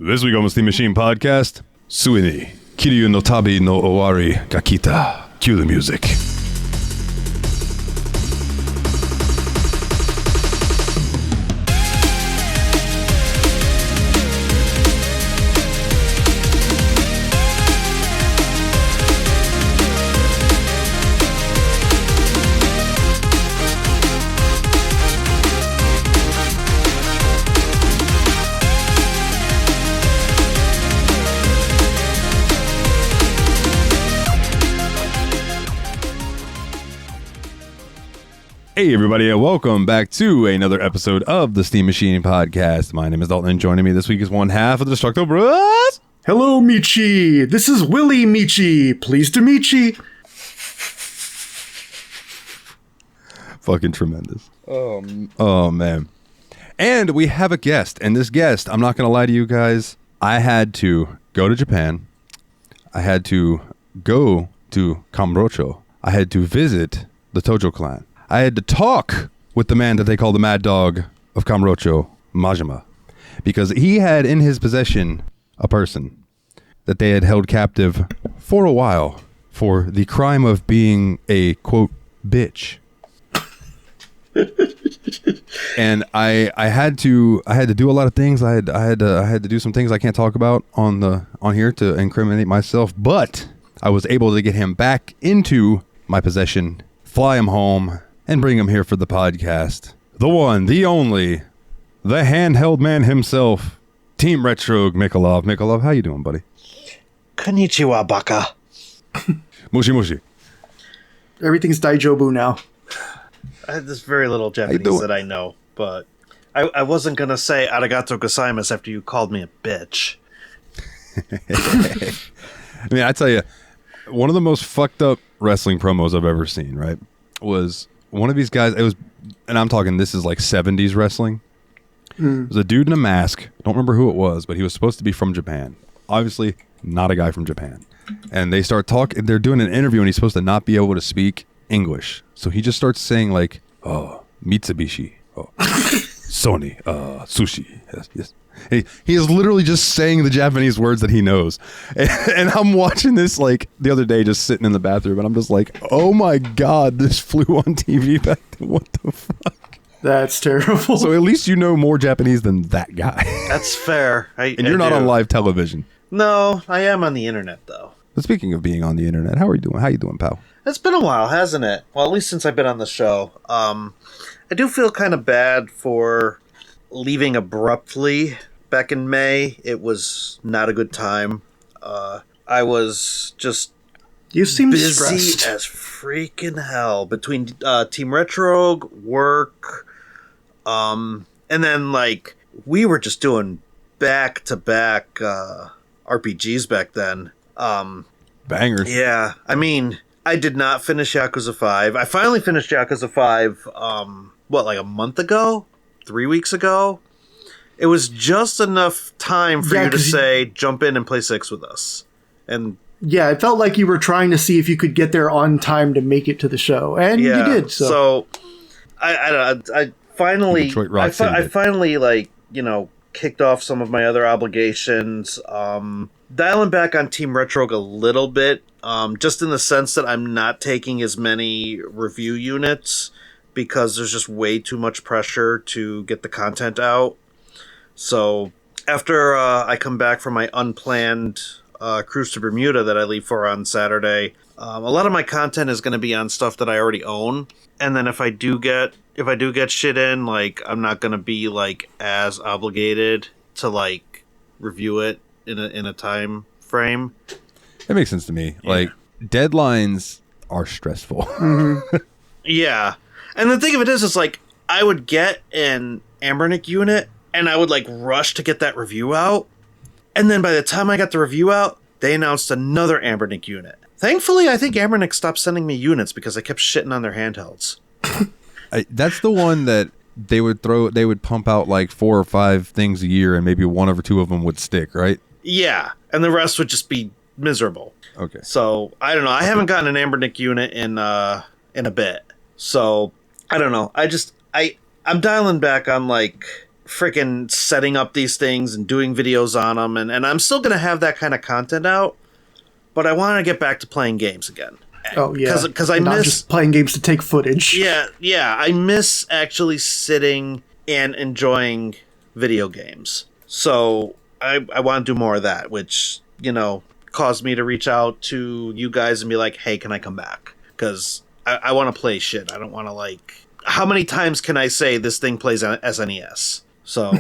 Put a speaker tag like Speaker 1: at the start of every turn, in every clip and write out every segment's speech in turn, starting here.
Speaker 1: This week on the Steam Machine Podcast, Suini, Kiryu no Tabi no Owari Gakita. Cue the music. Hey everybody, and welcome back to another episode of the Steam Machine Podcast. My name is Dalton, and joining me this week is one half of the Destructo Bros.
Speaker 2: Hello, Michi. This is Willie Michi. Pleased to meet you.
Speaker 1: Fucking tremendous. Oh man. And we have a guest, and this guest, I'm not going to lie to you guys, I had to go to Japan. I had to go to Kamurocho. I had to visit the Tojo clan. I had to talk with the man that they call the Mad Dog of Kamurocho, Majima, because he had in his possession a person that they had held captive for a while for the crime of being a, quote, bitch. And I had to do a lot of things. I had to do some things I can't talk about on here to incriminate myself, but I was able to get him back into my possession, fly him home, and bring him here for the podcast. The one, the only, the handheld man himself, Team Retrogue Mikolov. Mikolov, how you doing, buddy?
Speaker 3: Konnichiwa, baka.
Speaker 1: Mushi mushi.
Speaker 2: Everything's Daijobu now.
Speaker 3: There's very little Japanese that I know, but I wasn't going to say arigato gozaimasu after you called me a bitch.
Speaker 1: I mean, I tell you, one of the most fucked up wrestling promos I've ever seen, right, was one of these guys, it was, and I'm talking, this is like 70s wrestling. It was a dude in a mask. Don't remember who it was, but he was supposed to be from Japan. Obviously, not a guy from Japan. And they start talking, they're doing an interview, and he's supposed to not be able to speak English. So he just starts saying like, oh, Mitsubishi, oh, Sony, sushi, yes. He is literally just saying the Japanese words that he knows. And I'm watching this like the other day, just sitting in the bathroom, and I'm just like, oh my God, this flew on TV back then. What the fuck?
Speaker 2: That's terrible.
Speaker 1: So at least you know more Japanese than that guy.
Speaker 3: That's fair.
Speaker 1: And you're not on live television.
Speaker 3: No, I am on the internet, though.
Speaker 1: But speaking of being on the internet, how are you doing? How you doing, pal?
Speaker 3: It's been a while, hasn't it? Well, at least since I've been on the show. I do feel kind of bad for leaving abruptly. Back in May, it was not a good time. I was just
Speaker 2: you seem
Speaker 3: busy
Speaker 2: stressed
Speaker 3: as freaking hell between Team Retrogue, work, and then like we were just doing back-to-back RPGs back then.
Speaker 1: Bangers.
Speaker 3: Yeah, I mean, I did not finish Yakuza 5. I finally finished Yakuza 5, like a month ago? 3 weeks ago? It was just enough time for you to say, jump in and play 6 with us. And
Speaker 2: yeah, it felt like you were trying to see if you could get there on time to make it to the show. And you did, so.
Speaker 3: I finally, like, you know, kicked off some of my other obligations. Dialing back on Team Retrogue a little bit, just in the sense that I'm not taking as many review units because there's just way too much pressure to get the content out. So after I come back from my unplanned cruise to Bermuda that I leave for on Saturday, a lot of my content is going to be on stuff that I already own. And then if I do get shit in, like, I'm not going to be like as obligated to like review it in a time frame.
Speaker 1: That makes sense to me. Yeah. Like, deadlines are stressful.
Speaker 2: Mm-hmm.
Speaker 3: Yeah. And the thing of it is like I would get an Ambernick unit and I would like rush to get that review out. And then by the time I got the review out, they announced another Ambernick unit. Thankfully, I think Ambernick stopped sending me units because I kept shitting on their handhelds.
Speaker 1: That's the one that they would pump out like 4 or 5 things a year and maybe 1 or 2 of them would stick, right? Yeah.
Speaker 3: And the rest would just be miserable.
Speaker 1: Okay.
Speaker 3: So, I don't know. I haven't gotten an Ambernick unit in a bit. So, I don't know. I'm dialing back on like freaking setting up these things and doing videos on them, and I'm still going to have that kind of content out, but I want to get back to playing games again.
Speaker 2: Oh, yeah.
Speaker 3: Because I
Speaker 2: Not
Speaker 3: miss...
Speaker 2: just playing games to take footage.
Speaker 3: Yeah. I miss actually sitting and enjoying video games. So I want to do more of that, which, caused me to reach out to you guys and be like, hey, can I come back? Because I want to play shit. I don't want to, how many times can I say this thing plays on SNES? So...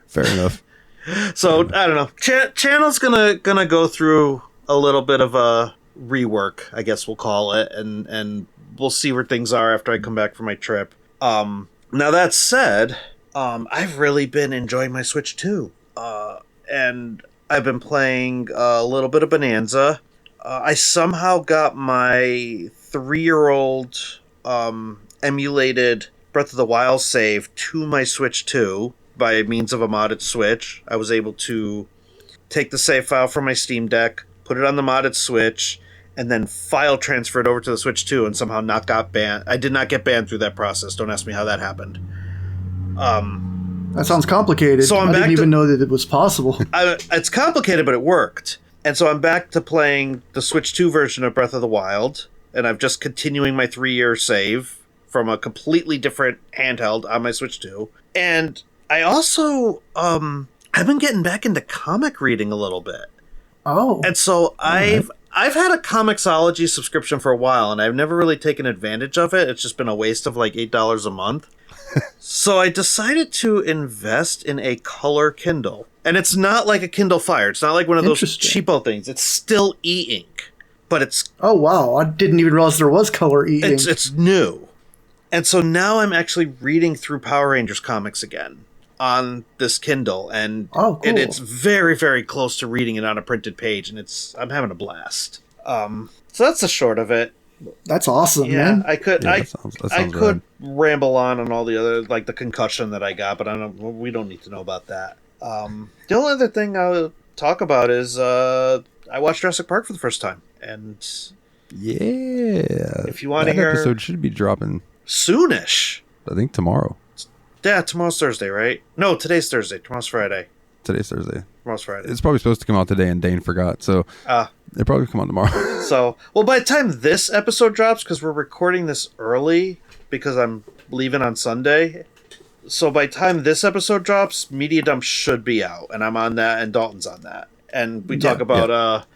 Speaker 1: Fair enough.
Speaker 3: So, I don't know. Channel's gonna go through a little bit of a rework, I guess we'll call it, and we'll see where things are after I come back from my trip. Now that said, I've really been enjoying my Switch too, and I've been playing a little bit of Bonanza. I somehow got my 3-year-old emulated Breath of the Wild save to my Switch 2 by means of a modded Switch. I was able to take the save file from my Steam Deck, put it on the modded Switch, and then file transfer it over to the Switch 2 and somehow not got banned. I did not get banned through that process. Don't ask me how that happened.
Speaker 2: That sounds complicated. So I didn't even know that it was possible.
Speaker 3: It's complicated, but it worked. And so I'm back to playing the Switch 2 version of Breath of the Wild, and I'm just continuing my 3-year save from a completely different handheld on my Switch 2. And I also I've been getting back into comic reading a little bit.
Speaker 2: Oh.
Speaker 3: And so I've had a Comixology subscription for a while, and I've never really taken advantage of it. It's just been a waste of $8 a month. So I decided to invest in a color Kindle. And it's not like a Kindle Fire. It's not like one of those cheapo things. It's still e-ink, but it's...
Speaker 2: Oh, wow. I didn't even realize there was color e-ink.
Speaker 3: It's new. And so now I'm actually reading through Power Rangers comics again on this Kindle. And,
Speaker 2: cool.
Speaker 3: And it's very, very close to reading it on a printed page. And I'm having a blast. So that's the short of it.
Speaker 2: That's awesome, man.
Speaker 3: I could
Speaker 1: that sounds
Speaker 3: ramble on all the other, the concussion that I got, but we don't need to know about that. The only other thing I'll talk about is I watched Jurassic Park for the first time, and if you want to hear,
Speaker 1: episode should be dropping
Speaker 3: soonish.
Speaker 1: I think tomorrow.
Speaker 3: Yeah, tomorrow's Thursday, right? No, today's Thursday. Tomorrow's Friday.
Speaker 1: Today's Thursday.
Speaker 3: Tomorrow's Friday.
Speaker 1: It's probably supposed to come out today, and Dane forgot, so it'll probably come out tomorrow.
Speaker 3: So, by the time this episode drops, because we're recording this early, because I'm leaving on Sunday. So by the time this episode drops, Media Dump should be out, and I'm on that, and Dalton's on that. And we talk about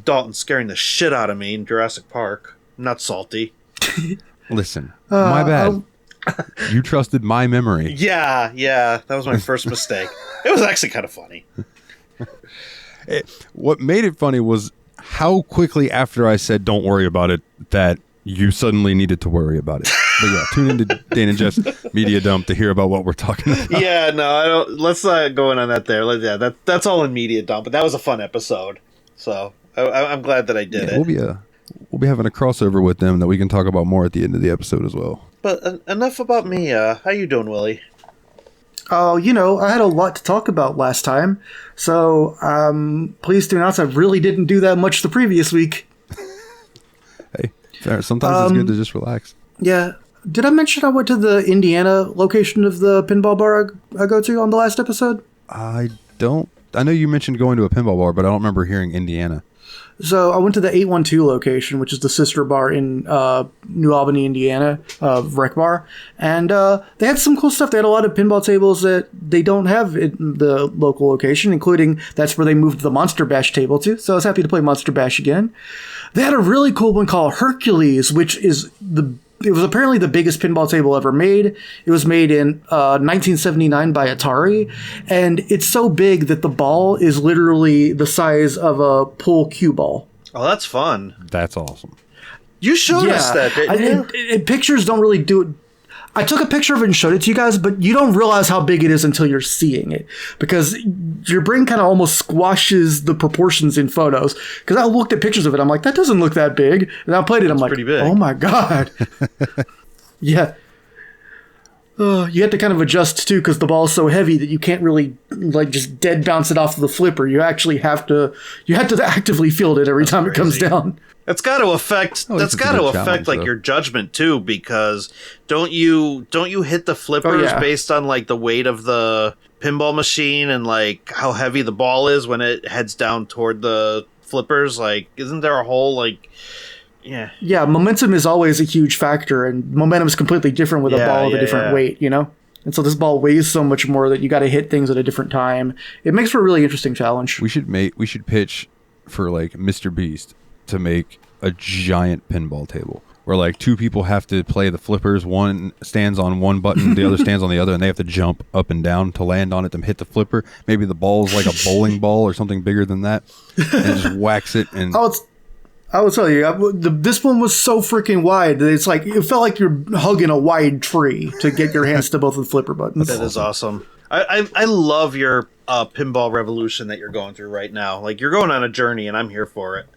Speaker 3: Dalton scaring the shit out of me in Jurassic Park. I'm not salty.
Speaker 1: Listen, my bad. You trusted my memory.
Speaker 3: Yeah, that was my first mistake. It was actually kind of funny.
Speaker 1: What made it funny was how quickly after I said don't worry about it that you suddenly needed to worry about it. But yeah, tune into Dane and Jeff's Media Dump to hear about what we're talking about.
Speaker 3: Yeah, no, I don't. Let's not go in on that there. That's all in Media Dump, but that was a fun episode. So I'm glad that I did it.
Speaker 1: We'll be having a crossover with them that we can talk about more at the end of the episode as well.
Speaker 3: But enough about me. How you doing, Willie?
Speaker 2: Oh, I had a lot to talk about last time, so pleased to announce I really didn't do that much the previous week.
Speaker 1: Hey, fair. Sometimes it's good to just relax.
Speaker 2: Yeah. Did I mention I went to the Indiana location of the pinball bar I go to on the last episode?
Speaker 1: I don't. I know you mentioned going to a pinball bar, but I don't remember hearing Indiana.
Speaker 2: So I went to the 812 location, which is the sister bar in New Albany, Indiana, Rec Bar. And they had some cool stuff. They had a lot of pinball tables that they don't have in the local location, including that's where they moved the Monster Bash table to. So I was happy to play Monster Bash again. They had a really cool one called Hercules, which is it was apparently the biggest pinball table ever made. It was made in 1979 by Atari, and it's so big that the ball is literally the size of a pool cue ball.
Speaker 3: Oh, that's fun.
Speaker 1: That's awesome.
Speaker 3: You showed us that, didn't you?
Speaker 2: Pictures don't really do it. I took a picture of it and showed it to you guys, but you don't realize how big it is until you're seeing it, because your brain kind of almost squashes the proportions in photos. Because I looked at pictures of it, I'm like, that doesn't look that big. And I played it, I'm like,
Speaker 3: pretty big.
Speaker 2: Oh my God. Yeah. You have to kind of adjust too because the ball is so heavy that you can't really like just dead bounce it off of the flipper. You actually have to actively field it every time it comes down.
Speaker 3: That's got to affect like your judgment too, because don't you hit the flippers based on like the weight of the pinball machine and like how heavy the ball is when it heads down toward the flippers? Like, isn't there a whole like Yeah,
Speaker 2: momentum is always a huge factor, and momentum is completely different with a ball of a different weight, you know? And so this ball weighs so much more that you got to hit things at a different time. It makes for a really interesting challenge.
Speaker 1: We should pitch for like Mr. Beast to make a giant pinball table where like two people have to play the flippers. One stands on one button, the other stands on the other, and they have to jump up and down to land on it to hit the flipper. Maybe the ball is like a bowling ball or something bigger than that, and just whacks it. And
Speaker 2: I will tell you, this one was so freaking wide that it's like it felt like you're hugging a wide tree to get your hands to both of the flipper buttons.
Speaker 3: That is awesome. I love your pinball revolution that you're going through right now. Like, you're going on a journey, and I'm here for it.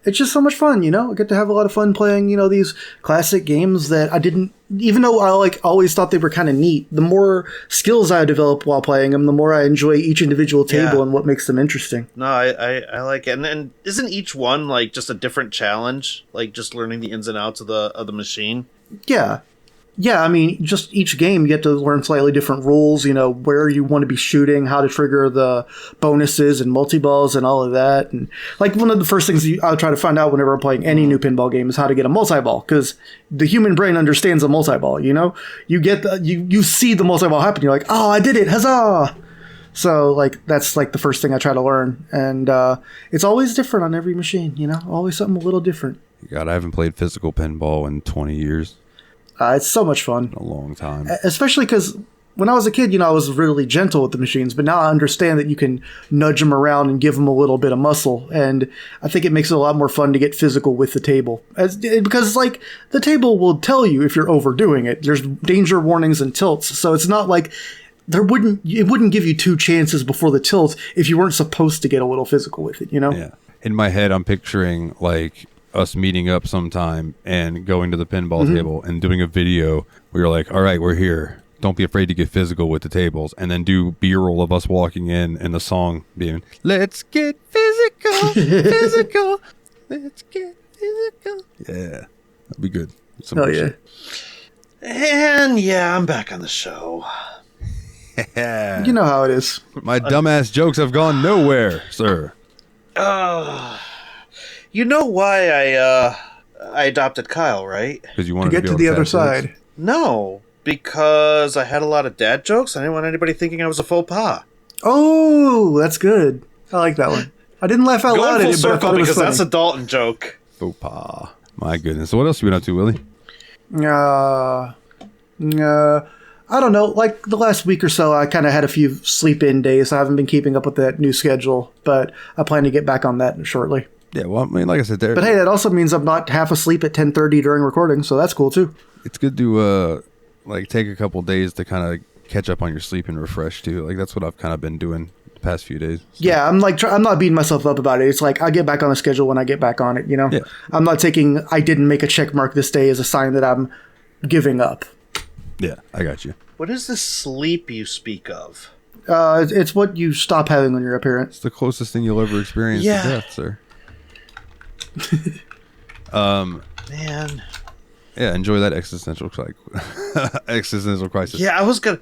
Speaker 2: It's just so much fun, you know? I get to have a lot of fun playing, you know, these classic games that I didn't, even though I like always thought they were kind of neat, the more skills I develop while playing them, the more I enjoy each individual table and what makes them interesting.
Speaker 3: No, I like it. And isn't each one like just a different challenge? Like just learning the ins and outs of the machine?
Speaker 2: Yeah. Yeah, I mean, just each game you get to learn slightly different rules, you know, where you want to be shooting, how to trigger the bonuses and multi-balls and all of that. And like one of the first things I'll try to find out whenever I'm playing any new pinball game is how to get a multi-ball, because the human brain understands a multi-ball, you know? You get you see the multi-ball happen, you're like, oh, I did it, huzzah! So like that's like the first thing I try to learn. And it's always different on every machine, you know? Always something a little different.
Speaker 1: God, I haven't played physical pinball in 20 years.
Speaker 2: It's so much fun.
Speaker 1: A long time.
Speaker 2: Especially because when I was a kid, you know, I was really gentle with the machines, but now I understand that you can nudge them around and give them a little bit of muscle. And I think it makes it a lot more fun to get physical with the table. Because, like, the table will tell you if you're overdoing it. There's danger warnings and tilts. So it's not like it wouldn't give you two chances before the tilt if you weren't supposed to get a little physical with it, you know?
Speaker 1: Yeah. In my head, I'm picturing, like, us meeting up sometime and going to the pinball table and doing a video where you're like, all right, we're here. Don't be afraid to get physical with the tables. And then do B-roll of us walking in and the song being, let's get physical, physical, let's get physical. Yeah, that'd be good.
Speaker 2: Oh, yeah.
Speaker 3: And yeah, I'm back on the show.
Speaker 2: You know how it is.
Speaker 1: My dumbass jokes have gone nowhere, sir.
Speaker 3: You know why I adopted Kyle, right?
Speaker 1: Because you wanted
Speaker 2: to get to the other side.
Speaker 3: No, because I had a lot of dad jokes. I didn't want anybody thinking I was a faux pas.
Speaker 2: Oh, that's good. I like that one. I didn't laugh out loud at it, but I thought it was funny.
Speaker 3: That's a Dalton joke.
Speaker 1: Faux pas. My goodness. So what else have you been up to, Willie?
Speaker 2: I don't know. Like the last week or so, I kind of had a few sleep-in days. I haven't been keeping up with that new schedule, but I plan to get back on that shortly.
Speaker 1: Yeah, well, I mean, like I said,
Speaker 2: but hey, that also means I'm not half asleep at 10:30 during recording, so that's cool too.
Speaker 1: It's good to like take a couple days to kind of catch up on your sleep and refresh too. Like that's what I've kind of been doing the past few days. So.
Speaker 2: Yeah, I'm not beating myself up about it. It's like I get back on the schedule when I get back on it. You know,
Speaker 1: yeah.
Speaker 2: I'm not taking I didn't make a check mark this day as a sign that I'm giving up.
Speaker 1: Yeah, I got you.
Speaker 3: What is the sleep you speak of?
Speaker 2: It's what you stop having when you're a parent.
Speaker 1: It's the closest thing you'll ever experience to death, sir.
Speaker 3: Man.
Speaker 1: Yeah, enjoy that existential crisis.
Speaker 3: Yeah, I was gonna,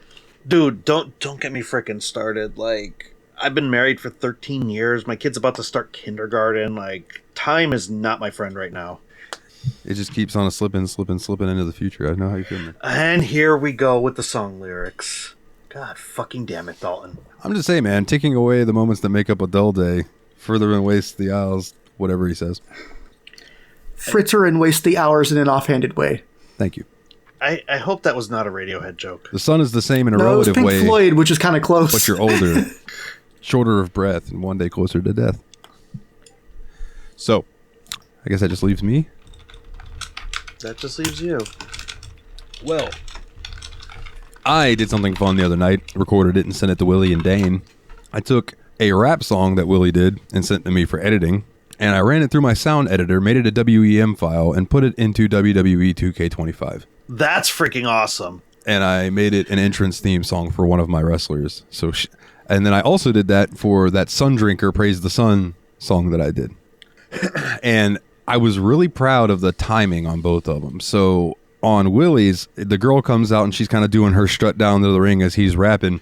Speaker 3: dude. Don't get me freaking started. Like, I've been married for 13 years. My kid's about to start kindergarten. Like, time is not my friend right now.
Speaker 1: It just keeps on slipping into the future. I know how you feel, man.
Speaker 3: And here we go with the song lyrics. God fucking damn it, Dalton.
Speaker 1: I'm just saying, man, taking away the moments that make up a dull day, further and waste the hours, whatever he says.
Speaker 2: Fritter and waste the hours in an offhanded way.
Speaker 1: Thank you.
Speaker 3: I hope that was not a Radiohead joke.
Speaker 1: The sun is the same in a relative
Speaker 2: Pink
Speaker 1: way.
Speaker 2: Pink Floyd, which is kind of close.
Speaker 1: But you're older, shorter of breath, and one day closer to death. So, I guess that just leaves me.
Speaker 3: That just leaves you.
Speaker 1: Well, I did something fun the other night, recorded it and sent it to Willie and Dane. I took a rap song that Willie did and sent to me for editing, and I ran it through my sound editor, made it a WEM file, and put it into WWE 2K25.
Speaker 3: That's freaking awesome.
Speaker 1: and I made it an entrance theme song for one of my wrestlers. And then I also did that for that Sun Drinker Praise the Sun song that I did. And I was really proud of the timing on both of them. So on Willie's, the girl comes out and she's kind of doing her strut down to the ring as he's rapping.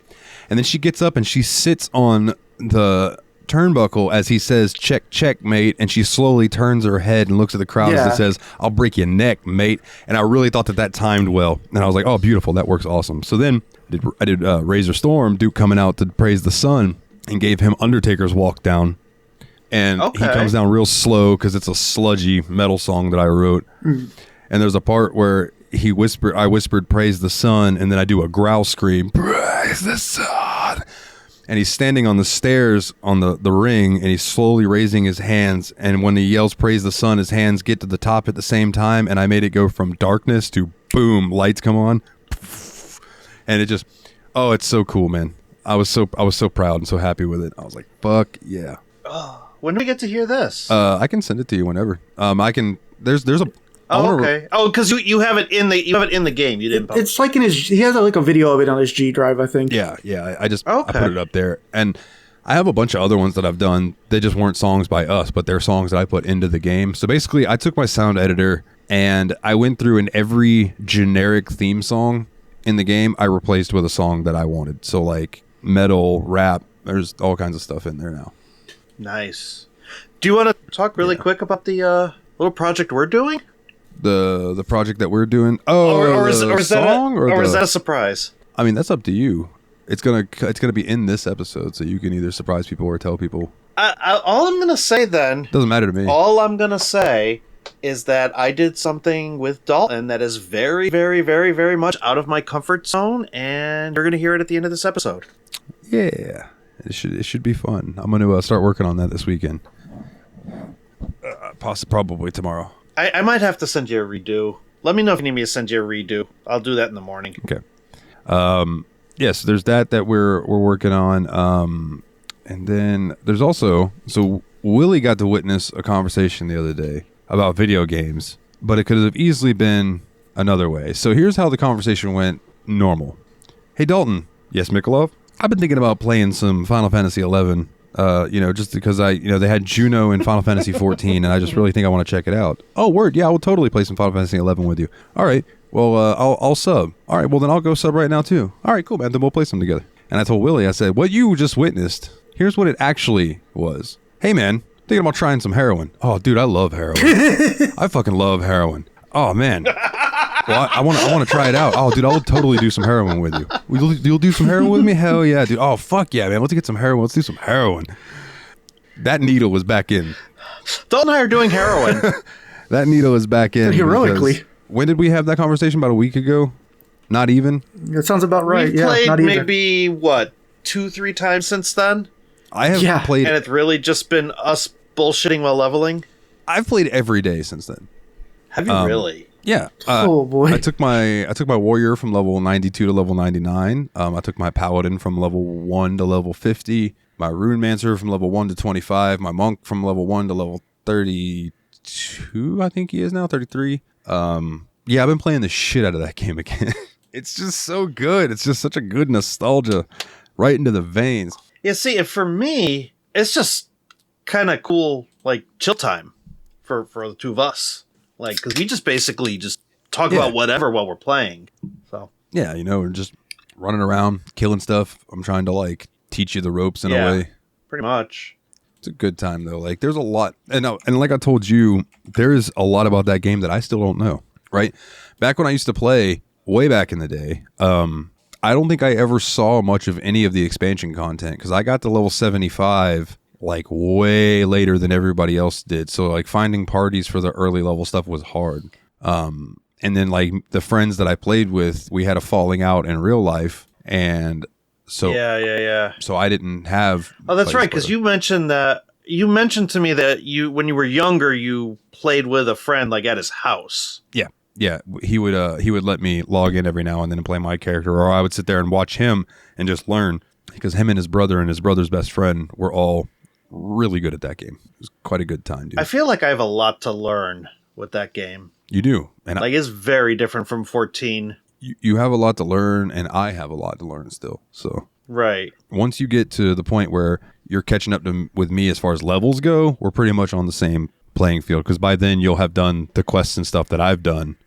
Speaker 1: And then she gets up and she sits on the turnbuckle as he says, check, check, mate. And she slowly turns her head and looks at the crowd as it says, I'll break your neck, mate. And I really thought that timed well. And I was like, oh, beautiful. That works awesome. So then I did Razor Storm, Duke coming out to praise the sun, and gave him Undertaker's Walk Down. And he comes down real slow because it's a sludgy metal song that I wrote. And there's a part where I whispered, praise the sun, and then I do a growl scream, praise the sun. And he's standing on the stairs on the ring, and he's slowly raising his hands. And when he yells, praise the sun, his hands get to the top at the same time. And I made it go from darkness to boom, lights come on. And it just, oh, it's so cool, man. I was so proud and so happy with it. I was like, fuck yeah.
Speaker 3: Oh, when do we get to hear this?
Speaker 1: I can send it to you whenever. There's a.
Speaker 3: Oh, okay. Oh, because you have it in the game. You didn't.
Speaker 2: It's like in his. He has like a video of it on his G drive, I think.
Speaker 1: Yeah. I put it up there, and I have a bunch of other ones that I've done. They just weren't songs by us, but they're songs that I put into the game. So basically, I took my sound editor and I went through and every generic theme song in the game I replaced with a song that I wanted. So like metal, rap. There's all kinds of stuff in there now.
Speaker 3: Nice. Do you want to talk really quick about the little project we're doing?
Speaker 1: The project that we're doing. Oh,
Speaker 3: or is that a surprise?
Speaker 1: I mean, that's up to you. It's gonna be in this episode, so you can either surprise people or tell people.
Speaker 3: All I'm gonna say then
Speaker 1: doesn't matter to me.
Speaker 3: All I'm gonna say is that I did something with Dalton that is very, very, very, very much out of my comfort zone, and you're gonna hear it at the end of this episode.
Speaker 1: Yeah, it should be fun. I'm gonna start working on that this weekend. Probably tomorrow.
Speaker 3: I might have to send you a redo. Let me know if you need me to send you a redo. I'll do that in the morning.
Speaker 1: Okay. Yes, there's that we're working on. And then there's also, so Willie got to witness a conversation the other day about video games, but it could have easily been another way. So here's how the conversation went normal. Hey, Dalton. Yes, Mikolov? I've been thinking about playing some Final Fantasy 11. Just because they had Juno in Final Fantasy 14, and I just really think I want to check it out. Oh, word, yeah, I will totally play some Final Fantasy 11 with you. All right, well, I'll sub. All right, well, then I'll go sub right now, too. All right, cool, man, then we'll play some together. And I told Willie, I said, what you just witnessed, here's what it actually was. Hey, man, thinking about trying some heroin. Oh, dude, I love heroin. I fucking love heroin. Oh, man. Well, I want to try it out. Oh, dude, I'll totally do some heroin with you. You'll do some heroin with me? Hell yeah, dude. Oh, fuck yeah, man. Let's get some heroin. Let's do some heroin. That needle was back in.
Speaker 3: Dalton and I are doing heroin.
Speaker 1: That needle is back in.
Speaker 2: Heroically.
Speaker 1: When did we have that conversation? About a week ago? Not even?
Speaker 2: That sounds about right.
Speaker 3: We've played maybe, 2-3 times since then?
Speaker 1: I have played.
Speaker 3: And it's really just been us bullshitting while leveling?
Speaker 1: I've played every day since then.
Speaker 3: Have you really?
Speaker 1: Yeah.
Speaker 2: Oh boy.
Speaker 1: I took my warrior from level 92 to level 99. I took my paladin from level 1 to level 50. My runemancer from level 1 to 25. My monk from level 1 to level 32. I think he is now 33. Yeah, I've been playing the shit out of that game again. It's just so good. It's just such a good nostalgia right into the veins.
Speaker 3: Yeah, see, for me, it's just kind of cool, like chill time for the two of us. Like, because we just basically just talk about whatever while we're playing. So
Speaker 1: yeah, we're just running around, killing stuff. I'm trying to, like, teach you the ropes in a way.
Speaker 3: Pretty much.
Speaker 1: It's a good time, though. Like, there's a lot. And like I told you, there's a lot about that game that I still don't know, right? Back when I used to play, way back in the day, I don't think I ever saw much of any of the expansion content because I got to level 75 like way later than everybody else did. So like finding parties for the early level stuff was hard. And then like the friends that I played with, we had a falling out in real life. And so,
Speaker 3: yeah.
Speaker 1: So I didn't have.
Speaker 3: Oh, that's right. Cause you mentioned to me that when you were younger, you played with a friend like at his house.
Speaker 1: Yeah. He would let me log in every now and then and play my character, or I would sit there and watch him and just learn because him and his brother's best friend were all really good at that game. It was quite a good time, dude.
Speaker 3: I feel like I have a lot to learn with that game.
Speaker 1: You do.
Speaker 3: And like it's very different from 14.
Speaker 1: you have a lot to learn, and I have a lot to learn still. So
Speaker 3: right.
Speaker 1: Once you get to the point where you're catching up with me as far as levels go, we're pretty much on the same playing field, because by then you'll have done the quests and stuff that I've done,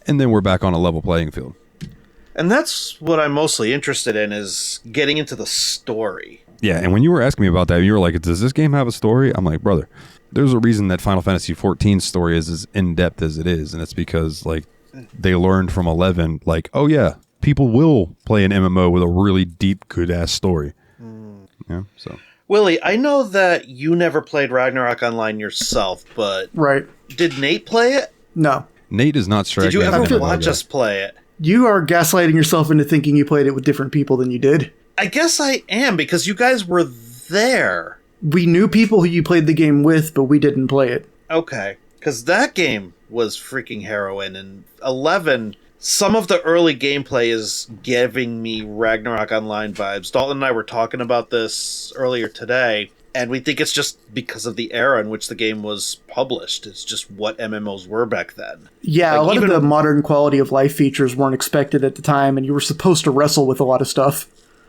Speaker 1: and then we're back on a level playing field.
Speaker 3: And that's what I'm mostly interested in, is getting into the story.
Speaker 1: Yeah, and when you were asking me about that, you were like, does this game have a story? I'm like, brother, there's a reason that Final Fantasy XIV's story is as in-depth as it is, and it's because like they learned from 11, like, oh yeah, people will play an MMO with a really deep, good-ass story. Yeah, so...
Speaker 3: Willie, I know that you never played Ragnarok Online yourself, but
Speaker 2: right.
Speaker 3: Did Nate play it?
Speaker 2: No.
Speaker 1: Nate is not striking.
Speaker 3: Did you ever watch us play it?
Speaker 2: You are gaslighting yourself into thinking you played it with different people than you did.
Speaker 3: I guess I am, because you guys were there.
Speaker 2: We knew people who you played the game with, but we didn't play it.
Speaker 3: Okay, because that game was freaking heroin, and 11... Some of the early gameplay is giving me Ragnarok Online vibes. Dalton and I were talking about this earlier today, and we think it's just because of the era in which the game was published. It's just what MMOs were back then.
Speaker 2: Yeah, like, a lot of the modern quality of life features weren't expected at the time, and you were supposed to wrestle with a lot of stuff.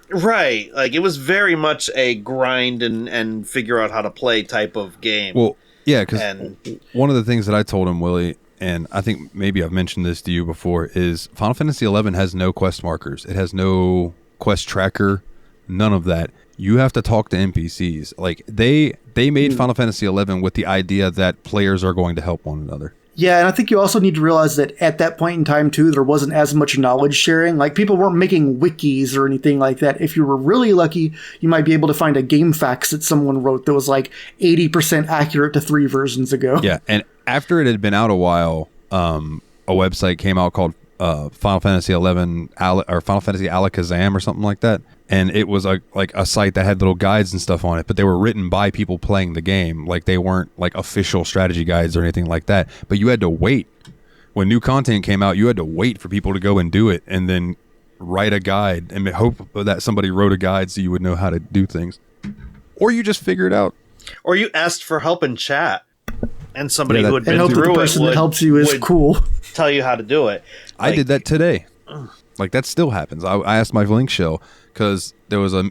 Speaker 3: Right. Like, it was very much a grind and figure out how to play type of game.
Speaker 1: Well, yeah, because one of the things that I told him, Willie, and I think maybe I've mentioned this to you before, is Final Fantasy XI has no quest markers. It has no quest tracker, none of that. You have to talk to NPCs. Like, they made Final Fantasy XI with the idea that players are going to help one another.
Speaker 2: Yeah, and I think you also need to realize that at that point in time, too, there wasn't as much knowledge sharing. Like, people weren't making wikis or anything like that. If you were really lucky, you might be able to find a game fax that someone wrote that was like 80% accurate to 3 versions ago.
Speaker 1: Yeah, and after it had been out a while, a website came out called Final Fantasy XI or Final Fantasy Alakazam or something like that. And it was a site that had little guides and stuff on it, but they were written by people playing the game. Like, they weren't like official strategy guides or anything like that. But you had to wait. When new content came out, you had to wait for people to go and do it, and then write a guide and hope that somebody wrote a guide so you would know how to do things. Or you just figure it out.
Speaker 3: Or you asked for help in chat, and somebody who had been through
Speaker 2: the person that helps you is cool.
Speaker 3: Tell you how to do it.
Speaker 1: I did that today. Like, that still happens. I asked my link shell, because there was long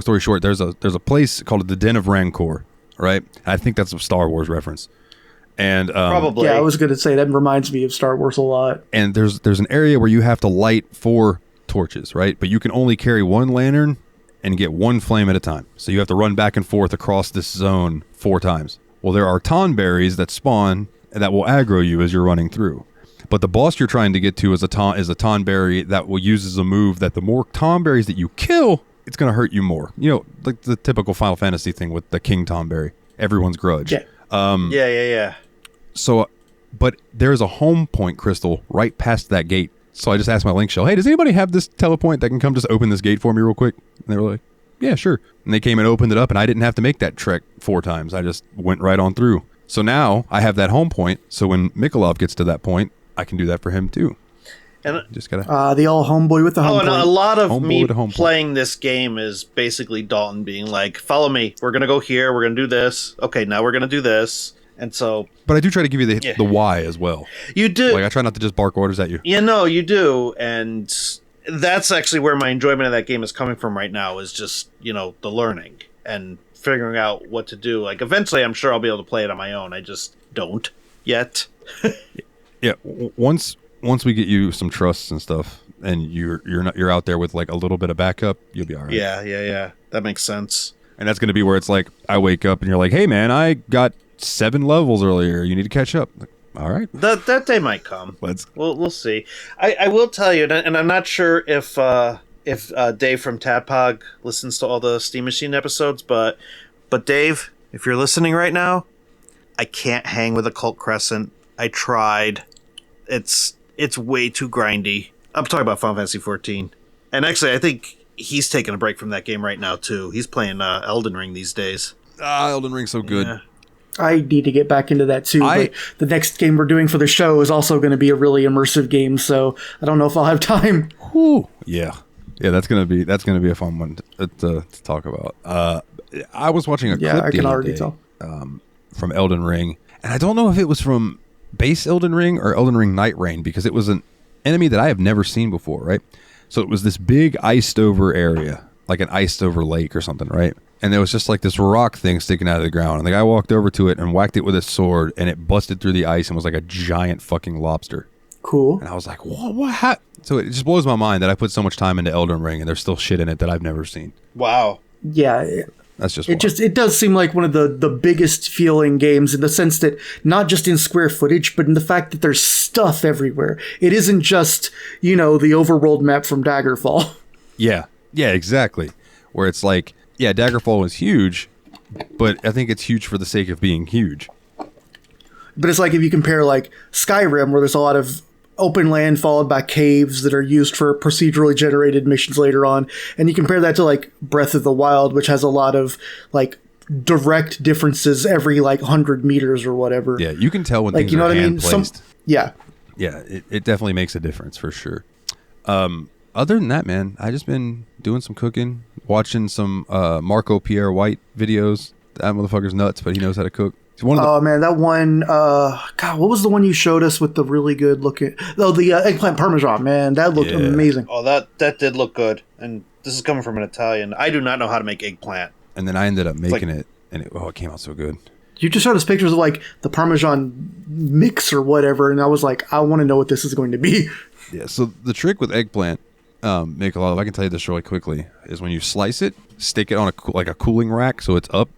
Speaker 1: story short, there's a place called the Den of Rancor, right? I think that's a Star Wars reference. And
Speaker 3: probably.
Speaker 2: Yeah, I was going to say that reminds me of Star Wars a lot.
Speaker 1: And there's an area where you have to light 4 torches, right? But you can only carry 1 lantern and get 1 flame at a time. So you have to run back and forth across this zone 4 times. Well, there are ton that spawn and that will aggro you as you're running through. But the boss you're trying to get to is a tonberry that will use as a move that the more tonberries that you kill, it's going to hurt you more. You know, like the typical Final Fantasy thing with the King Tonberry. Everyone's grudge.
Speaker 2: Yeah.
Speaker 3: Yeah.
Speaker 1: So, but there's a home point crystal right past that gate. So I just asked my link shell, hey, does anybody have this telepoint that can come just open this gate for me real quick? And they were like, yeah, sure. And they came and opened it up, and I didn't have to make that trek 4 times. I just went right on through. So now I have that home point. So when Mikolov gets to that point, I can do that for him too.
Speaker 3: And
Speaker 1: just gotta
Speaker 2: the old homeboy with the home point.
Speaker 3: And a lot of me playing this game is basically Dalton being like, follow me, we're gonna go here, we're gonna do this, okay, now we're gonna do this. And so,
Speaker 1: but I do try to give you the why as well.
Speaker 3: You do.
Speaker 1: Like, I try not to just bark orders at you.
Speaker 3: Yeah, no, you do. And that's actually where my enjoyment of that game is coming from right now, is just, you know, the learning and figuring out what to do. Like, eventually I'm sure I'll be able to play it on my own. I just don't yet.
Speaker 1: Yeah, once we get you some trusts and stuff, and you're out there with like a little bit of backup, you'll be all right.
Speaker 3: Yeah. That makes sense.
Speaker 1: And that's going to be where it's like, I wake up and you're like, hey man, I got 7 levels earlier. You need to catch up. Like, all right.
Speaker 3: That day might come. We'll see. I will tell you, and I'm not sure if Dave from Tadpog listens to all the Steam Machine episodes, but Dave, if you're listening right now, I can't hang with Occult Crescent. I tried. It's way too grindy. I'm talking about Final Fantasy XIV. And actually, I think he's taking a break from that game right now, too. He's playing Elden Ring these days.
Speaker 1: Elden Ring's so good.
Speaker 2: Yeah. I need to get back into that, too. But the next game we're doing for the show is also going to be a really immersive game, so I don't know if I'll have time.
Speaker 1: Whew. Yeah, that's gonna be a fun one to talk about. I was watching a clip
Speaker 2: I can already tell
Speaker 1: from Elden Ring, and I don't know if it was from base Elden Ring or Elden Ring Night Rain, because it was an enemy that I have never seen before, right? So it was this big iced over area, like an iced over lake or something, right? And there was just like this rock thing sticking out of the ground. And the guy walked over to it and whacked it with his sword, and it busted through the ice and was like a giant fucking lobster.
Speaker 2: Cool.
Speaker 1: And I was like, what? So it just blows my mind that I put so much time into Elden Ring and there's still shit in it that I've never seen.
Speaker 3: Wow.
Speaker 2: Yeah.
Speaker 1: That's just
Speaker 2: it does seem like one of the biggest feeling games, in the sense that not just in square footage, but in the fact that there's stuff everywhere. It isn't just, the overworld map from Daggerfall.
Speaker 1: Yeah, exactly. Where it's like, yeah, Daggerfall was huge, but I think it's huge for the sake of being huge.
Speaker 2: But it's like if you compare like Skyrim, where there's a lot of open land followed by caves that are used for procedurally generated missions later on, and you compare that to like Breath of the Wild, which has a lot of like direct differences every like 100 meters or whatever.
Speaker 1: Yeah, you can tell when things are hand placed.
Speaker 2: Yeah,
Speaker 1: it definitely makes a difference for sure. Other than that, man, I just been doing some cooking, watching some Marco Pierre White videos. That motherfucker's nuts, but he knows how to cook.
Speaker 2: Man, that one, God, what was the one you showed us with the really good looking, the eggplant parmesan, man, that looked amazing.
Speaker 3: Oh, that did look good. And this is coming from an Italian. I do not know how to make eggplant.
Speaker 1: And then I ended up making it, and it came out so good.
Speaker 2: You just showed us pictures of like the parmesan mix or whatever, and I was like, I want to know what this is going to be.
Speaker 1: Yeah, so the trick with eggplant, make a lot of, I can tell you this really quickly, is when you slice it, stick it on a cooling rack so it's up.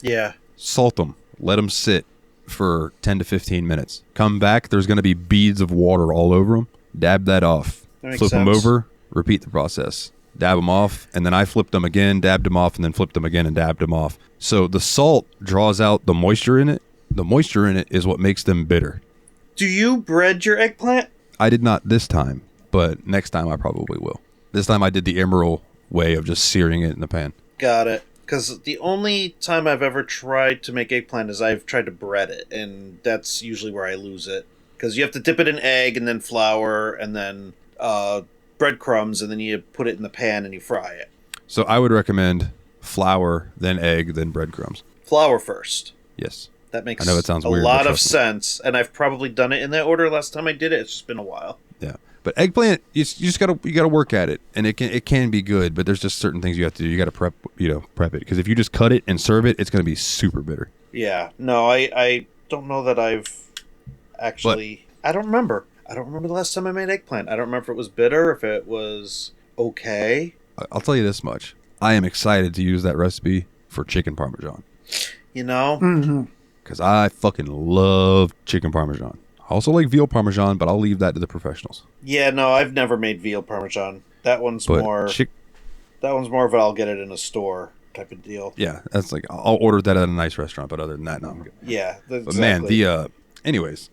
Speaker 3: Yeah.
Speaker 1: Salt them. Let them sit for 10 to 15 minutes. Come back, there's going to be beads of water all over them. Dab that off. Flip them over, repeat the process. Dab them off, and then I flipped them again, dabbed them off, and then flipped them again and dabbed them off. So the salt draws out the moisture in it. The moisture in it is what makes them bitter.
Speaker 3: Do you bread your eggplant?
Speaker 1: I did not this time, but next time I probably will. This time I did the Emerald way of just searing it in the pan.
Speaker 3: Got it. Because the only time I've ever tried to make eggplant is I've tried to bread it, and that's usually where I lose it. Because you have to dip it in egg, and then flour, and then breadcrumbs, and then you put it in the pan and you fry it.
Speaker 1: So I would recommend flour, then egg, then breadcrumbs.
Speaker 3: Flour first.
Speaker 1: Yes.
Speaker 3: That makes
Speaker 1: I know it sounds weird,
Speaker 3: a lot of sense, and I've probably done it in that order. Last time I did it, it's just been a while.
Speaker 1: Yeah. But eggplant, you gotta work at it, and it can be good, but there's just certain things you have to do. You gotta prep it, because if you just cut it and serve it, it's gonna be super bitter.
Speaker 3: Yeah, no, I don't know that I've actually. I don't remember. I don't remember the last time I made eggplant. I don't remember if it was bitter, if it was okay.
Speaker 1: I'll tell you this much: I am excited to use that recipe for chicken parmesan. Because I fucking love chicken parmesan. I also like veal parmesan, but I'll leave that to the professionals.
Speaker 3: Yeah, no, I've never made veal parmesan. That one's more of an I'll get it in a store type of deal.
Speaker 1: Yeah, that's like I'll order that at a nice restaurant, but other than that, no, I'm good.
Speaker 3: Yeah, exactly.
Speaker 1: But man, anyways,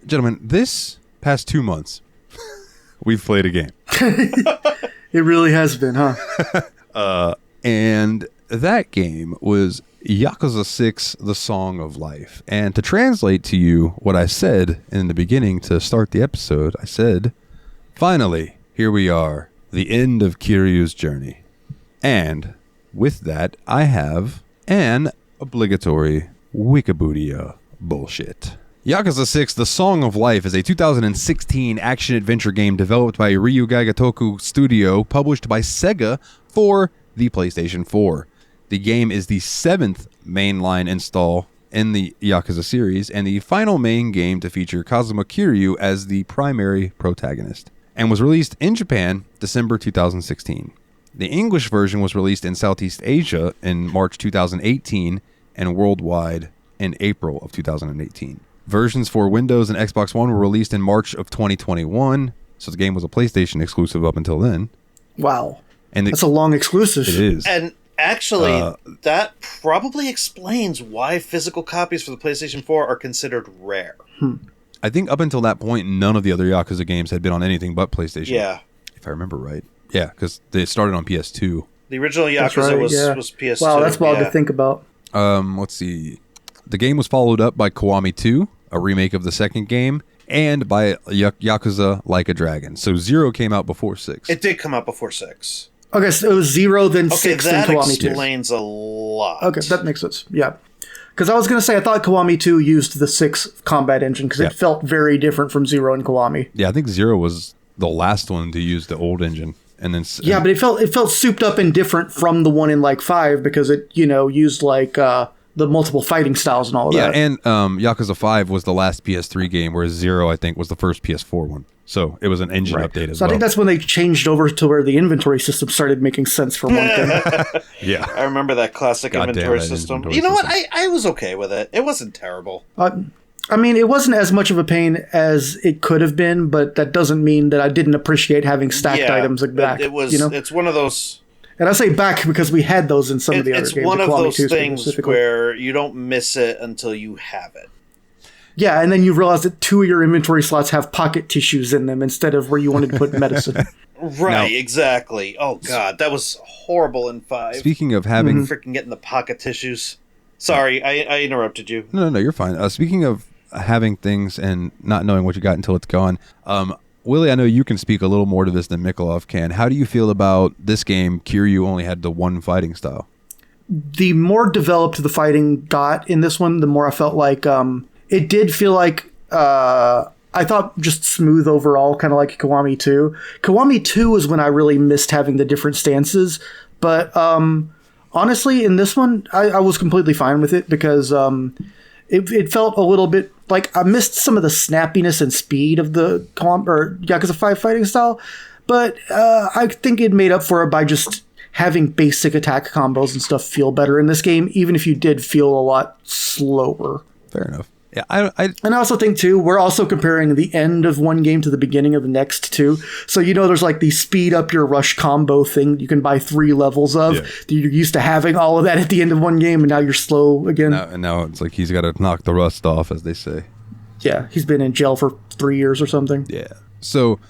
Speaker 1: gentlemen, this past 2 months, we've played a game.
Speaker 2: It really has been, huh?
Speaker 1: And that game was Yakuza 6, The Song of Life. And to translate to you what I said in the beginning to start the episode, I said, finally, here we are, the end of Kiryu's journey. And with that, I have an obligatory Wikipedia bullshit. Yakuza 6, The Song of Life is a 2016 action-adventure game developed by Ryu Gagatoku Studio, published by Sega for the PlayStation 4. The game is the 7th mainline install in the Yakuza series, and the final main game to feature Kazama Kiryu as the primary protagonist, and was released in Japan December 2016. The English version was released in Southeast Asia in March 2018, and worldwide in April of 2018. Versions for Windows and Xbox One were released in March of 2021, so the game was a PlayStation exclusive up until then.
Speaker 2: Wow. And that's a long exclusive.
Speaker 1: It is.
Speaker 3: And actually, that probably explains why physical copies for the PlayStation 4 are considered rare.
Speaker 1: I think up until that point, none of the other Yakuza games had been on anything but PlayStation.
Speaker 3: Yeah.
Speaker 1: If I remember right. Yeah, because they started on PS2.
Speaker 3: The original Yakuza was PS2.
Speaker 2: Wow, that's wild to think about.
Speaker 1: Let's see. The game was followed up by Kiwami 2, a remake of the second game, and by Yakuza Like a Dragon. So 0 came out before 6.
Speaker 3: It did come out before 6.
Speaker 2: Okay, so it was 0, then 6, then Kiwami 2.
Speaker 3: That explains a lot.
Speaker 2: Okay, that makes sense. Yeah. Because I was going to say, I thought Kiwami 2 used the 6 combat engine because it felt very different from 0 and Kiwami.
Speaker 1: Yeah, I think 0 was the last one to use the old engine. And then
Speaker 2: but it felt souped up and different from the one in like 5 because it, used like the multiple fighting styles and all of that.
Speaker 1: Yeah, and Yakuza 5 was the last PS3 game, whereas 0, I think, was the first PS4 one. So it was an engine update as well.
Speaker 2: So I think that's when they changed over to where the inventory system started making sense for one thing.
Speaker 1: Yeah.
Speaker 3: I remember that classic inventory system. You know what? I was okay with it. It wasn't terrible.
Speaker 2: I mean, it wasn't as much of a pain as it could have been, but that doesn't mean that I didn't appreciate having stacked items like back.
Speaker 3: It's one of those...
Speaker 2: And I say back because we had those in some of the other games.
Speaker 3: It's one of those things where you don't miss it until you have it.
Speaker 2: Yeah, and then you realize that 2 of your inventory slots have pocket tissues in them instead of where you wanted to put medicine.
Speaker 3: Right, exactly. Oh, God, that was horrible in 5.
Speaker 1: Speaking of having...
Speaker 3: Freaking getting the pocket tissues. Sorry, I interrupted you.
Speaker 1: No, you're fine. Speaking of having things and not knowing what you got until it's gone, Willie, I know you can speak a little more to this than Mikolov can. How do you feel about this game? Kiryu only had the one fighting style.
Speaker 2: The more developed the fighting got in this one, the more I felt like... it did feel like, I thought just smooth overall, kind of like Kiwami 2. Kiwami 2 was when I really missed having the different stances. But honestly, in this one, I was completely fine with it because it felt a little bit like I missed some of the snappiness and speed of the Yakuza 5 fighting style. But I think it made up for it by just having basic attack combos and stuff feel better in this game, even if you did feel a lot slower.
Speaker 1: Fair enough. Yeah,
Speaker 2: and I also think, too, we're also comparing the end of one game to the beginning of the next, too. So, there's like the speed up your rush combo thing you can buy 3 levels of. Yeah. You're used to having all of that at the end of one game, and now you're slow again.
Speaker 1: Now it's like he's got to knock the rust off, as they say.
Speaker 2: Yeah, he's been in jail for 3 years or something.
Speaker 1: Yeah. So...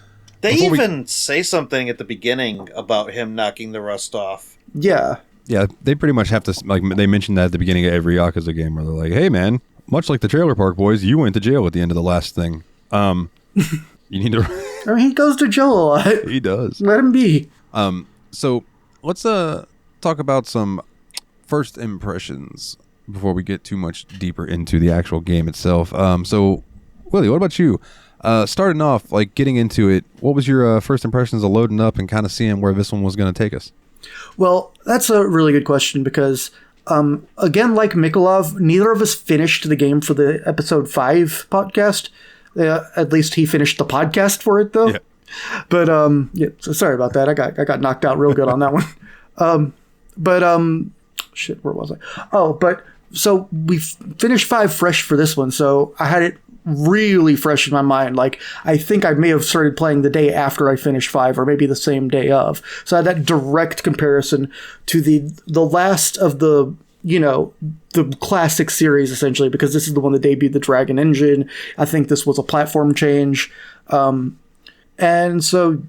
Speaker 3: They even say something at the beginning about him knocking the rust off.
Speaker 2: Yeah.
Speaker 1: Yeah, they pretty much have to... Like, they mentioned that at the beginning of every Yakuza game, where they're like, hey, man... Much like the Trailer Park Boys, you went to jail at the end of the last thing. You need to...
Speaker 2: I mean, he goes to jail a lot.
Speaker 1: He does.
Speaker 2: Let him be.
Speaker 1: So let's talk about some first impressions before we get too much deeper into the actual game itself. So, Willie, what about you? Starting off, like getting into it, what was your first impressions of loading up and kind of seeing where this one was going to take us?
Speaker 2: Well, that's a really good question because... again, like Mikolov, neither of us finished the game for the episode 5 podcast. At least he finished the podcast for it, though. Yeah. But so sorry about that. I got knocked out real good on that one. Shit, where was I? Oh, but so we finished 5 fresh for this one, so I had it really fresh in my mind. Like, I think I may have started playing the day after I finished 5, or maybe the same day of. So I had that direct comparison to the last of the classic series, essentially, because this is the one that debuted the Dragon engine. I think this was a platform change. And so,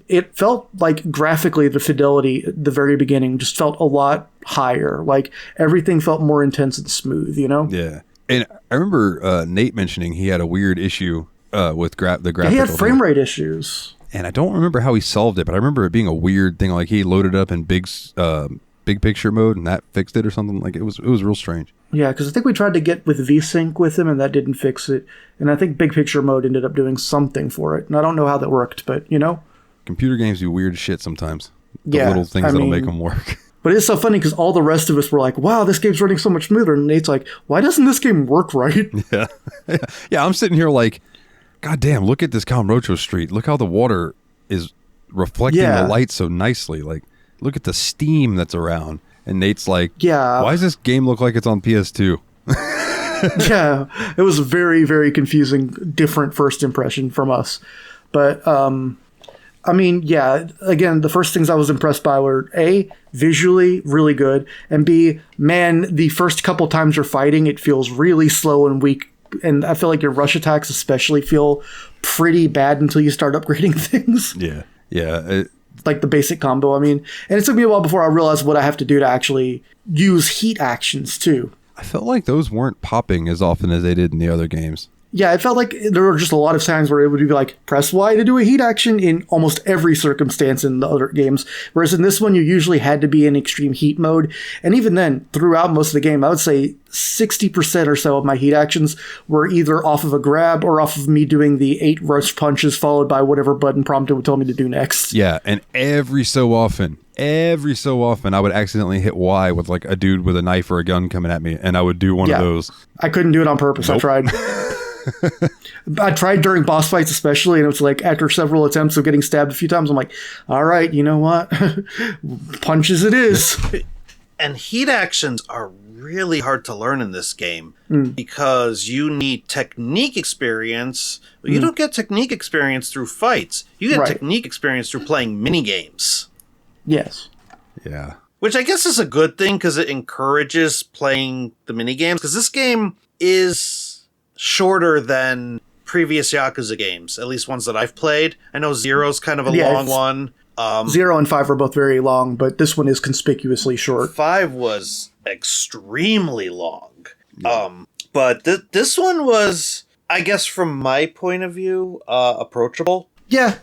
Speaker 2: it felt like graphically the fidelity at the very beginning just felt a lot higher. Like, everything felt more intense and smooth,
Speaker 1: Yeah. And I remember Nate mentioning he had a weird issue with the graphical.
Speaker 2: He had frame rate issues.
Speaker 1: And I don't remember how he solved it, but I remember it being a weird thing. Like he loaded up in big picture mode and that fixed it or something. Like it was real strange.
Speaker 2: Yeah, because I think we tried to get with VSync with him and that didn't fix it. And I think big picture mode ended up doing something for it. And I don't know how that worked, but
Speaker 1: Computer games do weird shit sometimes. The little things that'll make them work.
Speaker 2: But it's so funny because all the rest of us were like, wow, this game's running so much smoother. And Nate's like, why doesn't this game work right?
Speaker 1: Yeah. Yeah, I'm sitting here like, God damn, look at this Kamurocho Street. Look how the water is reflecting the light so nicely. Like, look at the steam that's around. And Nate's like, why does this game look like it's on PS2?
Speaker 2: Yeah, it was very, very confusing, different first impression from us. But, again, the first things I was impressed by were A, visually really good, and B, man, the first couple times you're fighting, it feels really slow and weak, and I feel like your rush attacks especially feel pretty bad until you start upgrading things.
Speaker 1: Yeah.
Speaker 2: Like the basic combo, and it took me a while before I realized what I have to do to actually use heat actions, too.
Speaker 1: I felt like those weren't popping as often as they did in the other games.
Speaker 2: Yeah, it felt like there were just a lot of times where it would be like, press Y to do a heat action in almost every circumstance in the other games. Whereas in this one, you usually had to be in extreme heat mode. And even then, throughout most of the game, I would say 60% or so of my heat actions were either off of a grab or off of me doing the 8 rush punches followed by whatever button prompt would tell me to do next.
Speaker 1: Yeah, and every so often, I would accidentally hit Y with like a dude with a knife or a gun coming at me, and I would do one of those.
Speaker 2: I couldn't do it on purpose. Nope. I tried. I tried during boss fights especially, and it was like after several attempts of getting stabbed a few times, I'm like, all right, you know what? Punches it is.
Speaker 3: And heat actions are really hard to learn in this game because you need technique experience. Well, you don't get technique experience through fights. You get technique experience through playing mini games.
Speaker 2: Yes.
Speaker 1: Yeah.
Speaker 3: Which I guess is a good thing because it encourages playing the mini games, because this game is shorter than previous Yakuza games, at least ones that I've played. I know Zero's kind of a long one.
Speaker 2: 0 and 5 are both very long, but this one is conspicuously short.
Speaker 3: 5 was extremely long. Yeah. But this one was, I guess from my point of view, approachable.
Speaker 2: Yeah.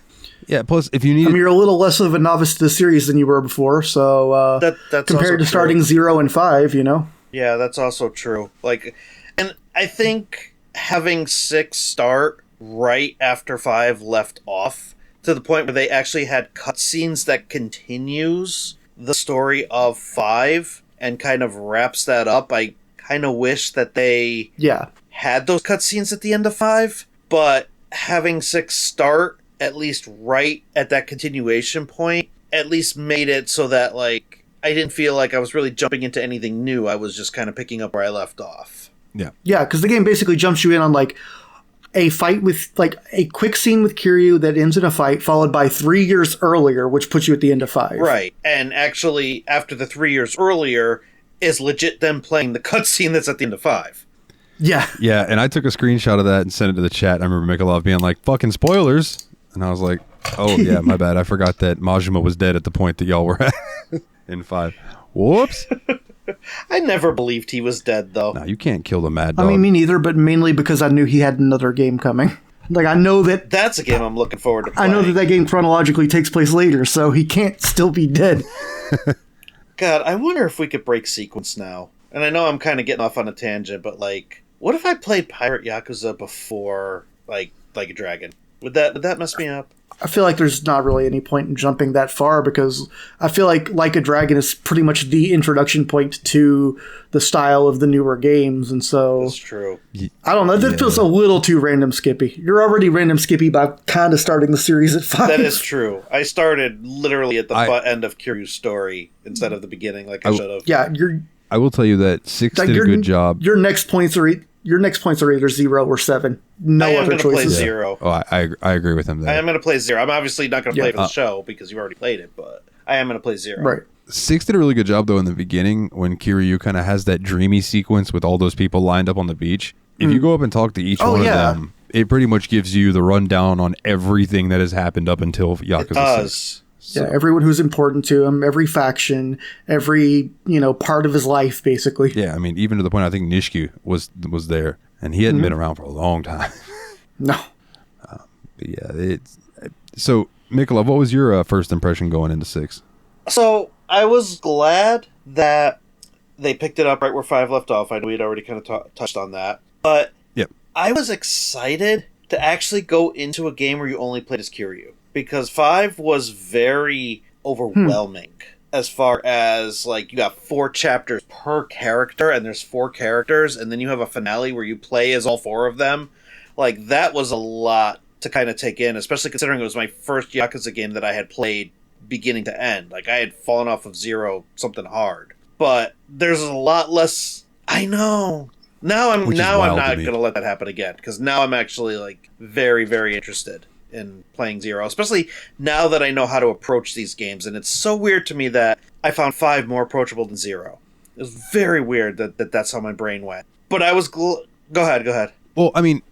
Speaker 1: Yeah, plus if you need...
Speaker 2: I mean, you're a little less of a novice to the series than you were before, so that's compared to starting 0 and 5, you know?
Speaker 3: Yeah, that's also true. Like, and I think having 6 start right after 5 left off, to the point where they actually had cutscenes that continues the story of 5 and kind of wraps that up. I kind of wish that they had those cutscenes at the end of 5, but having 6 start at least right at that continuation point at least made it so that, like, I didn't feel like I was really jumping into anything new. I was just kind of picking up where I left off.
Speaker 1: Yeah.
Speaker 2: Yeah, because the game basically jumps you in on, like, a fight with, like, a quick scene with Kiryu that ends in a fight, followed by 3 years earlier, which puts you at the end of 5.
Speaker 3: Right. And actually, after the 3 years earlier is legit them playing the cutscene that's at the end of 5.
Speaker 2: Yeah.
Speaker 1: Yeah, and I took a screenshot of that and sent it to the chat. I remember Mikolov being like, fucking spoilers. And I was like, oh, yeah, my bad. I forgot that Majima was dead at the point that y'all were at in 5. Whoops.
Speaker 3: I never believed he was dead, though.
Speaker 1: No, you can't kill the mad dog.
Speaker 2: I mean, me neither, but mainly because I knew he had another game coming. Like, I know that...
Speaker 3: That's a game I'm looking forward to playing.
Speaker 2: I know that game chronologically takes place later, so he can't still be dead.
Speaker 3: God, I wonder if we could break sequence now. And I know I'm kind of getting off on a tangent, but, like, what if I played Pirate Yakuza before, like a Dragon? Would that mess me up?
Speaker 2: I feel like there's not really any point in jumping that far, because I feel like a Dragon is pretty much the introduction point to the style of the newer games, and so...
Speaker 3: That's true.
Speaker 2: I don't know, that feels a little too random skippy. You're already random skippy by kind of starting the series at 5.
Speaker 3: That is true. I started literally at the end of Kiryu's story instead of the beginning, like I should have.
Speaker 2: Yeah,
Speaker 1: I will tell you that 6 did a good job.
Speaker 2: Your next points are either 0 or 7. No other choices.
Speaker 3: Play 0.
Speaker 1: Oh, I agree with him there.
Speaker 3: I am going to play 0. I'm obviously not going to play for the show because you've already played it, but I am going to play 0.
Speaker 2: Right.
Speaker 1: 6 did a really good job, though, in the beginning when Kiryu kind of has that dreamy sequence with all those people lined up on the beach. If you go up and talk to each one of them, it pretty much gives you the rundown on everything that has happened up until Yakuza 6.
Speaker 2: So. Yeah, everyone who's important to him, every faction, every, part of his life, basically.
Speaker 1: Yeah, I mean, even to the point I think Nishiki was there, and he hadn't been around for a long time.
Speaker 2: No.
Speaker 1: So, Mikolov, what was your first impression going into 6?
Speaker 3: So, I was glad that they picked it up right where 5 left off. I know we'd already kind of touched on that. But I was excited to actually go into a game where you only played as Kiryu. Because 5 was very overwhelming as far as, like, you got 4 chapters per character, and there's 4 characters, and then you have a finale where you play as all 4 of them. Like, that was a lot to kind of take in, especially considering it was my first Yakuza game that I had played beginning to end. Like, I had fallen off of 0 something hard. But there's a lot less... I know. Now I'm not going to let that happen again, because now I'm actually, like, very, very interested in playing 0, especially now that I know how to approach these games. And it's so weird to me that I found 5 more approachable than 0. It was very weird that's how my brain went. But I was... Go ahead.
Speaker 1: Well, I mean,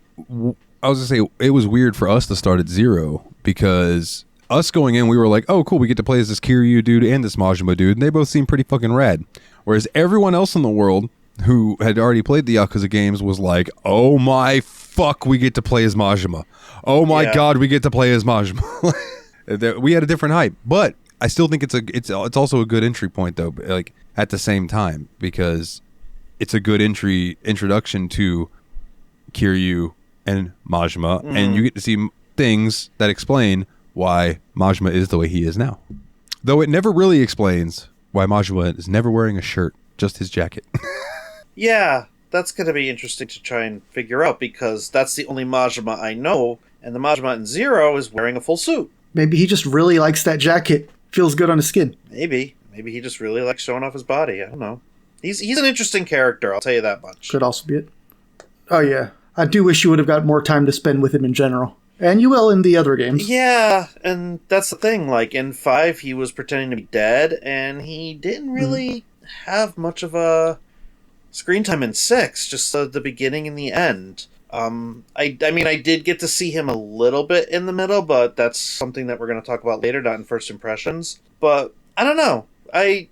Speaker 1: I was going to say, it was weird for us to start at 0, because us going in, we were like, oh, cool, we get to play as this Kiryu dude and this Majima dude, and they both seem pretty fucking rad. Whereas everyone else in the world who had already played the Yakuza games was like, oh my fuck, we get to play as Majima. Oh my God, we get to play as Majima. We had a different hype, but I still think it's also a good entry point though, like at the same time, because it's a good introduction to Kiryu and Majima, and you get to see things that explain why Majima is the way he is now. Though it never really explains why Majima is never wearing a shirt, just his jacket.
Speaker 3: Yeah, that's going to be interesting to try and figure out, because that's the only Majima I know, and the Majima in Zero is wearing a full suit.
Speaker 2: Maybe he just really likes that jacket. Feels good on his skin.
Speaker 3: Maybe he just really likes showing off his body. I don't know. He's an interesting character, I'll tell you that much.
Speaker 2: Could also be it. Oh yeah, I do wish you would have got more time to spend with him in general. And you will in the other games.
Speaker 3: Yeah, and that's the thing. Like, in 5, he was pretending to be dead, and he didn't really have much of a screen time in 6, just the beginning and the end. I mean, I did get to see him a little bit in the middle, but that's something that we're going to talk about later, not in first impressions. But, I don't know. I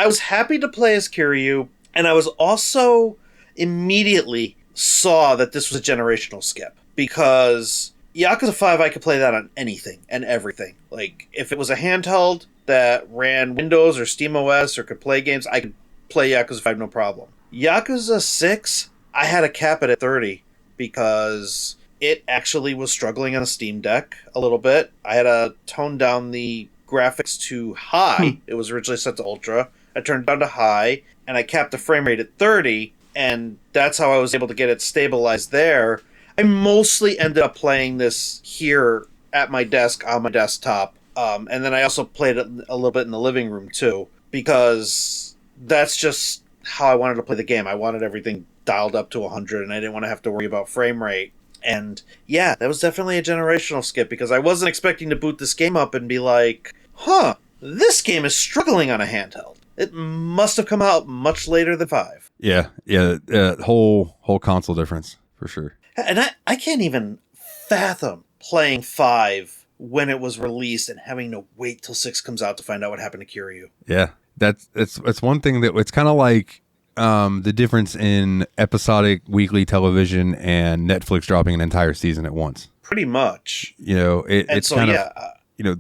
Speaker 3: was happy to play as Kiryu, and I was also immediately saw that this was a generational skip, because Yakuza 5, I could play that on anything and everything. Like, if it was a handheld that ran Windows or SteamOS or could play games, I could play Yakuza 5 no problem. Yakuza 6, I had to cap it at 30 because it actually was struggling on a Steam Deck a little bit. I had to tone down the graphics to high. It was originally set to Ultra. I turned it down to high, and I capped the frame rate at 30, and that's how I was able to get it stabilized there. I mostly ended up playing this here at my desk on my desktop, and then I also played it a little bit in the living room too, because that's just how I wanted to play the game. I wanted everything dialed up to 100, and I didn't want to have to worry about frame rate. And yeah, that was definitely a generational skip, because I wasn't expecting to boot this game up and be like, this game is struggling on a handheld. It must have come out much later than 5.
Speaker 1: Yeah, whole console difference, for sure.
Speaker 3: And I can't even fathom playing 5 when it was released and having to wait till 6 comes out to find out what happened to Kiryu.
Speaker 1: Yeah, it's one thing that it's kind of like the difference in episodic weekly television and Netflix dropping an entire season at once.
Speaker 3: Pretty much.
Speaker 1: You know, it's so, kind of, you know,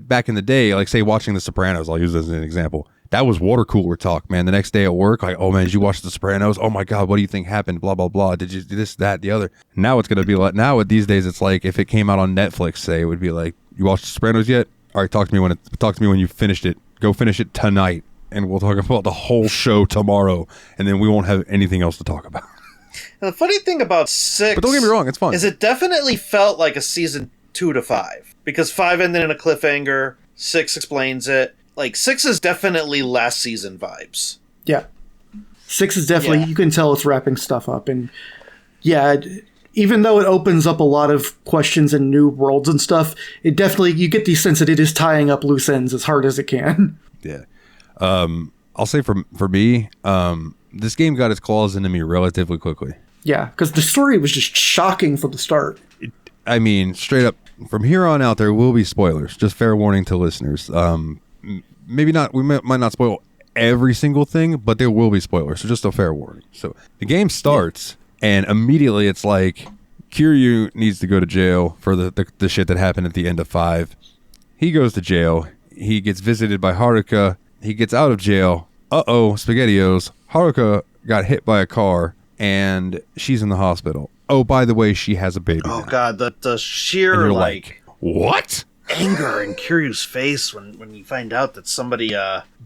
Speaker 1: back in the day, like say watching The Sopranos, I'll use this as an example. That was water cooler talk, man. The next day at work, like, oh man, did you watch The Sopranos? Oh my God, what do you think happened? Blah, blah, blah. Did you do this, that, the other? Now it's going to be like, these days it's like, if it came out on Netflix, say, it would be like, you watched The Sopranos yet? All right, talk to me when you finished it. Go finish it tonight, and we'll talk about the whole show tomorrow, and then we won't have anything else to talk about.
Speaker 3: And the funny thing about 6,
Speaker 1: but don't get me wrong, it's fun,
Speaker 3: is it definitely felt like a season 2 to 5, because 5 ended in a cliffhanger, 6 explains it. Like, 6 is definitely last season vibes.
Speaker 2: Yeah. 6 is definitely, you can tell it's wrapping stuff up. And yeah, even though it opens up a lot of questions and new worlds and stuff, it definitely, you get the sense that it is tying up loose ends as hard as it can.
Speaker 1: Yeah. I'll say for me, this game got its claws into me relatively quickly.
Speaker 2: Yeah, because the story was just shocking from the start.
Speaker 1: I mean, straight up, from here on out, there will be spoilers. Just fair warning to listeners. Maybe not, we might not spoil every single thing, but there will be spoilers, so just a fair warning. So the game starts, and immediately it's like, Kiryu needs to go to jail for the shit that happened at the end of 5. He goes to jail. He gets visited by Haruka. He gets out of jail. SpaghettiOs. Haruka got hit by a car, and she's in the hospital. Oh, by the way, she has a baby now.
Speaker 3: God, the sheer,
Speaker 1: like, what?
Speaker 3: Anger in Kiryu's face when you find out that somebody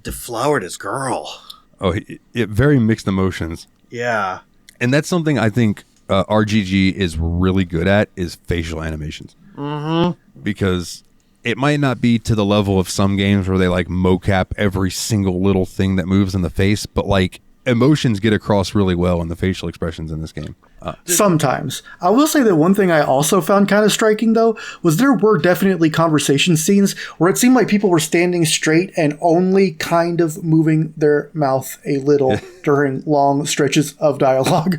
Speaker 3: deflowered his girl.
Speaker 1: Oh, it very mixed emotions.
Speaker 3: Yeah.
Speaker 1: And that's something I think RGG is really good at, is facial animations.
Speaker 3: Mm-hmm.
Speaker 1: Because it might not be to the level of some games where they like mocap every single little thing that moves in the face, but like emotions get across really well in the facial expressions in this game.
Speaker 2: Sometimes. I will say that one thing I also found kind of striking, though, was there were definitely conversation scenes where it seemed like people were standing straight and only kind of moving their mouth a little during long stretches of dialogue,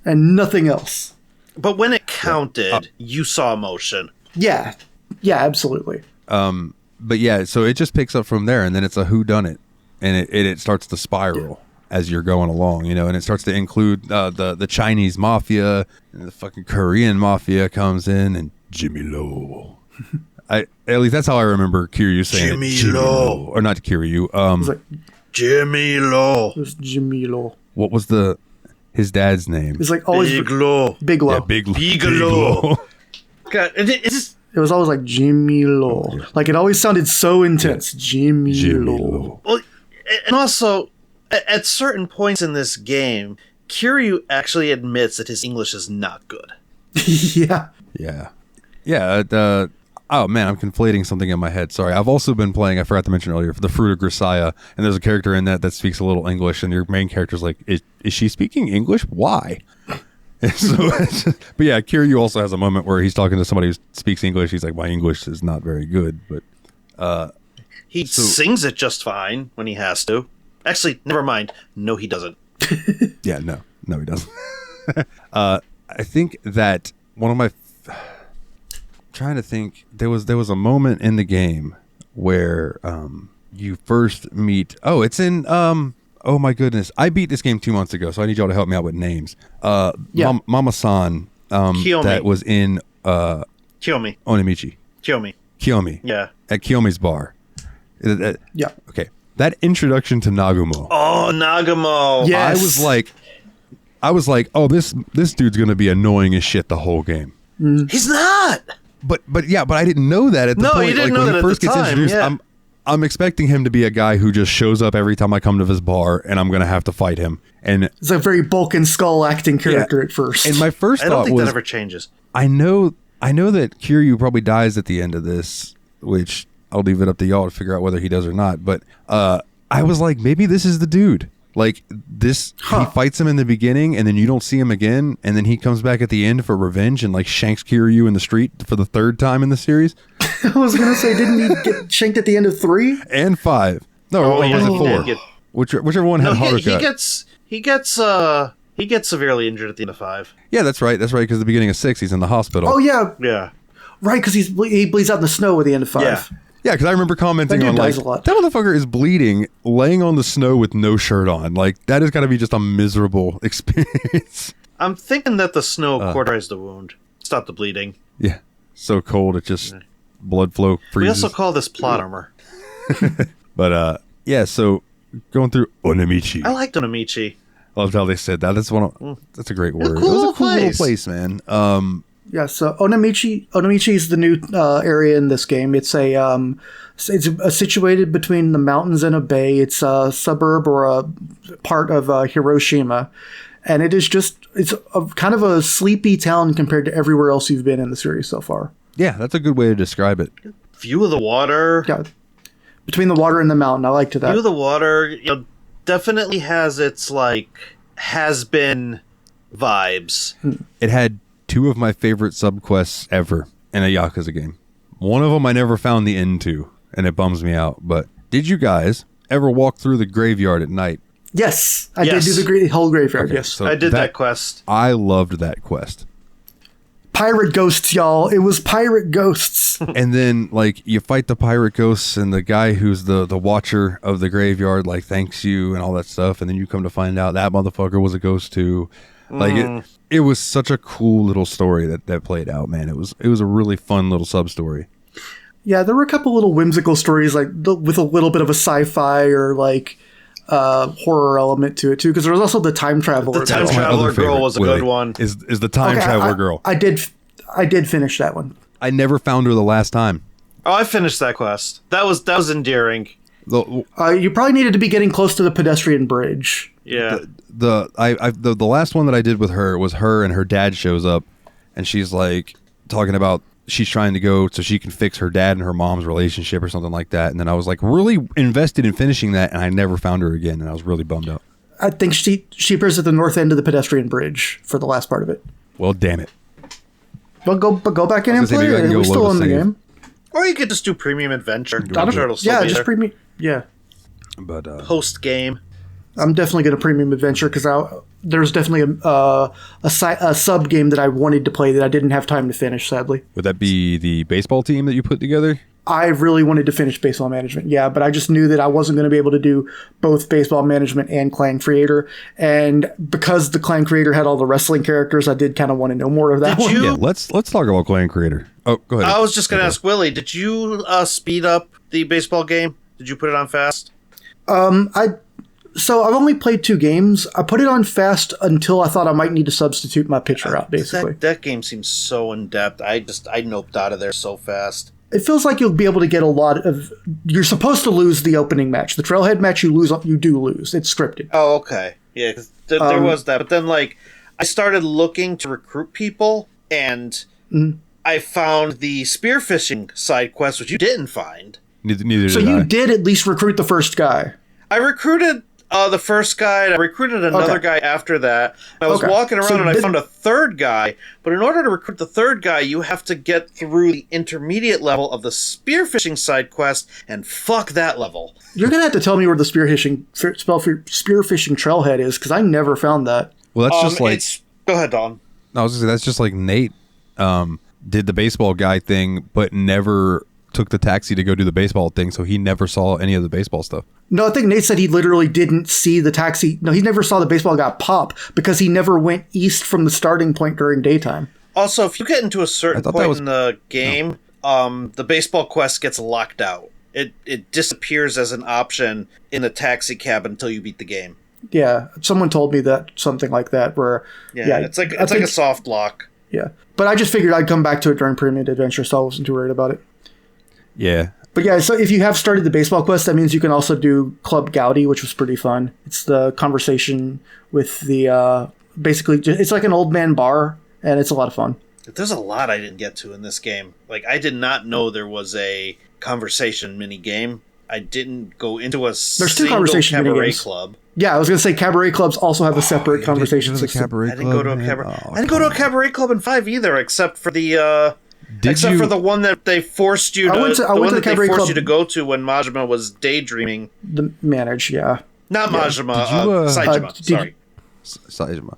Speaker 2: and nothing else.
Speaker 3: But when it counted, you saw emotion.
Speaker 2: Yeah. Yeah, absolutely.
Speaker 1: But yeah, so it just picks up from there, and then it's a whodunit, and it starts to spiral. as you're going along, you know, and it starts to include the Chinese mafia, and the fucking Korean mafia comes in, and Jimmy Lo. At least that's how I remember Kiryu saying Jimmy Lo. Or not Kiryu.
Speaker 2: It's like,
Speaker 3: Jimmy Lo.
Speaker 2: It was Jimmy Lo.
Speaker 1: What was his dad's name?
Speaker 2: It's like always
Speaker 3: Big Lo.
Speaker 2: Big Lo.
Speaker 1: Yeah, Big
Speaker 3: Lo. God, it's
Speaker 2: it was always like Jimmy Lo.
Speaker 1: Oh, yeah.
Speaker 2: Like it always sounded so intense. Jimmy Lo.
Speaker 1: Lo.
Speaker 3: well, and also at certain points in this game, Kiryu actually admits that his English is not good.
Speaker 2: Yeah.
Speaker 1: Oh man, I'm conflating something in my head. Sorry. I've also been playing, I forgot to mention earlier, the Fruit of Grisaya, and there's a character in that speaks a little English, and your main character's like, is she speaking English? Why? But yeah, Kiryu also has a moment where he's talking to somebody who speaks English. He's like, my English is not very good, but
Speaker 3: he sings it just fine when he has to. Actually, never mind. No, he doesn't.
Speaker 1: Yeah, no, he doesn't. I think that one of my trying to think, there was a moment in the game where you first meet. Oh, it's in. Oh my goodness, I beat this game 2 months ago, so I need y'all to help me out with names. Mama-san.
Speaker 3: Kiyomi.
Speaker 1: That was in
Speaker 3: Kiyomi.
Speaker 1: Onimichi. Kiyomi.
Speaker 3: Yeah.
Speaker 1: At Kiyomi's bar.
Speaker 2: Yeah.
Speaker 1: Okay. That introduction to Nagumo.
Speaker 3: Oh, Nagumo.
Speaker 2: Yes.
Speaker 1: I was like, oh, this dude's gonna be annoying as shit the whole game.
Speaker 3: He's not.
Speaker 1: But I didn't know that at the point.
Speaker 3: You didn't know
Speaker 1: when
Speaker 3: that
Speaker 1: he first gets introduced.
Speaker 3: Yeah.
Speaker 1: I'm expecting him to be a guy who just shows up every time I come to his bar, and I'm gonna have to fight him. And
Speaker 2: it's a very Bulk and Skull acting character at first.
Speaker 1: And my first
Speaker 3: I
Speaker 1: thought
Speaker 3: don't think
Speaker 1: was,
Speaker 3: that ever changes.
Speaker 1: I know that Kiryu probably dies at the end of this, which I'll leave it up to y'all to figure out whether he does or not. But I was like, maybe this is the dude. Like this, he fights him in the beginning, and then you don't see him again, and then he comes back at the end for revenge and like shanks Kiryu in the street for the 3rd time in the series.
Speaker 2: I was gonna say, didn't he get shanked at the end of 3
Speaker 1: and 5? No, or was it 4? Whichever one had Haruka.
Speaker 3: He gets severely injured at the end of 5.
Speaker 1: Yeah, that's right. That's right. Because the beginning of 6, he's in the hospital.
Speaker 2: Oh yeah,
Speaker 3: Yeah.
Speaker 2: right. Because he bleeds out in the snow at the end of 5.
Speaker 3: Yeah.
Speaker 1: Yeah, because I remember commenting
Speaker 2: That
Speaker 1: on
Speaker 2: dude
Speaker 1: like,
Speaker 2: dies a lot.
Speaker 1: that motherfucker is bleeding, laying on the snow with no shirt on. Like that has got to be just a miserable experience.
Speaker 3: I'm thinking that the snow cauterized the wound, stopped the bleeding.
Speaker 1: Yeah, so cold it just blood flow freezes.
Speaker 3: We also call this plot armor.
Speaker 1: But yeah, so going through Onimichi.
Speaker 3: I liked Onimichi.
Speaker 1: I loved how they said that. That's a great word.
Speaker 3: Cool
Speaker 1: it was a cool
Speaker 3: place.
Speaker 1: little place, man.
Speaker 2: Yeah, so Onimichi is the new area in this game. It's situated between the mountains and a bay. It's a suburb or a part of Hiroshima, and it's kind of a sleepy town compared to everywhere else you've been in the series so far.
Speaker 1: Yeah, that's a good way to describe it.
Speaker 3: View of the water.
Speaker 2: Yeah, between the water and the mountain. I liked that.
Speaker 3: View of the water, definitely has its like has-been vibes.
Speaker 1: It had 2 of my favorite subquests ever in a Yakuza game. One of them I never found the end to, and it bums me out. But did you guys ever walk through the graveyard at night?
Speaker 2: Yes, I did do the whole graveyard.
Speaker 1: Okay,
Speaker 2: yes,
Speaker 1: so
Speaker 3: I did that quest.
Speaker 1: I loved that quest.
Speaker 2: Pirate ghosts, y'all. It was pirate ghosts.
Speaker 1: And then, like, you fight the pirate ghosts, and the guy who's the watcher of the graveyard, like, thanks you and all that stuff. And then you come to find out that motherfucker was a ghost too. Like, it was such a cool little story that played out, man. It was a really fun little sub story.
Speaker 2: Yeah, there were a couple little whimsical stories, like with a little bit of a sci-fi or like horror element to it too. Because there was also the time traveler.
Speaker 3: The time traveler girl was a good one.
Speaker 1: Is the time traveler girl?
Speaker 2: I did finish that one.
Speaker 1: I never found her the last time.
Speaker 3: Oh, I finished that quest. That was endearing.
Speaker 2: You probably needed to be getting close to the pedestrian bridge.
Speaker 3: Yeah.
Speaker 1: The last one that I did with her was her and her dad shows up, and she's like talking about she's trying to go so she can fix her dad and her mom's relationship or something like that. And then I was like really invested in finishing that, and I never found her again, and I was really bummed out.
Speaker 2: I think she appears at the north end of the pedestrian bridge for the last part of it.
Speaker 1: Well, damn it.
Speaker 2: Well, go back in and play it. We're still in the game.
Speaker 3: Or you could just do premium adventure. I'm sure it'll still be
Speaker 2: just
Speaker 3: there.
Speaker 2: premium. Yeah.
Speaker 1: But
Speaker 3: Post game.
Speaker 2: I'm definitely going to Premium Adventure because there's definitely a sub game that I wanted to play that I didn't have time to finish, sadly.
Speaker 1: Would that be the baseball team that you put together?
Speaker 2: I really wanted to finish Baseball Management, yeah, but I just knew that I wasn't going to be able to do both Baseball Management and Clan Creator, and because the Clan Creator had all the wrestling characters, I did kind of want to know more of that one.
Speaker 1: Yeah, let's talk about Clan Creator. Oh, go ahead.
Speaker 3: I was just going to ask Willie, did you speed up the baseball game? Did you put it on fast?
Speaker 2: So I've only played 2 games. I put it on fast until I thought I might need to substitute my pitcher out, basically.
Speaker 3: That game seems so in-depth. I noped out of there so fast.
Speaker 2: It feels like you'll be able to get a lot of... You're supposed to lose the opening match. The Trailhead match, you do lose. It's scripted.
Speaker 3: Oh, okay. Yeah, 'cause there was that. But then, like, I started looking to recruit people, and I found the spearfishing side quest, which you didn't find.
Speaker 1: Neither did I.
Speaker 2: So you did at least recruit the first guy.
Speaker 3: I recruited the first guy, and I recruited another guy after that. I was walking around, and I found a third guy. But in order to recruit the third guy, you have to get through the intermediate level of the spearfishing side quest, and fuck that level.
Speaker 2: You're going to have to tell me where the spearfishing trailhead is, because I never found that.
Speaker 1: Well, that's just like...
Speaker 3: Go ahead, Don.
Speaker 1: No, I was going to say, that's just like Nate did the baseball guy thing, but never took the taxi to go do the baseball thing, so he never saw any of the baseball stuff.
Speaker 2: No, I think Nate said he literally didn't see the taxi. No, he never saw the baseball guy pop because he never went east from the starting point during daytime.
Speaker 3: Also, if you get into a certain point in the game, the baseball quest gets locked out. It disappears as an option in the taxi cab until you beat the game.
Speaker 2: Yeah, someone told me that, something like that, where...
Speaker 3: Yeah, it's like a soft lock.
Speaker 2: Yeah, but I just figured I'd come back to it during Premium Adventure, so I wasn't too worried about it.
Speaker 1: Yeah.
Speaker 2: But yeah, so if you have started the baseball quest, that means you can also do Club Gowdy, which was pretty fun. It's the conversation with the, basically, it's like an old man bar, and it's a lot of fun.
Speaker 3: There's a lot I didn't get to in this game. Like, I did not know there was a conversation mini game. I didn't go into a
Speaker 2: There's 2 conversation
Speaker 3: cabaret
Speaker 2: mini games.
Speaker 3: club.
Speaker 2: Yeah, I was going to say cabaret clubs also have a separate conversation system.
Speaker 1: I
Speaker 3: didn't go to a cabaret. I didn't go to a cabaret club in 5 either, except for the for the one that they forced you to. They forced you to go to when Majima was daydreaming.
Speaker 2: The manage, yeah.
Speaker 3: Not Majima. Saejima. Sorry,
Speaker 1: Saejima.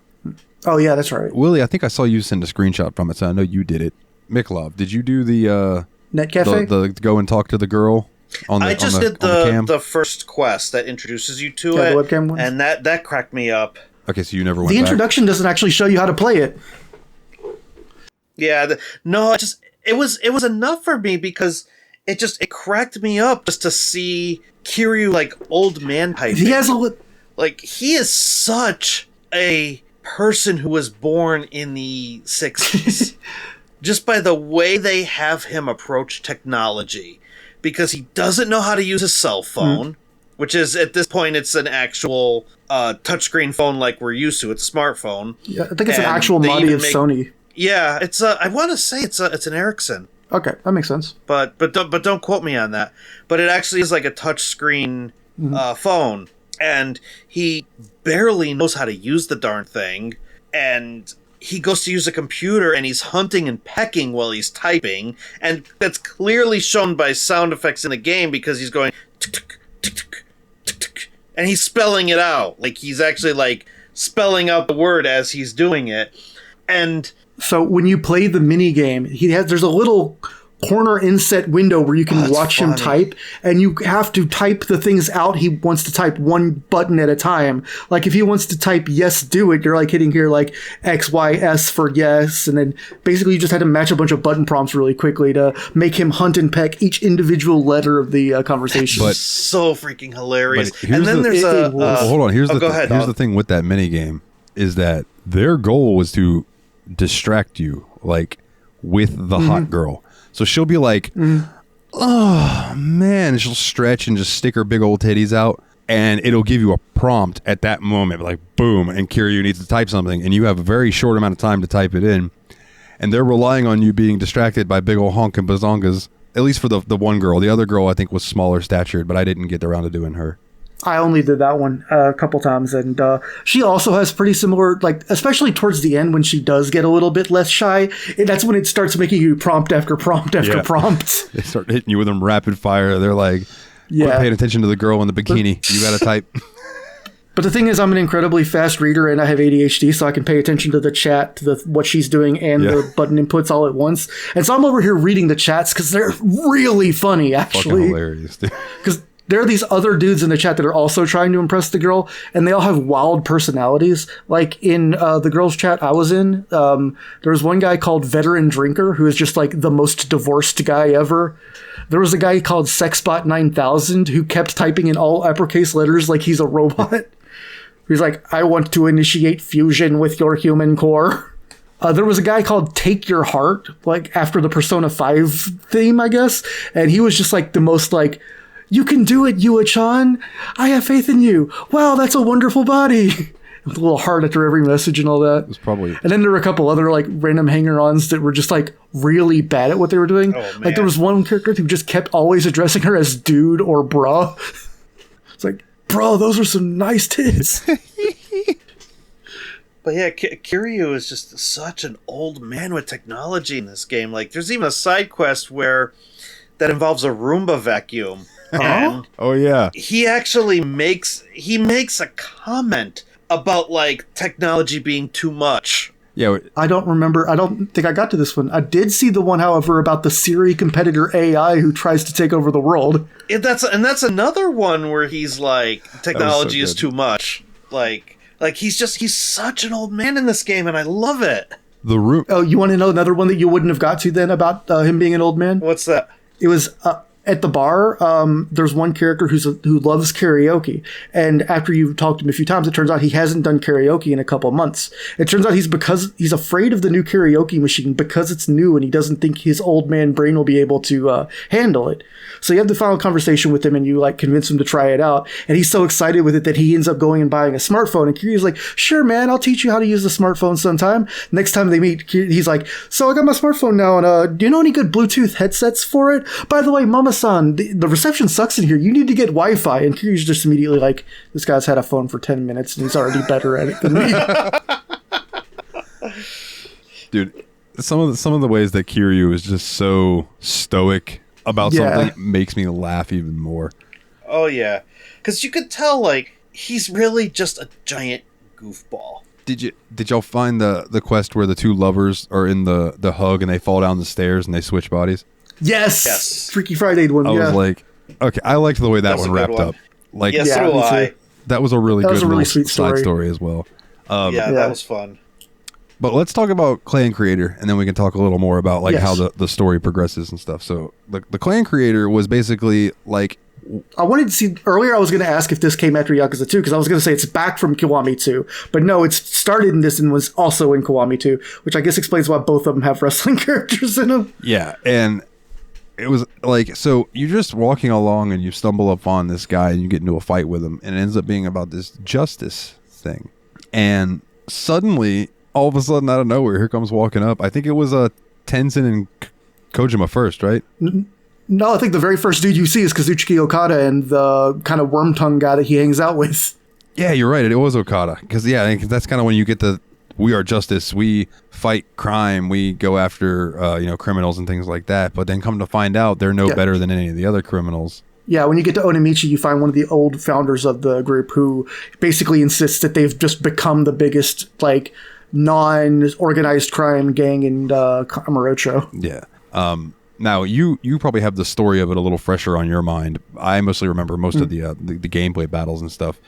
Speaker 2: Oh yeah, that's right.
Speaker 1: Willie, I think I saw you send a screenshot from it, so I know you did it. Miklov, did you do the
Speaker 2: Net Cafe?
Speaker 1: The go and talk to the girl?
Speaker 3: I just did the first quest that introduces you to it, the webcam ones? And that cracked me up.
Speaker 1: Okay, so you never went
Speaker 2: The
Speaker 1: back?
Speaker 2: introduction doesn't actually show you how to play it.
Speaker 3: Yeah, it was enough for me because it cracked me up just to see Kiryu like old man type.
Speaker 2: He has
Speaker 3: he is such a person who was born in the 60s. Just by the way they have him approach technology, because he doesn't know how to use a cell phone, which is at this point it's an actual touchscreen phone like we're used to. It's a smartphone.
Speaker 2: Yeah, I think it's an actual body of Sony.
Speaker 3: Yeah, it's I want to say it's an Ericsson.
Speaker 2: Okay, that makes sense.
Speaker 3: But don't quote me on that. But it actually is like a touchscreen phone, and he barely knows how to use the darn thing. And he goes to use a computer, and he's hunting and pecking while he's typing, and that's clearly shown by sound effects in the game because he's going tick tick tick tick tick tick, and he's spelling it out. Like he's actually like spelling out the word as he's doing it, and.
Speaker 2: So when you play the mini game, there's a little corner inset window where you can watch him type, and you have to type the things out he wants to type one button at a time. Like if he wants to type yes, do it, you're like hitting here like X, Y, S for yes, and then basically you just had to match a bunch of button prompts really quickly to make him hunt and peck each individual letter of the conversation.
Speaker 3: But so freaking hilarious. And then there's
Speaker 1: hold on. Here's
Speaker 3: the
Speaker 1: thing with that mini game is that their goal was to distract you like with the hot girl, so she'll be like oh man, and she'll stretch and just stick her big old titties out, and it'll give you a prompt at that moment, like boom, and Kiryu needs to type something, and you have a very short amount of time to type it in, and they're relying on you being distracted by big old honk and bazongas, at least for the one girl. The other girl I think was smaller statured, but I didn't get around to doing her.
Speaker 2: I only did that one a couple times, and she also has pretty similar, like, especially towards the end when she does get a little bit less shy, that's when it starts making you prompt after prompt after prompt.
Speaker 1: They start hitting you with them rapid fire. They're like, quit paying attention to the girl in the bikini. You got to type.
Speaker 2: But the thing is, I'm an incredibly fast reader and I have ADHD, so I can pay attention to the chat, to what she's doing, and the button inputs all at once. And so I'm over here reading the chats because they're really funny, actually.
Speaker 1: Fucking hilarious, dude.
Speaker 2: Because there are these other dudes in the chat that are also trying to impress the girl, and they all have wild personalities. Like in the girls' chat I was in, there was one guy called Veteran Drinker, who is just like the most divorced guy ever. There was a guy called Sexbot9000 who kept typing in all uppercase letters like he's a robot. He's like, I want to initiate fusion with your human core. There was a guy called Take Your Heart, like after the Persona 5 theme, I guess. And he was just like the most like, you can do it, Yua-chan. I have faith in you. Wow, that's a wonderful body. With a little heart after every message and all that.
Speaker 1: It was probably...
Speaker 2: And then there were a couple other like random hanger-ons that were just like really bad at what they were doing.
Speaker 3: Oh,
Speaker 2: like there was one character who just kept always addressing her as dude or bruh. It's like, bro, those are some nice tits.
Speaker 3: But yeah, Kiryu is just such an old man with technology in this game. Like, there's even a side quest that involves a Roomba vacuum. And
Speaker 1: oh yeah,
Speaker 3: he actually makes a comment about like technology being too much.
Speaker 1: Yeah,
Speaker 2: I don't remember. I don't think I got to this one. I did see the one, however, about the Siri competitor AI who tries to take over the world.
Speaker 3: That's another one where he's like, technology is too much. Like he's such an old man in this game, and I love it.
Speaker 1: The room.
Speaker 2: Oh, you want to know another one that you wouldn't have got to then about him being an old man?
Speaker 3: What's that?
Speaker 2: It was at the bar. There's one character who loves karaoke, and after you've talked to him a few times, it turns out he hasn't done karaoke in a couple of months. It turns out he's afraid of the new karaoke machine because it's new, and he doesn't think his old man brain will be able to handle it. So you have the final conversation with him, and you like convince him to try it out, and he's so excited with it that he ends up going and buying a smartphone. And Kiryu's like, "Sure, man, I'll teach you how to use the smartphone sometime." Next time they meet, he's like, "So I got my smartphone now, and do you know any good Bluetooth headsets for it? By the way, Mama-san, the reception sucks in here. You need to get Wi-Fi." And Kiryu's just immediately like, "This guy's had a phone for 10 minutes, and he's already better at it than me."
Speaker 1: Dude, some of the ways that Kiryu is just so stoic about something makes me laugh even more.
Speaker 3: Oh yeah, because you could tell like he's really just a giant goofball.
Speaker 1: Did y'all find the quest where the two lovers are in the hug and they fall down the stairs and they switch bodies?
Speaker 2: Yes. Freaky Friday one.
Speaker 1: I was like, okay, I liked the way that one wrapped up. Like,
Speaker 3: yes, so do I.
Speaker 1: That was a really
Speaker 2: sweet
Speaker 1: side story as well.
Speaker 3: That was fun.
Speaker 1: But let's talk about Clan Creator, and then we can talk a little more about like how the story progresses and stuff. So the Clan Creator was basically like,
Speaker 2: I wanted to see earlier. I was going to ask if this came after Yakuza 2 because I was going to say it's back from Kiwami 2, but no, it's started in this and was also in Kiwami 2, which I guess explains why both of them have wrestling characters in them.
Speaker 1: Yeah, and it was like, so you're just walking along and you stumble upon this guy and you get into a fight with him, and it ends up being about this justice thing, and suddenly, all of a sudden, out of nowhere, here comes walking up. I think it was Tenzin and Kojima first, right?
Speaker 2: No, I think the very first dude you see is Kazuchika Okada and the kind of worm tongue guy that he hangs out with.
Speaker 1: Yeah, you're right. It was Okada. Because, yeah, I think that's kind of when you get the, we are justice, we fight crime, we go after, criminals and things like that. But then come to find out, they're no better than any of the other criminals. Yeah,
Speaker 2: when you get to Onimichi, you find one of the old founders of the group who basically insists that they've just become the biggest, like, non-organized crime gang in Kamurocho.
Speaker 1: Yeah. Now, you probably have the story of it a little fresher on your mind. I mostly remember most of the gameplay battles and stuff.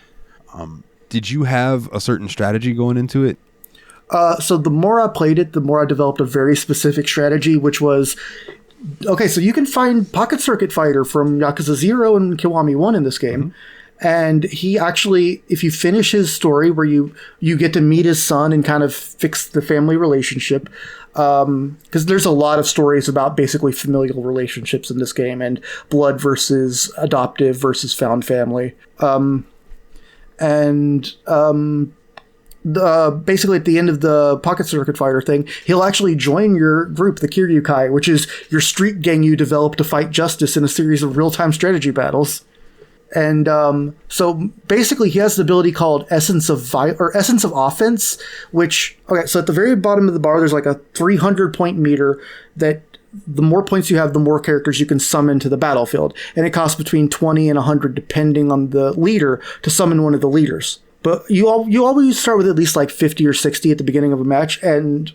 Speaker 1: Did you have a certain strategy going into it?
Speaker 2: So the more I played it, the more I developed a very specific strategy, which was, okay, so you can find Pocket Circuit Fighter from Yakuza 0 and Kiwami 1 in this game. Mm-hmm. And he actually, if you finish his story where you get to meet his son and kind of fix the family relationship, because there's a lot of stories about basically familial relationships in this game and blood versus adoptive versus found family. Basically at the end of the Pocket Circuit Fighter thing, he'll actually join your group, the Kiryu Kai, which is your street gang you develop to fight justice in a series of real-time strategy battles. And so basically he has the ability called Essence of Offense, which, okay, so at the very bottom of the bar, there's like a 300 point meter that the more points you have, the more characters you can summon to the battlefield. And it costs between 20 and 100 depending on the leader to summon one of the leaders. But you always start with at least like 50 or 60 at the beginning of a match, and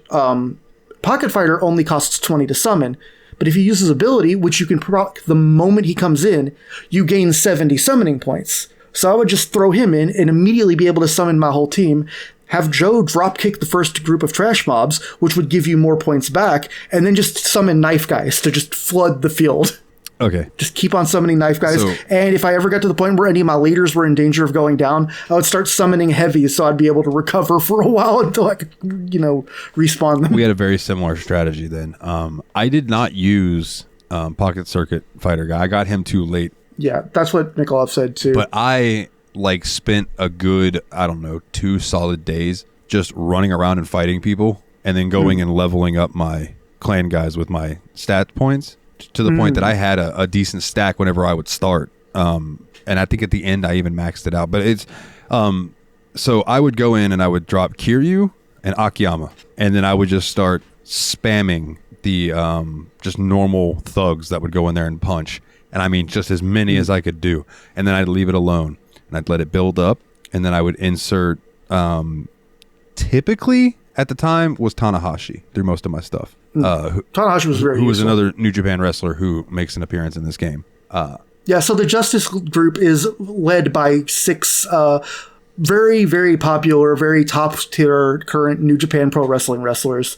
Speaker 2: Pocket Fighter only costs 20 to summon. But if you use his ability, which you can proc the moment he comes in, you gain 70 summoning points. So I would just throw him in and immediately be able to summon my whole team, have Joe drop kick the first group of trash mobs, which would give you more points back, and then just summon knife guys to just flood the field.
Speaker 1: Okay.
Speaker 2: Just keep on summoning knife guys. And if I ever got to the point where any of my leaders were in danger of going down, I would start summoning heavies so I'd be able to recover for a while until I could, respawn them.
Speaker 1: We had a very similar strategy then. I did not use Pocket Circuit Fighter guy. I got him too late.
Speaker 2: Yeah, that's what Nikolov said too.
Speaker 1: But I spent a good, 2 solid days just running around and fighting people and then going and leveling up my clan guys with my stat points. To the point that I had a decent stack whenever I would start. And I think at the end I even maxed it out. But it's so I would go in and I would drop Kiryu and Akiyama. And then I would just start spamming the just normal thugs that would go in there and punch. And I mean just as many as I could do. And then I'd leave it alone. And I'd let it build up. And then I would insert typically at the time was Tanahashi through most of my stuff.
Speaker 2: Tanahashi was very
Speaker 1: who was
Speaker 2: useful.
Speaker 1: another New Japan wrestler who makes an appearance in this game.
Speaker 2: Yeah, so the Justice Group is led by 6 very, very popular, very top-tier current New Japan Pro Wrestling wrestlers.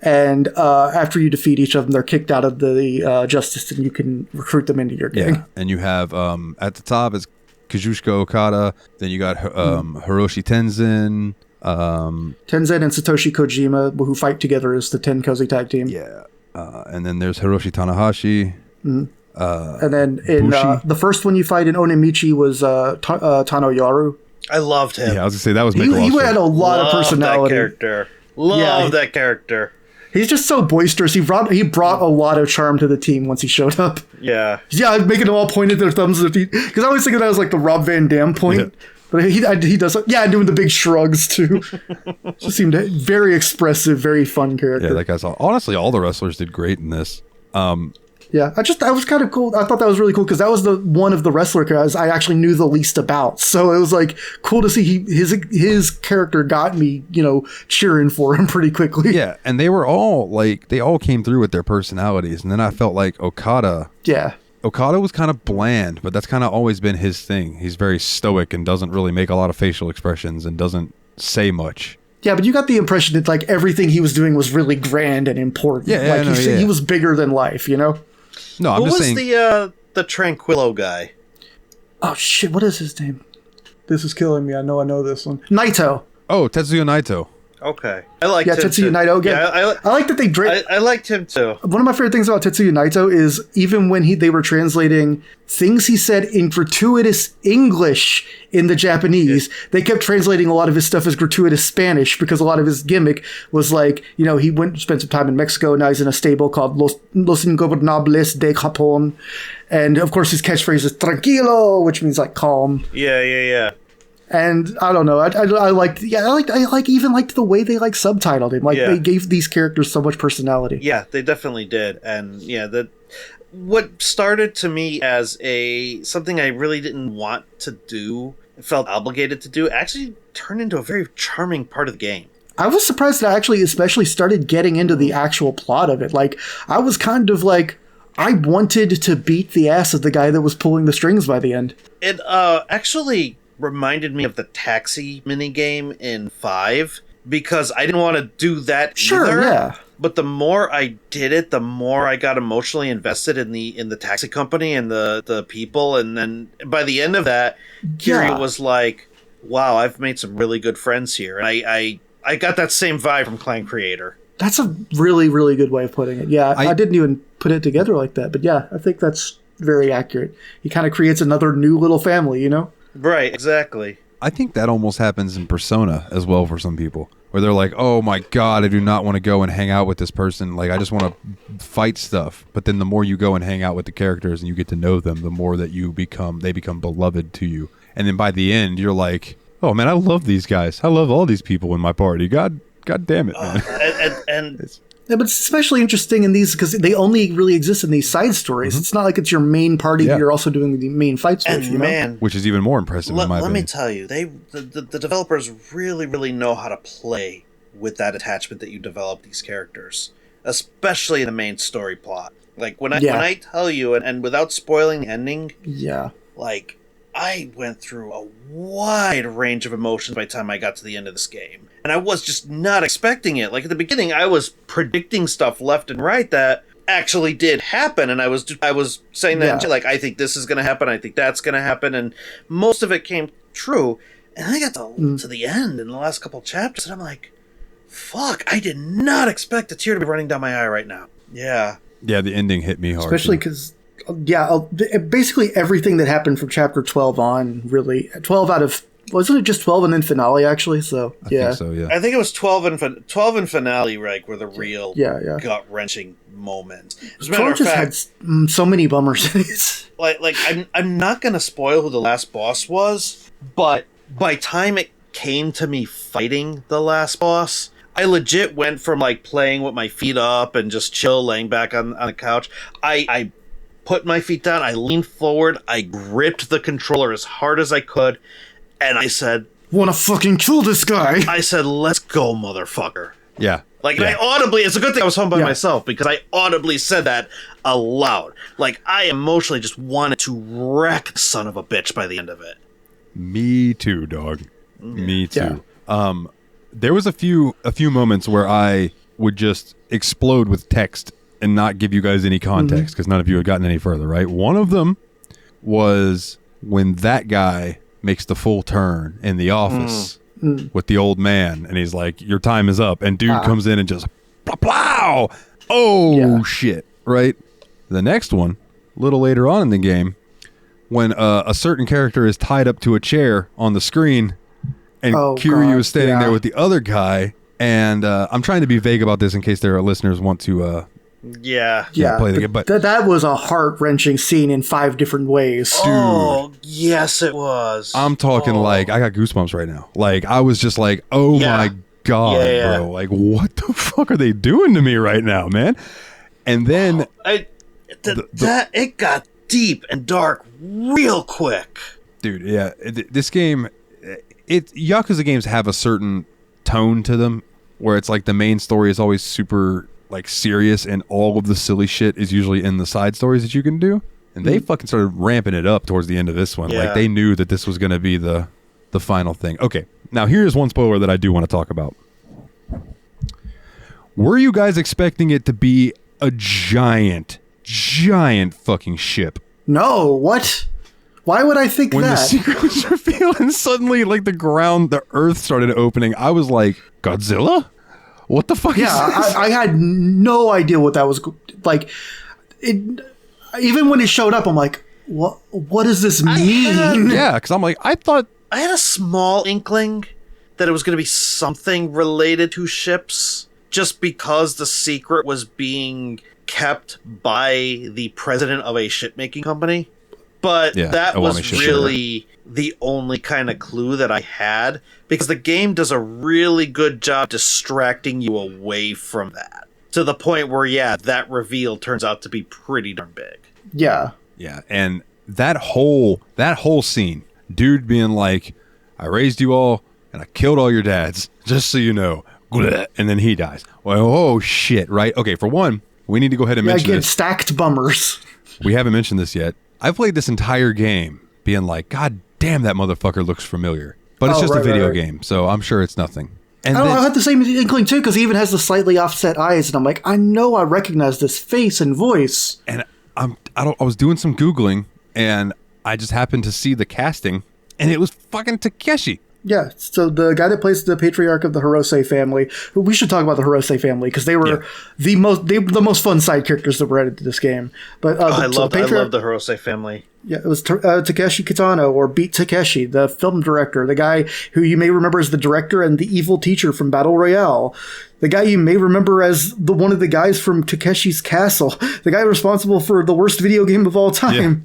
Speaker 2: And after you defeat each of them, they're kicked out of the Justice, and you can recruit them into your gang. Yeah,
Speaker 1: and you have, at the top is Kazuchika Okada, then you got Hiroshi Tenzin,
Speaker 2: Tenzin and Satoshi Kojima, who fight together as the Tenkozy tag team.
Speaker 1: Yeah. And then there's Hiroshi Tanahashi.
Speaker 2: And then in the first one you fight in Onimichi was Tano Yaru.
Speaker 3: I loved him.
Speaker 1: Yeah, I was going to say, that was
Speaker 2: He had a lot of personality.
Speaker 3: That character.
Speaker 2: He's just so boisterous. He brought a lot of charm to the team once he showed up.
Speaker 3: Yeah.
Speaker 2: Yeah, making them all pointed their thumbs at the feet. Because I always think of that as like the Rob Van Dam point. Yeah. But he does, doing the big shrugs too. Just seemed very expressive, very fun character.
Speaker 1: Yeah, that guy's honestly, all the wrestlers did great in this.
Speaker 2: Yeah, that was kind of cool. I thought that was really cool because that was the one of the wrestler characters I actually knew the least about. So it was like cool to see his character got me, cheering for him pretty quickly.
Speaker 1: Yeah, and they were all they all came through with their personalities, and then I felt like Okada.
Speaker 2: Yeah.
Speaker 1: Okada was kind of bland, but that's kind of always been his thing. He's very stoic and doesn't really make a lot of facial expressions and doesn't say much.
Speaker 2: Yeah, but you got the impression that everything he was doing was really grand and important.
Speaker 1: Yeah,
Speaker 2: he was bigger than life, No,
Speaker 3: I'm just saying. Who was the Tranquillo guy?
Speaker 2: Oh shit! What is his name? This is killing me. I know this one. Naito.
Speaker 1: Oh, Tetsuya Naito.
Speaker 3: Okay, I like
Speaker 2: Tetsuya Naito. Again. Yeah, I like that they.
Speaker 3: I liked him too.
Speaker 2: One of my favorite things about Tetsuya Naito is even when they were translating things he said in gratuitous English in the Japanese, they kept translating a lot of his stuff as gratuitous Spanish because a lot of his gimmick was he went spent some time in Mexico. Now he's in a stable called Los Ingobernables de Japón, and of course his catchphrase is "tranquilo," which means calm.
Speaker 3: Yeah.
Speaker 2: And I don't know. I liked the way they subtitled him. They gave these characters so much personality.
Speaker 3: Yeah, they definitely did. And what started to me as something I really didn't want to do, felt obligated to do, actually turned into a very charming part of the game.
Speaker 2: I was surprised that I actually especially started getting into the actual plot of it. I was kind of I wanted to beat the ass of the guy that was pulling the strings by the end.
Speaker 3: It actually reminded me of the taxi minigame in 5 because I didn't want to do that either.
Speaker 2: Yeah.
Speaker 3: But the more I did it, the more I got emotionally invested in the taxi company and the people. And then by the end of that, Kiryu was like, wow, I've made some really good friends here. And I got that same vibe from Clan Creator.
Speaker 2: That's a really, really good way of putting it. Yeah, I didn't even put it together like that. But yeah, I think that's very accurate. He kind of creates another new little family,
Speaker 3: Right, exactly.
Speaker 1: I think that almost happens in Persona as well for some people, where they're like, oh my God, I do not want to go and hang out with this person. I just want to fight stuff. But then the more you go and hang out with the characters and you get to know them, the more that they become beloved to you. And then by the end, you're like, oh man, I love these guys. I love all these people in my party. God damn it, man.
Speaker 2: Yeah, but it's especially interesting in these because they only really exist in these side stories. It's not like it's your main party, but you're also doing the main fight stories.
Speaker 3: And man,
Speaker 1: which is even more impressive in my opinion.
Speaker 3: Let me tell you, the developers really, really know how to play with that attachment that you develop these characters, especially in the main story plot. Like when I tell you, and without spoiling the ending, like I went through a wide range of emotions by the time I got to the end of this game. And I was just not expecting it. Like at the beginning, I was predicting stuff left and right that actually did happen. And I was saying that, like, I think this is going to happen. I think that's going to happen. And most of it came true. And I got to the end in the last couple chapters. And I'm like, fuck, I did not expect a tear to be running down my eye right now. Yeah.
Speaker 1: Yeah, the ending hit me hard.
Speaker 2: Especially because, basically everything that happened from chapter 12 on, really, 12 out of... Wasn't it just 12 and then finale, actually? So,
Speaker 1: I think so, yeah.
Speaker 3: I think it was 12 and finale, right, were the real gut-wrenching moments. As a matter of fact,
Speaker 2: had so many bummers in it.
Speaker 3: Like I'm not going to spoil who the last boss was, but by time it came to me fighting the last boss, I legit went from, like, playing with my feet up and just chill, laying back on the couch. I put my feet down, I leaned forward, I gripped the controller as hard as I could, and I said,
Speaker 2: "Wanna fucking kill this guy?"
Speaker 3: I said, "Let's go, motherfucker."
Speaker 1: Yeah.
Speaker 3: Like, I audibly, it's a good thing I was home by myself, because I audibly said that aloud. Like, I emotionally just wanted to wreck the son of a bitch by the end of it.
Speaker 1: Me too, dog. Me too. There was a few moments where I would just explode with text and not give you guys any context, because none of you had gotten any further, right? One of them was when that guy makes the full turn in the office with the old man, and he's like, "Your time is up," and dude comes in and just plow. Shit, right? The next one, a little later on in the game, when a certain character is tied up to a chair on the screen, and Kiryu is standing there with the other guy, and I'm trying to be vague about this in case there are listeners want to play the game, but
Speaker 2: that was a heart-wrenching scene in 5 different ways.
Speaker 1: Dude,
Speaker 3: oh, yes, it was.
Speaker 1: I'm talking like I got goosebumps right now. Like I was just like, oh my god, bro! Like what the fuck are they doing to me right now, man? And then
Speaker 3: it got deep and dark real quick,
Speaker 1: dude. Yeah, this game, Yakuza games have a certain tone to them where it's like the main story is always super, like, serious, and all of the silly shit is usually in the side stories that you can do. And they fucking started ramping it up towards the end of this one. Like, they knew that this was going to be the final thing. Okay, now here's one spoiler that I do want to talk about. Were you guys expecting it to be a giant fucking ship?
Speaker 2: No, what? Why would I think
Speaker 1: when
Speaker 2: that?
Speaker 1: When the secret was revealed and suddenly, like, the earth started opening, I was like, Godzilla? What the fuck is this?
Speaker 2: I had no idea what that was. Like, even when it showed up, I'm like, what does this mean?
Speaker 1: Because I'm like, I thought...
Speaker 3: I had a small inkling that it was going to be something related to ships, just because the secret was being kept by the president of a shipmaking company. But that was really the only kind of clue that I had, because the game does a really good job distracting you away from that, to the point where, that reveal turns out to be pretty darn big.
Speaker 2: Yeah.
Speaker 1: Yeah, and that whole scene, dude being like, I raised you all, and I killed all your dads, just so you know. And then he dies. Well, oh, shit, right? Okay, for one, we need to go ahead and mention this.
Speaker 2: Stacked bummers. We
Speaker 1: haven't mentioned this yet. I played this entire game being like, God damn, that motherfucker looks familiar. But it's just a video game, so I'm sure it's nothing. And
Speaker 2: I had the same inkling too, because he even has the slightly offset eyes, and I'm like, I know I recognize this face and voice.
Speaker 1: And I was doing some Googling, and I just happened to see the casting, and it was fucking Takeshi.
Speaker 2: Yeah, so the guy that plays the patriarch of the Hirose family, we should talk about the Hirose family, because they were the most fun side characters that were added to this game. But
Speaker 3: I love the Hirose family.
Speaker 2: Yeah, it was Takeshi Kitano, or Beat Takeshi, the film director, the guy who you may remember as the director and the evil teacher from Battle Royale, the guy you may remember as one of the guys from Takeshi's Castle, the guy responsible for the worst video game of all time.
Speaker 3: Yeah.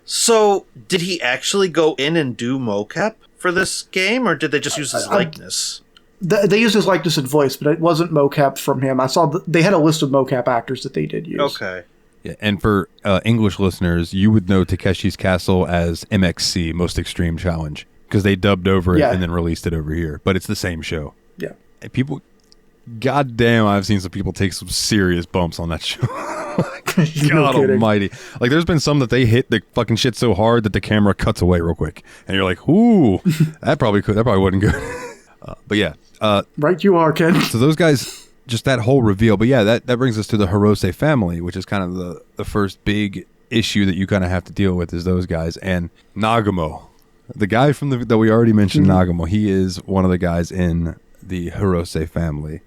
Speaker 3: So, did he actually go in and do mocap for this game, or did they just use his likeness?
Speaker 2: They used his likeness and voice, but it wasn't mocap from him. I saw they had a list of mocap actors that they did use.
Speaker 3: Okay.
Speaker 1: Yeah, and for English listeners, you would know Takeshi's Castle as MXC, Most Extreme Challenge, because they dubbed over it and then released it over here. But it's the same show.
Speaker 2: Yeah.
Speaker 1: And people, goddamn, I've seen some people take some serious bumps on that show. God almighty. Like, there's been some that they hit the fucking shit so hard that the camera cuts away real quick. And you're like, ooh, that probably wasn't good. But yeah.
Speaker 2: Right you are, Ken.
Speaker 1: So those guys, just that whole reveal. But yeah, that brings us to the Hirose family, which is kind of the first big issue that you kind of have to deal with is those guys. And Nagumo, the guy from that we already mentioned, Nagumo, he is one of the guys in the Hirose family.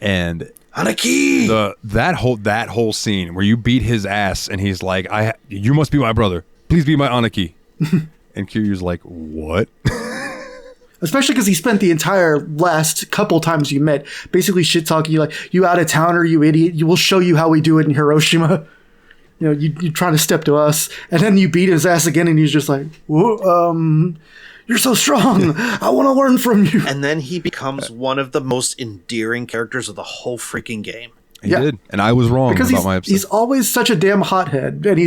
Speaker 1: And
Speaker 3: Anaki!
Speaker 1: That whole scene where you beat his ass and he's like, you must be my brother. Please be my Anaki. And Kiryu's like, what?
Speaker 2: Especially because he spent the entire last couple times you met basically shit talking you, like, you out of towner, you idiot. You will show you how we do it in Hiroshima. You know, you try to step to us, and then you beat his ass again, and he's just like, you're so strong. I want to learn from you.
Speaker 3: And then he becomes one of the most endearing characters of the whole freaking game.
Speaker 1: He did, and I was wrong
Speaker 2: because
Speaker 1: about my episode.
Speaker 2: He's always such a damn hothead, and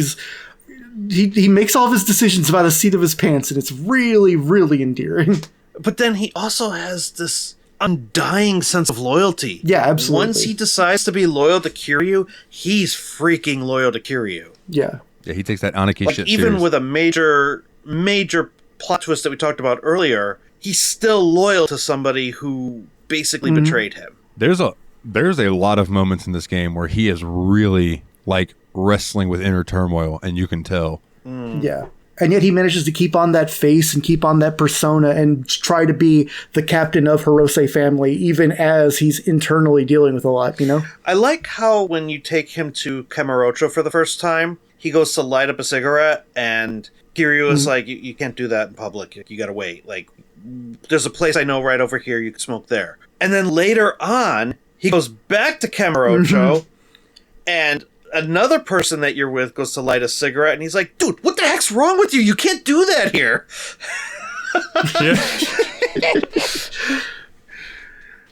Speaker 2: he makes all of his decisions by the seat of his pants, and it's really, really endearing.
Speaker 3: But then he also has this undying sense of loyalty.
Speaker 2: Yeah, absolutely.
Speaker 3: Once he decides to be loyal to Kiryu, he's freaking loyal to Kiryu.
Speaker 2: Yeah.
Speaker 1: Yeah, he takes that Anaki shit
Speaker 3: even
Speaker 1: serious.
Speaker 3: with a major plot twist that we talked about earlier, he's still loyal to somebody who basically betrayed him.
Speaker 1: There's a lot of moments in this game where he is really like wrestling with inner turmoil, and you can tell.
Speaker 2: Yeah. And yet he manages to keep on that face and keep on that persona and try to be the captain of Hirose family, even as he's internally dealing with a lot, you know?
Speaker 3: I like how when you take him to Kamurocho for the first time, he goes to light up a cigarette, and Kiryu is like, you can't do that in public. You gotta wait. Like, there's a place I know right over here. You can smoke there. And then later on, he goes back to Kamurocho, and another person that you're with goes to light a cigarette, and he's like, dude, what the heck's wrong with you? You can't do that here.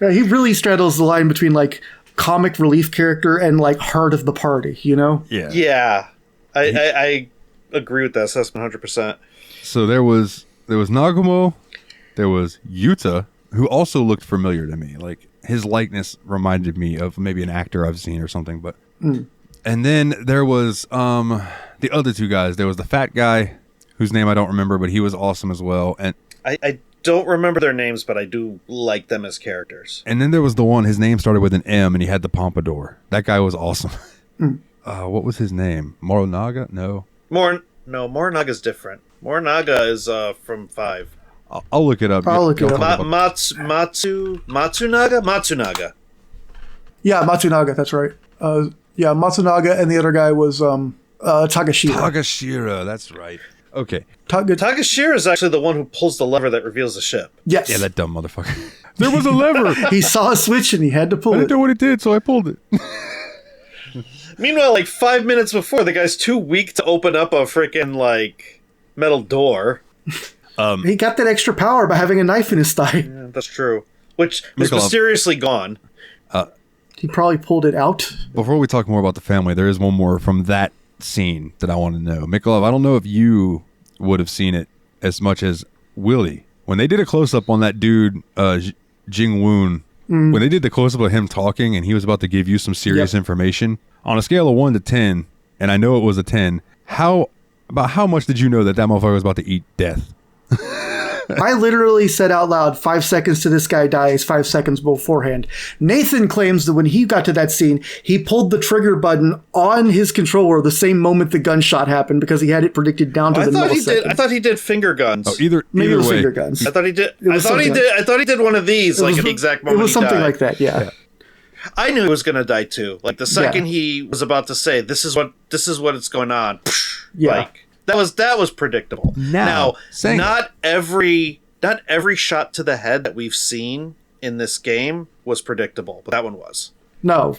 Speaker 2: Yeah, he really straddles the line between, like, comic relief character and, like, heart of the party, you know?
Speaker 1: Yeah.
Speaker 3: Yeah. I agree with that assessment 100%.
Speaker 1: So there was Nagumo, there was Yuta, who also looked familiar to me. Like, his likeness reminded me of maybe an actor I've seen or something, but... And then there was the other two guys. There was the fat guy, whose name I don't remember, but he was awesome as well. And
Speaker 3: I don't remember their names, but I do like them as characters.
Speaker 1: And then there was the one, his name started with an M, and he had the pompadour. That guy was awesome. What was his name? Morinaga? No.
Speaker 3: Morinaga's different. Morinaga is from 5.
Speaker 1: I'll look it up.
Speaker 3: Matsunaga? Matsunaga.
Speaker 2: Yeah, Matsunaga, that's right. Yeah, Matsunaga, and the other guy was Takashira.
Speaker 1: Takashira, that's right. Okay.
Speaker 3: Takashira is actually the one who pulls the lever that reveals the ship.
Speaker 2: Yes.
Speaker 1: Yeah, that dumb motherfucker. There was a lever.
Speaker 2: He saw a switch and he had to pull it.
Speaker 1: I didn't know what it did, so I pulled it.
Speaker 3: Meanwhile, like 5 minutes before, the guy's too weak to open up a freaking, like, metal door.
Speaker 2: He got that extra power by having a knife in his thigh.
Speaker 3: Yeah, that's true. Which is mysteriously gone.
Speaker 2: He probably pulled it out.
Speaker 1: Before we talk more about the family, there is one more from that scene that I want to know. Mikolov, I don't know if you would have seen it as much as Willie. When they did a close-up on that dude, Jing-woon, when they did the close-up of him talking and he was about to give you some serious information, on a scale of 1 to 10, and I know it was a 10, about how much did you know that motherfucker was about to eat death?
Speaker 2: I literally said out loud, 5 seconds to this guy dies, 5 seconds beforehand. Nathan claims that when he got to that scene, he pulled the trigger button on his controller the same moment the gunshot happened because he had it predicted down to the millisecond.
Speaker 3: I thought he did finger guns.
Speaker 1: Oh, either
Speaker 2: Maybe it was
Speaker 1: way.
Speaker 2: finger guns.
Speaker 3: I thought he did. I thought he did one of these, like at the exact moment.
Speaker 2: It was something
Speaker 3: he died.
Speaker 2: like that, yeah.
Speaker 3: I knew he was going to die too. Like the second he was about to say, "This is what it's going on."
Speaker 2: Yeah.
Speaker 3: Like that was predictable. Now not every shot to the head that we've seen in this game was predictable, but that one was.
Speaker 2: No,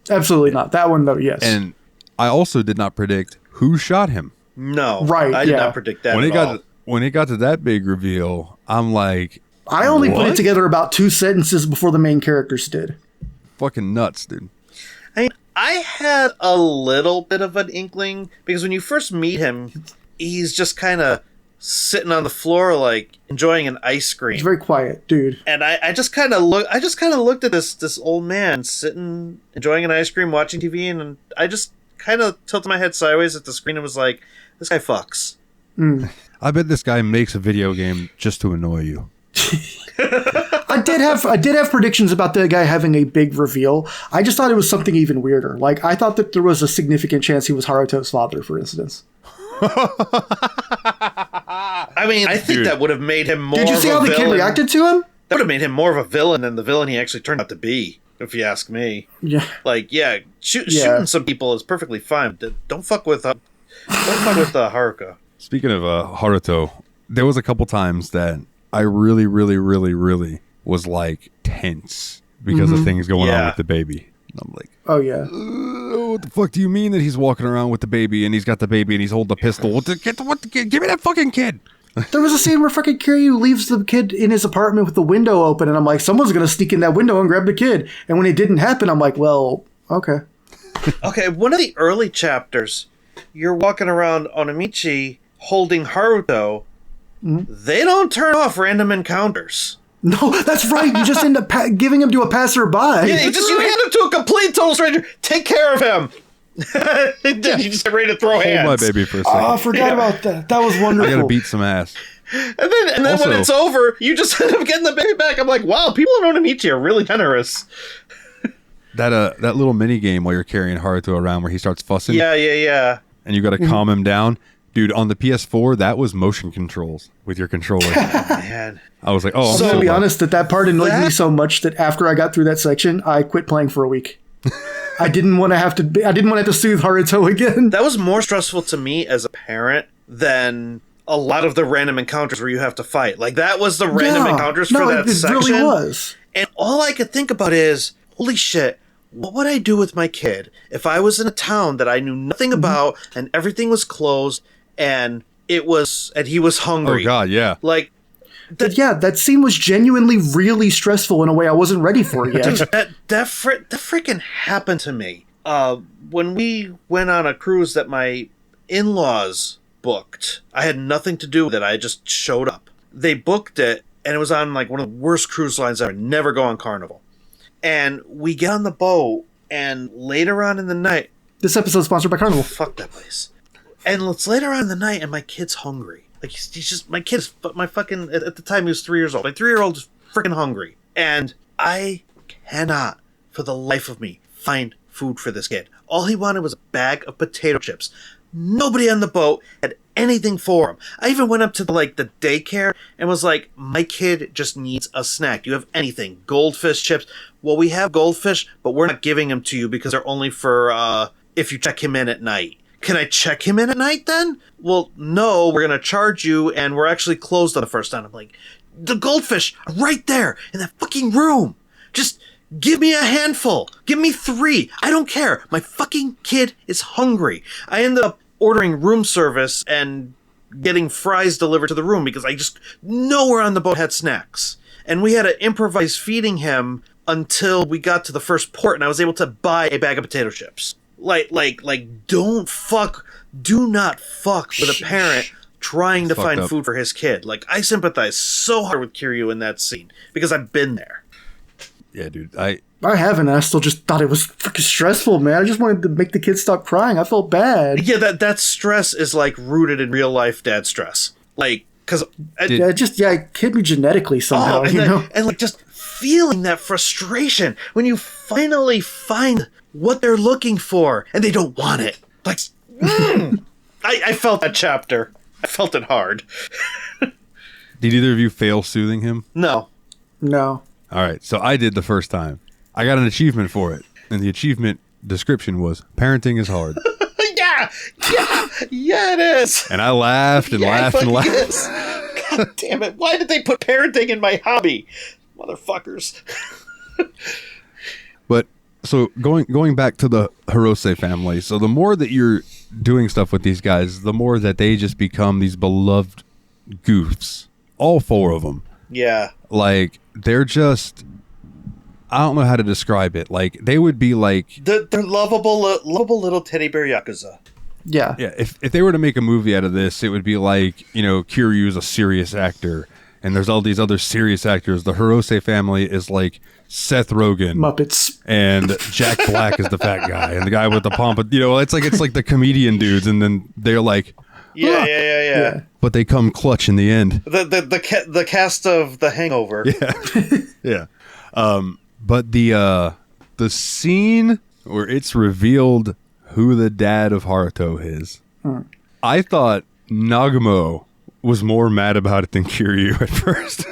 Speaker 2: absolutely not. That one though, yes.
Speaker 1: And I also did not predict who shot him.
Speaker 3: No,
Speaker 2: right?
Speaker 3: I did not predict that.
Speaker 1: When it got to that big reveal, I'm like,
Speaker 2: I only put it together about 2 sentences before the main characters did.
Speaker 1: Fucking nuts, dude.
Speaker 3: I mean, I had a little bit of an inkling, because when you first meet him, he's just kind of sitting on the floor, like, enjoying an ice cream.
Speaker 2: He's very quiet, dude.
Speaker 3: And I just kind of looked at this old man sitting, enjoying an ice cream, watching TV, and I just kind of tilted my head sideways at the screen and was like, this guy fucks.
Speaker 1: I bet this guy makes a video game just to annoy you.
Speaker 2: I did have predictions about the guy having a big reveal. I just thought it was something even weirder. Like, I thought that there was a significant chance he was Haruto's father, for instance.
Speaker 3: I mean, I think that would have made him more.
Speaker 2: Did you see how the kid reacted to him?
Speaker 3: That would have made him more of a villain than the villain he actually turned out to be, if you ask me.
Speaker 2: Yeah.
Speaker 3: Like, shooting some people is perfectly fine. Don't fuck with Haruka.
Speaker 1: Speaking of Haruto, there was a couple times that I really, really, really, really was like tense because of things going on with the baby. And I'm like,
Speaker 2: oh yeah,
Speaker 1: what the fuck do you mean that he's walking around with the baby and he's got the baby and he's holding the pistol? What the kid? Give me that fucking kid.
Speaker 2: There was a scene where fucking Kiryu leaves the kid in his apartment with the window open, and I'm like, someone's gonna sneak in that window and grab the kid. And when it didn't happen, I'm like, well, okay.
Speaker 3: Okay, one of the early chapters, you're walking around Onamichi holding Haruto. They don't turn off random encounters.
Speaker 2: No, that's right. You just end up giving him to a passerby.
Speaker 3: Yeah, you hand him to a complete total stranger. Take care of him. You just get ready to throw hands.
Speaker 1: Hold my baby for a second.
Speaker 2: Oh, I forgot about that. That was wonderful.
Speaker 1: I gotta beat some ass.
Speaker 3: And then also, when it's over, you just end up getting the baby back. I'm like, wow, people in Onamichi are really generous.
Speaker 1: That little mini game while you're carrying Haruto around where he starts fussing.
Speaker 3: Yeah.
Speaker 1: And you got to calm him down. Dude, on the PS4, that was motion controls with your controller.
Speaker 3: Man.
Speaker 1: I was like, oh,
Speaker 2: I'm to be honest, that part annoyed me so much that after I got through that section, I quit playing for a week. I didn't want to have to soothe Haruto again.
Speaker 3: That was more stressful to me as a parent than a lot of the random encounters where you have to fight. Like, that was the random encounters for that section.
Speaker 2: It really was.
Speaker 3: And all I could think about is, holy shit, what would I do with my kid if I was in a town that I knew nothing about and everything was closed and he was hungry?
Speaker 1: Oh God, yeah.
Speaker 3: Like,
Speaker 2: that scene was genuinely really stressful in a way I wasn't ready for yet.
Speaker 3: that freaking happened to me. When we went on a cruise that my in-laws booked, I had nothing to do with it. I just showed up. They booked it, and it was on like one of the worst cruise lines ever. Never go on Carnival. And we get on the boat, and later on in the night...
Speaker 2: This episode is sponsored by Carnival.
Speaker 3: Fuck that place. And it's later on in the night, and my kid's hungry. Like, he's just... My kid's... My fucking... At the time, he was 3 years old. My 3-year-old is freaking hungry. And I cannot, for the life of me, find food for this kid. All he wanted was a bag of potato chips. Nobody on the boat had anything for him. I even went up to the daycare and was like, my kid just needs a snack. Do you have anything? Goldfish chips? Well, we have goldfish, but we're not giving them to you because they're only for if you check him in at night. Can I check him in at night then? Well, no, we're going to charge you, and we're actually closed on the first time. I'm like, the goldfish are right there in that fucking room. Just give me a handful. Give me 3. I don't care. My fucking kid is hungry. I ended up ordering room service and getting fries delivered to the room because I just nowhere on the boat had snacks. And we had to improvise feeding him until we got to the first port, and I was able to buy a bag of potato chips. Like, do not fuck with a parent trying to find food for his kid. Like, I sympathize so hard with Kiryu in that scene because I've been there.
Speaker 1: Yeah, dude.
Speaker 2: I haven't. I still just thought it was freaking stressful, man. I just wanted to make the kid stop crying. I felt bad.
Speaker 3: Yeah, that stress is like rooted in real life dad stress. Like, because
Speaker 2: it hit me genetically somehow.
Speaker 3: And like just feeling that frustration when you finally find what they're looking for and they don't want it. Like, I felt that chapter. I felt it hard.
Speaker 1: Did either of you fail soothing him?
Speaker 3: No.
Speaker 2: No.
Speaker 1: All right, so I did the first time. I got an achievement for it, and the achievement description was, parenting is hard.
Speaker 3: Yeah, it is.
Speaker 1: And I laughed and laughed and laughed.
Speaker 3: Is. God damn it, why did they put parenting in my hobby? Motherfuckers.
Speaker 1: But, so going back to the Hirose family, so the more that you're doing stuff with these guys, the more that they just become these beloved goofs. All 4 of them.
Speaker 3: Yeah.
Speaker 1: Like, they're just, I don't know how to describe it. Like, they would be like...
Speaker 3: They're lovable little teddy bear Yakuza.
Speaker 2: Yeah.
Speaker 1: Yeah, if they were to make a movie out of this, it would be like, Kiryu's a serious actor, and there's all these other serious actors. The Hirose family is like Seth Rogen.
Speaker 2: Muppets.
Speaker 1: And Jack Black is the fat guy, and the guy with the pomp. It's like the comedian dudes, and then they're like...
Speaker 3: Yeah.
Speaker 1: But they come clutch in the end.
Speaker 3: The cast of The Hangover.
Speaker 1: Yeah. But the scene where it's revealed who the dad of Haruto is, I thought Nagumo was more mad about it than Kiryu at first.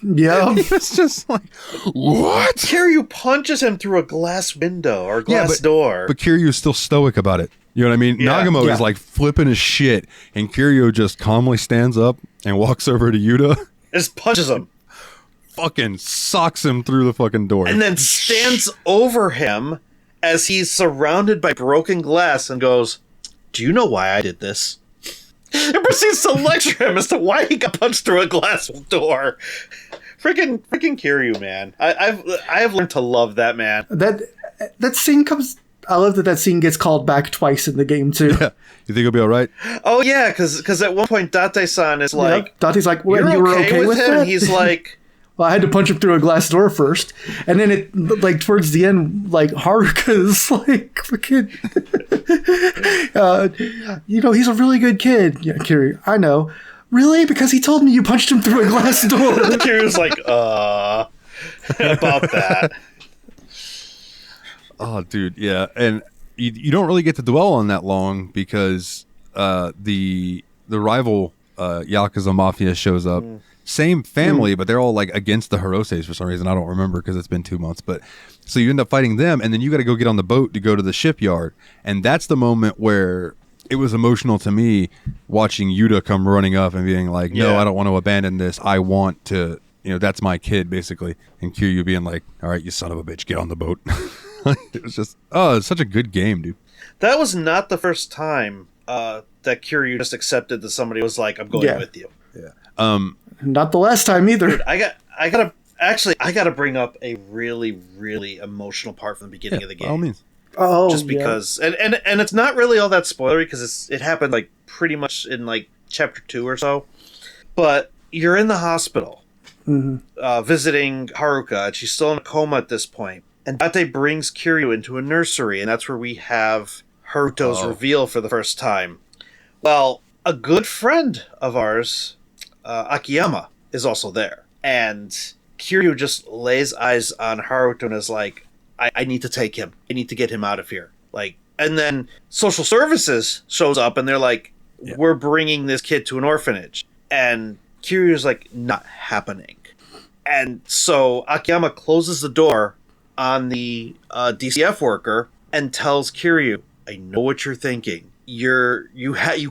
Speaker 2: Yeah.
Speaker 1: It's just like, what?
Speaker 3: Kiryu punches him through a glass window or glass door.
Speaker 1: But Kiryu's still stoic about it. You know what I mean?
Speaker 3: Yeah.
Speaker 1: Nagumo is like flipping his shit, and Kiryu just calmly stands up and walks over to Yuta.
Speaker 3: Just punches him.
Speaker 1: Fucking socks him through the fucking door.
Speaker 3: And then stands over him as he's surrounded by broken glass and goes, "Do you know why I did this?" And proceeds to lecture him as to why he got punched through a glass door. Freaking Kiryu, man. I've learned to love that man.
Speaker 2: That scene comes... I love that scene gets called back twice in the game, too.
Speaker 1: Yeah. You think he'll be all right?
Speaker 3: Oh, yeah, because at one point, Date-san is like...
Speaker 2: Date's like, well,
Speaker 3: you
Speaker 2: were okay with
Speaker 3: him?
Speaker 2: that?
Speaker 3: And he's like...
Speaker 2: Well, I had to punch him through a glass door first. And then it, like, towards the end, like, Haruka's like, fucking... he's a really good kid. Yeah, Kiryu, I know. Really? Because he told me you punched him through a glass door.
Speaker 3: Kiryu's like, about that.
Speaker 1: Oh, dude, yeah. And you don't really get to dwell on that long because the rival Yakuza Mafia shows up. Same family, but they're all like against the Hiroses for some reason. I don't remember because it's been 2 months. But so you end up fighting them, and then you got to go get on the boat to go to the shipyard. And that's the moment where it was emotional to me watching Yuta come running up and being like, no, I don't want to abandon this. I want to, that's my kid, basically. And Kiryu being like, all right, you son of a bitch, get on the boat. It was just, it's such a good game, dude.
Speaker 3: That was not the first time that Kiryu just accepted that somebody was like, I'm going with you.
Speaker 1: Yeah.
Speaker 2: Not the last time either.
Speaker 3: Dude, I gotta bring up a really, really emotional part from the beginning of the game.
Speaker 1: By all means.
Speaker 2: Oh,
Speaker 3: just because, and it's not really all that spoilery because it happened like pretty much in like chapter 2 or so. But you're in the hospital, visiting Haruka, and she's still in a coma at this point. And Date brings Kiryu into a nursery, and that's where we have Haruto's reveal for the first time. Well, a good friend of ours, Akiyama, is also there. And Kiryu just lays eyes on Haruto and is like, I need to take him. I need to get him out of here. Like, and then social services shows up, and they're like, we're bringing this kid to an orphanage. And Kiryu's like, not happening. And so Akiyama closes the door on the DCF worker and tells Kiryu, I know what you're thinking. You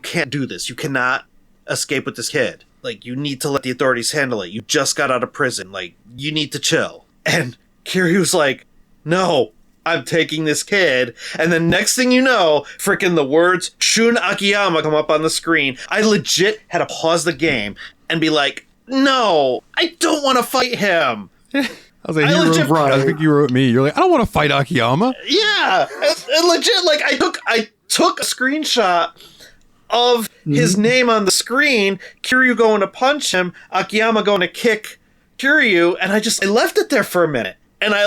Speaker 3: can't do this. You cannot escape with this kid. Like, you need to let the authorities handle it. You just got out of prison. Like, you need to chill. And Kiryu's like, no, I'm taking this kid. And then next thing you know, freaking the words Shun Akiyama come up on the screen. I legit had to pause the game and be like, no, I don't want to fight him.
Speaker 1: I was like, I think you wrote me. You're like, I don't want to fight Akiyama.
Speaker 3: Yeah, and legit. Like, I took a screenshot of his name on the screen. Kiryu going to punch him. Akiyama going to kick Kiryu, and I left it there for a minute. And I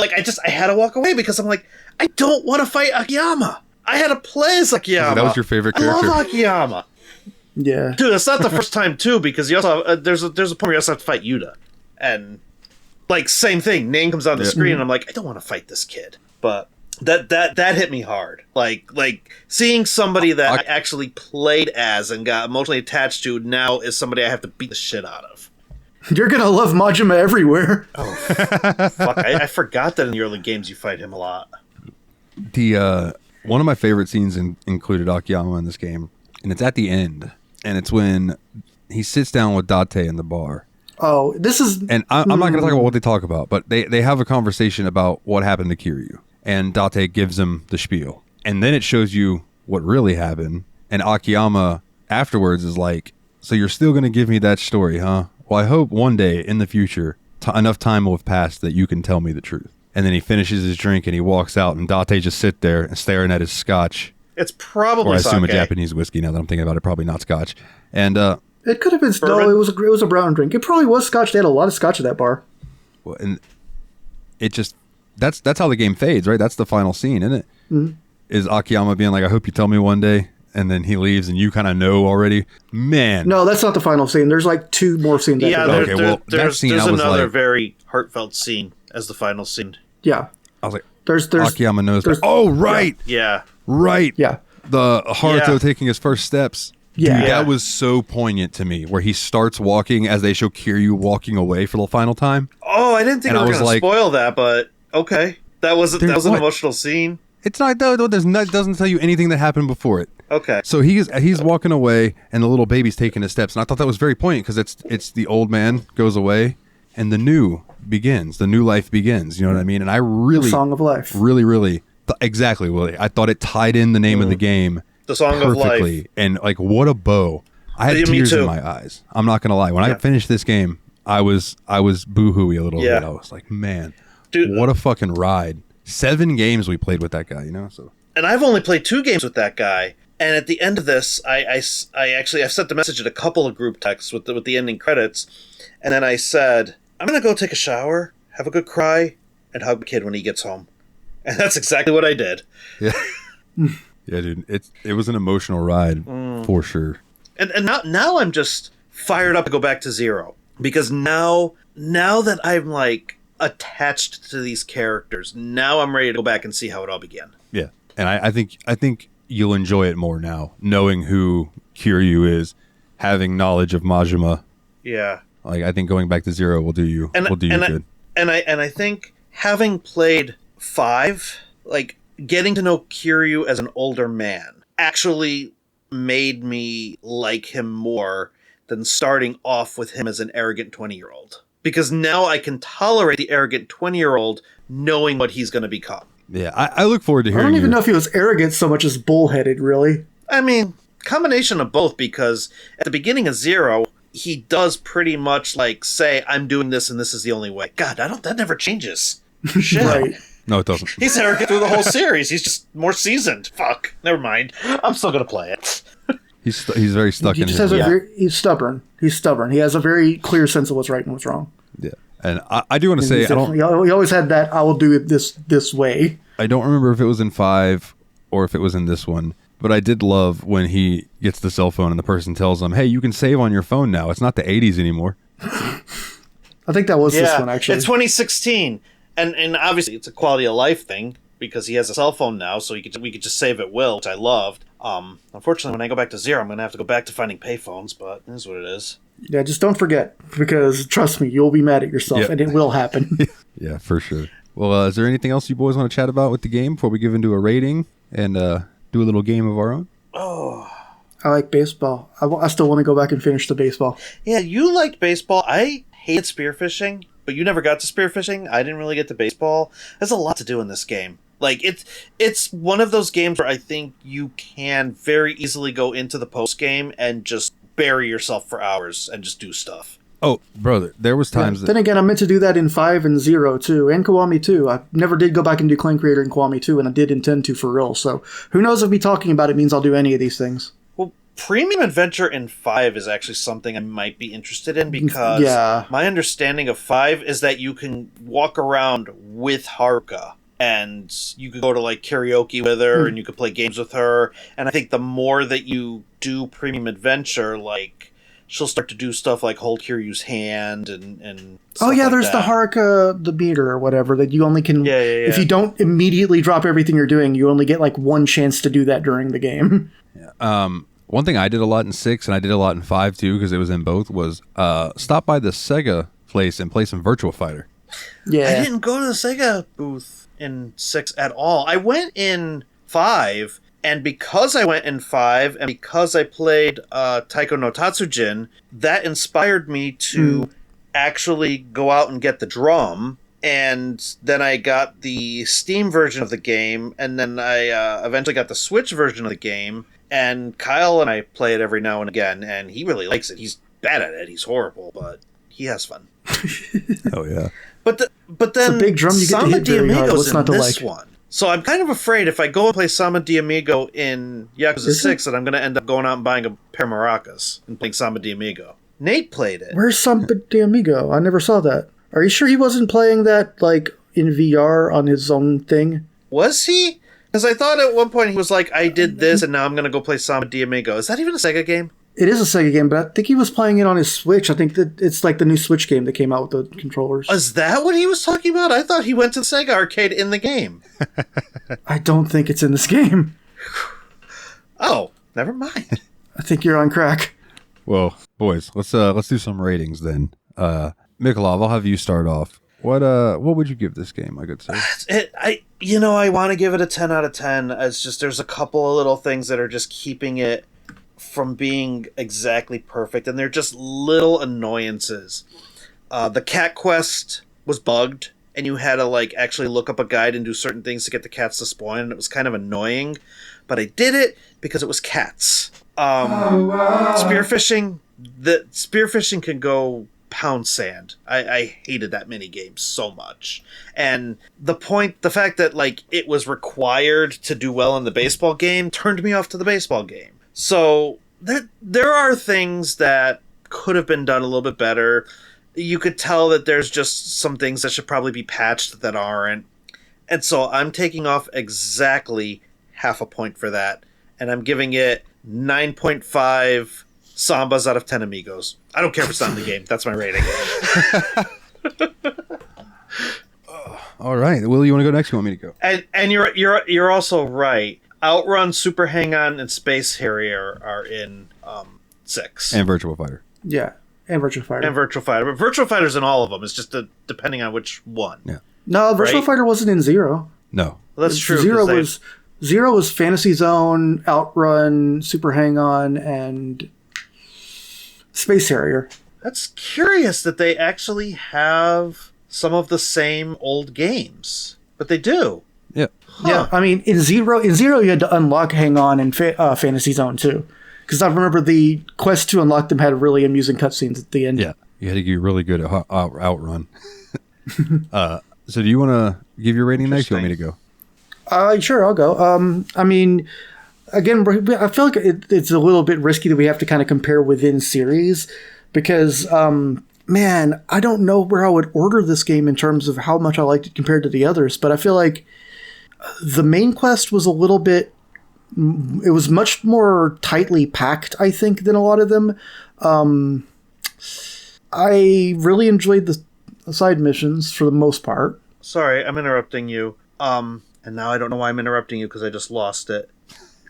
Speaker 3: had to walk away because I'm like, I don't want to fight Akiyama. I had to play as Akiyama.
Speaker 1: That was your favorite character.
Speaker 3: I love Akiyama.
Speaker 2: Yeah,
Speaker 3: dude, that's not the first time too, because you also have, there's a point where you also have to fight Yuta, and like same thing. Name comes on the screen, and I'm like, I don't want to fight this kid. But that hit me hard. Like seeing somebody that I actually played as and got emotionally attached to now is somebody I have to beat the shit out of.
Speaker 2: You're gonna love Majima everywhere.
Speaker 3: Oh, fuck! I forgot that in the early games you fight him a lot.
Speaker 1: The one of my favorite scenes included Akiyama in this game, and it's at the end, and it's when he sits down with Date in the bar.
Speaker 2: Oh, this is...
Speaker 1: And I'm not going to talk about what they talk about, but they have a conversation about what happened to Kiryu, and Date gives him the spiel, and then it shows you what really happened, and Akiyama afterwards is like, so you're still going to give me that story, huh? well, I hope one day in the future, enough time will have passed that you can tell me the truth. And then he finishes his drink and he walks out, and Date just sit there and staring at his scotch.
Speaker 3: It's probably
Speaker 1: or I assume
Speaker 3: sake.
Speaker 1: a Japanese whiskey now that I'm thinking about it, probably not scotch. And
Speaker 2: it could have been
Speaker 3: bourbon?
Speaker 2: No, it was a brown drink. It probably was scotch. They had a lot of scotch at that bar.
Speaker 1: well, and it just that's how the game fades, right? That's the final scene, isn't it? Mm-hmm. Is Akiyama being like, I hope you tell me one day, and then he leaves and you kind of know already? Man.
Speaker 2: No, that's not the final scene. There's like 2 more scenes.
Speaker 3: Yeah,
Speaker 2: after that.
Speaker 3: there's another very heartfelt scene as the final scene.
Speaker 2: Yeah.
Speaker 1: I was like,
Speaker 2: there's
Speaker 1: Akiyama knows. Oh, right.
Speaker 3: Yeah.
Speaker 1: Right.
Speaker 2: Yeah.
Speaker 1: The Haruto taking his first steps.
Speaker 2: Yeah.
Speaker 1: Dude, that was so poignant to me, where he starts walking as they show Kiryu walking away for the final time.
Speaker 3: Oh, I didn't think I was going to spoil that, but okay. That was an emotional scene.
Speaker 1: It's not, though. It doesn't tell you anything that happened before it.
Speaker 3: Okay.
Speaker 1: So he's walking away, and the little baby's taking his steps. And I thought that was very poignant, because it's the old man goes away, and the new begins. The new life begins. You know what I mean? And I really...
Speaker 2: The Song of Life.
Speaker 1: Really, really... exactly, Willie. I thought it tied in the name of the game
Speaker 3: The Song
Speaker 1: perfectly.
Speaker 3: of Life.
Speaker 1: And, like, what a bow. I had tears in my eyes. I'm not going to lie. When I finished this game, I was boo-hooey a little bit. I was like, man, dude, what a fucking ride. 7 games we played with that guy, you know? So.
Speaker 3: And I've only played 2 games with that guy. And at the end of this, I sent the message in a couple of group texts with the ending credits. And then I said, I'm going to go take a shower, have a good cry, and hug the kid when he gets home. And that's exactly what I did.
Speaker 1: Yeah. Yeah, dude. It was an emotional ride for sure.
Speaker 3: And now I'm just fired up to go back to 0. Because now that I'm like attached to these characters, now I'm ready to go back and see how it all began.
Speaker 1: Yeah. And I think you'll enjoy it more now, knowing who Kiryu is, having knowledge of Majima.
Speaker 3: Yeah.
Speaker 1: Like, I think going back to 0 will do you good. And
Speaker 3: I think having played 5, like getting to know Kiryu as an older man actually made me like him more than starting off with him as an arrogant 20-year-old. Because now I can tolerate the arrogant 20-year-old knowing what he's going to become.
Speaker 1: Yeah, I look forward to hearing.
Speaker 2: I don't even know if he was arrogant so much as bullheaded, really.
Speaker 3: I mean, combination of both, because at the beginning of 0, he does pretty much like say, I'm doing this and this is the only way. God, that never changes. Shit.
Speaker 2: Right.
Speaker 1: No, it doesn't.
Speaker 3: He's arrogant through the whole series. He's just more seasoned. Fuck. Never mind. I'm still going to play it.
Speaker 1: He's very stuck in his...
Speaker 2: He's stubborn. He's stubborn. He has a very clear sense of what's right and what's wrong.
Speaker 1: Yeah. And I do want to say...
Speaker 2: He always had that, I will do it this way.
Speaker 1: I don't remember if it was in 5 or if it was in this one, but I did love when he gets the cell phone and the person tells him, hey, you can save on your phone now. It's not the 80s anymore.
Speaker 2: I think that was this one, actually.
Speaker 3: It's 2016. And obviously it's a quality of life thing, because he has a cell phone now, so we could just save at will, which I loved. Unfortunately, when I go back to 0, I'm going to have to go back to finding payphones, but it is what it is.
Speaker 2: Yeah, just don't forget, because trust me, you'll be mad at yourself, and it will happen.
Speaker 1: Yeah, for sure. Well, is there anything else you boys want to chat about with the game before we give into a rating and do a little game of our own?
Speaker 3: Oh,
Speaker 2: I like baseball. I still want to go back and finish the baseball.
Speaker 3: Yeah, you liked baseball. I hated spearfishing, but you never got to spearfishing. I didn't really get to baseball. There's a lot to do in this game. Like, it's one of those games where I think you can very easily go into the post game and just bury yourself for hours and just do stuff.
Speaker 1: Oh, brother, there was times that...
Speaker 2: Then again, I meant to do that in 5 and 0, too, and Kiwami 2. I never did go back and do Claim Creator in Kiwami 2, and I did intend to for real, so who knows if me talking about it means I'll do any of these things.
Speaker 3: Well, Premium Adventure in 5 is actually something I might be interested in, because my understanding of 5 is that you can walk around with Haruka, and you could go to, like, karaoke with her, and you could play games with her, and I think the more that you do Premium Adventure, like... she'll start to do stuff like hold Kiryu's hand and stuff
Speaker 2: there's the Haruka, the meter or whatever, that you only can... If you don't immediately drop everything you're doing, you only get like one chance to do that during the game.
Speaker 1: Yeah. One thing I did a lot in 6, and I did a lot in 5 too, because it was in both, was stop by the Sega place and play some Virtua Fighter.
Speaker 2: Yeah.
Speaker 3: I didn't go to the Sega booth in 6 at all. I went in 5... and because I went in 5, and because I played Taiko no Tatsujin, that inspired me to actually go out and get the drum. And then I got the Steam version of the game, and then I eventually got the Switch version of the game. And Kyle and I play it every now and again, and he really likes it. He's bad at it. He's horrible, but He has fun.
Speaker 1: Oh yeah.
Speaker 3: But then
Speaker 2: it's a big drum you get to hit very hard. What's not to
Speaker 3: this
Speaker 2: like?
Speaker 3: one. So I'm kind of afraid if I go and play Samba de Amigo in Yakuza 6 that I'm going to end up going out and buying a pair of maracas and playing Samba de Amigo. Nate played it.
Speaker 2: Where's Samba de Amigo? I never saw that. Are you sure he wasn't playing that like in VR on his own thing?
Speaker 3: Was he? Because I thought at one point he was like, I did this and now I'm going to go play Samba de Amigo. Is that even a Sega game?
Speaker 2: It is a Sega game, but I think he was playing it on his Switch. I think that it's like the new Switch game that came out with the controllers.
Speaker 3: Is that what he was talking about? I thought he went to the Sega arcade in the game.
Speaker 2: I don't think it's in this game.
Speaker 3: Oh, never mind.
Speaker 2: I think you're on crack.
Speaker 1: Well, boys, let's do some ratings then. Mikolov, I'll have you start off. What would you give this game, I could say?
Speaker 3: I want to give it a 10 out of 10. It's just there's a couple of little things that are just keeping it from being exactly perfect, and they're just little annoyances. The cat quest was bugged, and you had to like actually look up a guide and do certain things to get the cats to spawn, and it was kind of annoying. But I did it because it was cats. Spearfishing. The spearfishing can go pound sand. I hated that mini game so much, and the fact that like it was required to do well in the baseball game turned me off to the baseball game. So there are things that could have been done a little bit better. You could tell that there's just some things that should probably be patched that aren't. And so I'm taking off exactly half a point for that. And I'm giving it 9.5 Sambas out of 10 Amigos. I don't care if it's not in the game. That's my rating.
Speaker 1: All right. Will, you want to go next? You want me to go?
Speaker 3: And you're also right. Outrun, Super Hang-On, and Space Harrier are in 6.
Speaker 1: And Virtua Fighter.
Speaker 2: Yeah, and Virtua Fighter.
Speaker 3: But Virtua Fighter's in all of them. It's just depending on which one.
Speaker 1: Yeah.
Speaker 2: No, Virtua Fighter wasn't in Zero.
Speaker 1: No.
Speaker 3: Well, that's true.
Speaker 2: Zero was Fantasy Zone, Outrun, Super Hang-On, and Space Harrier.
Speaker 3: That's curious that they actually have some of the same old games, but they do.
Speaker 1: Yeah.
Speaker 2: Huh. Yeah, I mean, in Zero you had to unlock Hang On and Fantasy Zone too, because I remember the quest to unlock them had really amusing cutscenes at the end.
Speaker 1: Yeah, you had to get really good at Outrun. So do you want to give your rating next? You want me to
Speaker 2: go? Sure, I'll go. I mean, again, I feel like it's a little bit risky that we have to kind of compare within series, because man, I don't know where I would order this game in terms of how much I liked it compared to the others, but I feel like the main quest was a little bit, it was much more tightly packed, I think, than a lot of them. I really enjoyed the side missions for the most part.
Speaker 3: Sorry, I'm interrupting you. And now I don't know why I'm interrupting you because I just lost it.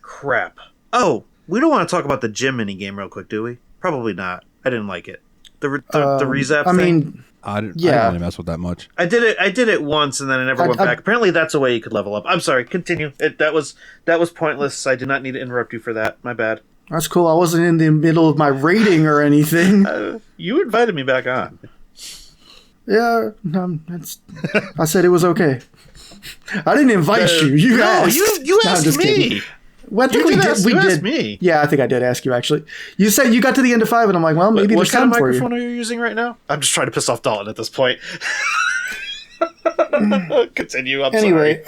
Speaker 3: Crap. Oh, we don't want to talk about the gym minigame real quick, do we? Probably not. I didn't like it. The rezap thing?
Speaker 2: Mean,
Speaker 1: I didn't really mess with that much.
Speaker 3: I did it once, and then I never went back. Apparently, that's a way you could level up. I'm sorry. Continue. That was pointless. I did not need to interrupt you for that. My bad.
Speaker 2: That's cool. I wasn't in the middle of my rating or anything.
Speaker 3: You invited me back on.
Speaker 2: Yeah, I said it was okay. I didn't invite you. You asked.
Speaker 3: You asked me.
Speaker 2: Kidding. Well, I think we did. Me. Yeah, I think I did ask you, actually. You said you got to the end of 5, and I'm like, well, maybe there's time for you.
Speaker 3: What kind of microphone are you using right now? I'm just trying to piss off Dalton at this point. Continue. I'm
Speaker 2: sorry.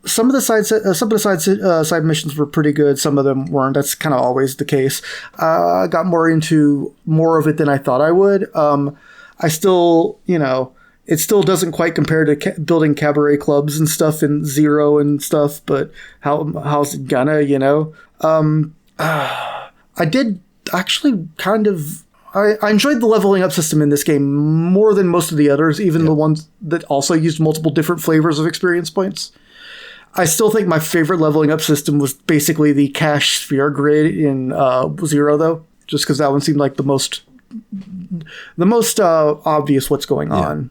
Speaker 2: Some of the side missions were pretty good. Some of them weren't. That's kind of always the case. I got more into more of it than I thought I would. I still, it still doesn't quite compare to building cabaret clubs and stuff in Zero and stuff, but how's it gonna, I did actually kind of... I enjoyed the leveling up system in this game more than most of the others, even the ones that also used multiple different flavors of experience points. I still think my favorite leveling up system was basically the cash sphere grid in Zero, though, just because that one seemed like the most obvious what's going on.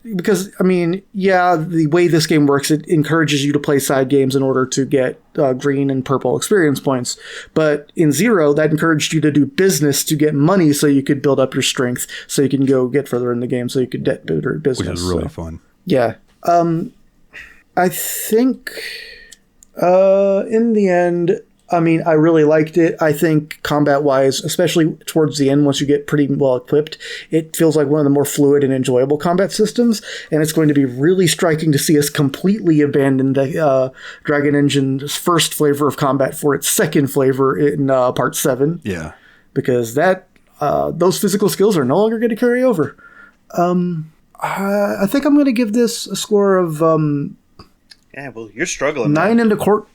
Speaker 2: Because, I mean, the way this game works, it encourages you to play side games in order to get green and purple experience points. But in Zero, that encouraged you to do business to get money so you could build up your strength, so you can go get further in the game, so you could get better at business.
Speaker 1: Which is really fun.
Speaker 2: Yeah. I think in the end, I mean, I really liked it. I think combat-wise, especially towards the end, once you get pretty well equipped, it feels like one of the more fluid and enjoyable combat systems, and it's going to be really striking to see us completely abandon the Dragon Engine's first flavor of combat for its second flavor in Part 7.
Speaker 1: Yeah.
Speaker 2: Because those physical skills are no longer going to carry over. I think I'm going to give this a score of...
Speaker 3: yeah, well, you're struggling.
Speaker 2: 9.25.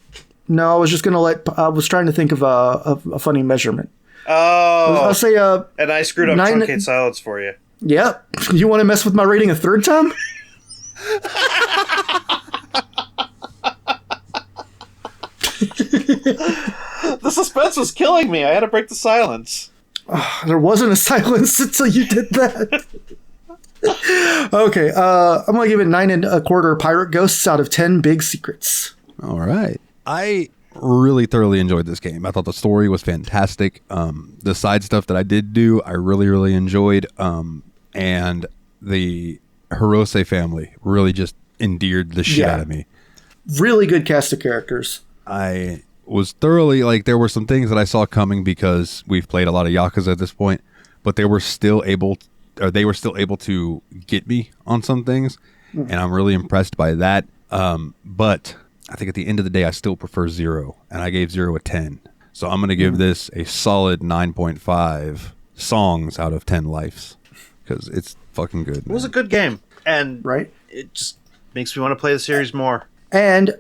Speaker 2: No, I was just gonna I was trying to think of a funny measurement.
Speaker 3: Oh,
Speaker 2: I'll say
Speaker 3: and I screwed up truncate silence for you.
Speaker 2: Yep. You want to mess with my rating a third time?
Speaker 3: The suspense was killing me. I had to break the silence.
Speaker 2: There wasn't a silence until you did that. Okay, I'm gonna give it 9.25 pirate ghosts out of 10 big secrets.
Speaker 1: All right. I really thoroughly enjoyed this game. I thought the story was fantastic. The side stuff that I did do, I really, really enjoyed. And the Hirose family really just endeared the shit out of me.
Speaker 2: Really good cast of characters.
Speaker 1: I was thoroughly, like, there were some things that I saw coming because we've played a lot of Yakuza at this point, but they were still able to get me on some things, and I'm really impressed by that. But I think at the end of the day, I still prefer 0, and I gave 0 a 10. So I'm going to give this a solid 9.5 songs out of 10 lives, because it's fucking good.
Speaker 3: It was a good game, and it just makes me want to play the series more.
Speaker 2: And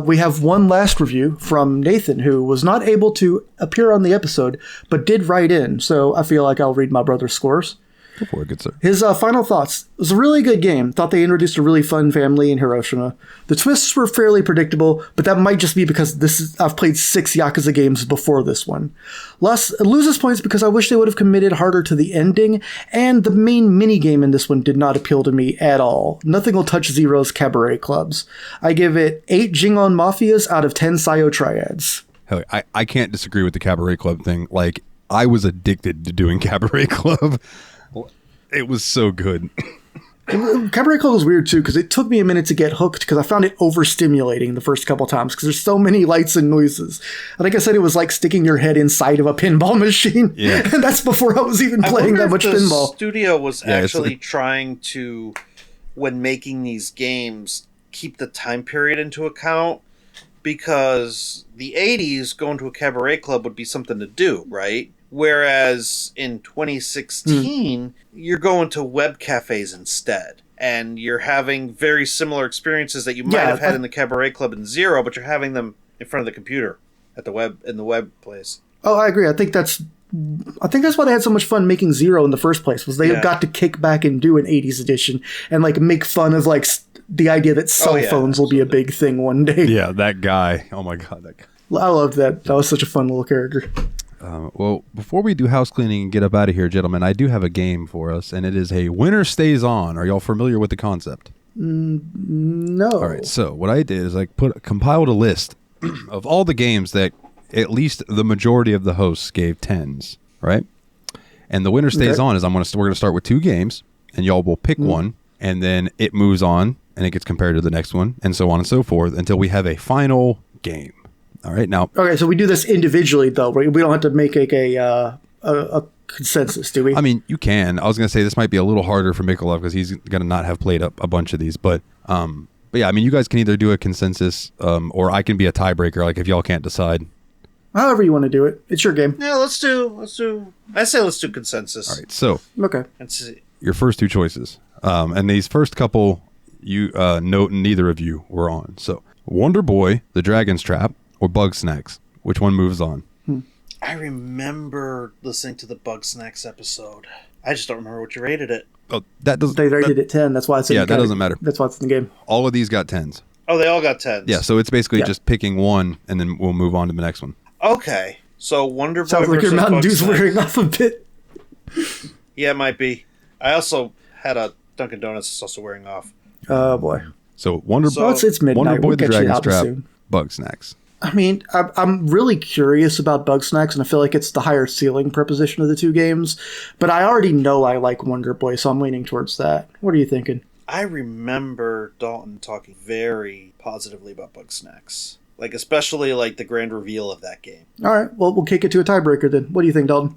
Speaker 2: we have one last review from Nathan, who was not able to appear on the episode, but did write in. So I feel like I'll read my brother's scores.
Speaker 1: Go for it, good sir.
Speaker 2: His final thoughts. It was a really good game. Thought they introduced a really fun family in Hiroshima. The twists were fairly predictable, but that might just be because I've played 6 Yakuza games before this one. It loses points because I wish they would have committed harder to the ending, and the main minigame in this one did not appeal to me at all. Nothing will touch Zero's cabaret clubs. I give it 8 Jingon Mafias out of 10 Sayo Triads.
Speaker 1: Hell, I can't disagree with the cabaret club thing. Like, I was addicted to doing cabaret club. It was so good.
Speaker 2: Cabaret Club was weird too, because it took me a minute to get hooked because I found it overstimulating the first couple times because there's so many lights and noises. I think I said it was like sticking your head inside of a pinball machine. Yeah. And that's before I was even playing that much pinball.
Speaker 3: The studio was actually trying to, when making these games, keep the time period into account, because the 80s going to a cabaret club would be something to do, right? Whereas in 2016, you're going to web cafes instead. And you're having very similar experiences that you might have had in the cabaret club in 0, but you're having them in front of the computer at the web place.
Speaker 2: Oh, I agree. I think that's why they had so much fun making 0 in the first place, was they got to kick back and do an 80s edition and like make fun of like the idea that cell phones will be a big thing one day.
Speaker 1: Yeah, that guy. Oh my God, that guy.
Speaker 2: I loved that. That was such a fun little character.
Speaker 1: Well, before we do house cleaning and get up out of here, gentlemen, I do have a game for us, and it is a winner stays on. Are y'all familiar with the concept?
Speaker 2: No.
Speaker 1: All right, so what I did is I compiled a list of all the games that at least the majority of the hosts gave 10s, right? And the winner stays on is we're going to start with 2 games, and y'all will pick one, and then it moves on, and it gets compared to the next one, and so on and so forth, until we have a final game. All right, now. Okay,
Speaker 2: so we do this individually, though. Right? We don't have to make a consensus, do we?
Speaker 1: I mean, you can. I was going to say this might be a little harder for Mikolov because he's going to not have played a bunch of these. But yeah, I mean, you guys can either do a consensus or I can be a tiebreaker, like if y'all can't decide.
Speaker 2: However you want to do it. It's your game.
Speaker 3: Yeah, let's do. I say let's do consensus.
Speaker 1: All right, so.
Speaker 2: Okay.
Speaker 3: Let's see.
Speaker 1: Your first 2 choices. And these first couple, you note neither of you were on. So, Wonder Boy, The Dragon's Trap, or Bug Snacks? Which one moves on?
Speaker 3: I remember listening to the Bug Snacks episode. I just don't remember what you rated it.
Speaker 1: Oh, that doesn't.
Speaker 2: They rated it 10. That's why it's in
Speaker 1: the game. Yeah, that doesn't matter.
Speaker 2: That's why it's in the game.
Speaker 1: All of these got 10s.
Speaker 3: Oh, they all got 10s.
Speaker 1: Yeah, so it's basically just picking one, and then we'll move on to the next one.
Speaker 3: Okay, so Wonder Boy.
Speaker 2: Sounds like your Mountain Dew's wearing off a bit.
Speaker 3: Yeah, it might be. I also had a Dunkin' Donuts that's also wearing off.
Speaker 2: Oh boy.
Speaker 1: So Wonder Boy.
Speaker 2: It's midnight.
Speaker 1: Wonder Boy,
Speaker 2: we'll
Speaker 1: The Dragon's Trap, Bug Snacks.
Speaker 2: I mean, I'm really curious about Bug Snacks, and I feel like it's the higher ceiling proposition of the 2 games. But I already know I like Wonder Boy, so I'm leaning towards that. What are you thinking?
Speaker 3: I remember Dalton talking very positively about Bug Snacks. Like, especially, like, the grand reveal of that game.
Speaker 2: All right. Well, we'll kick it to a tiebreaker then. What do you think, Dalton?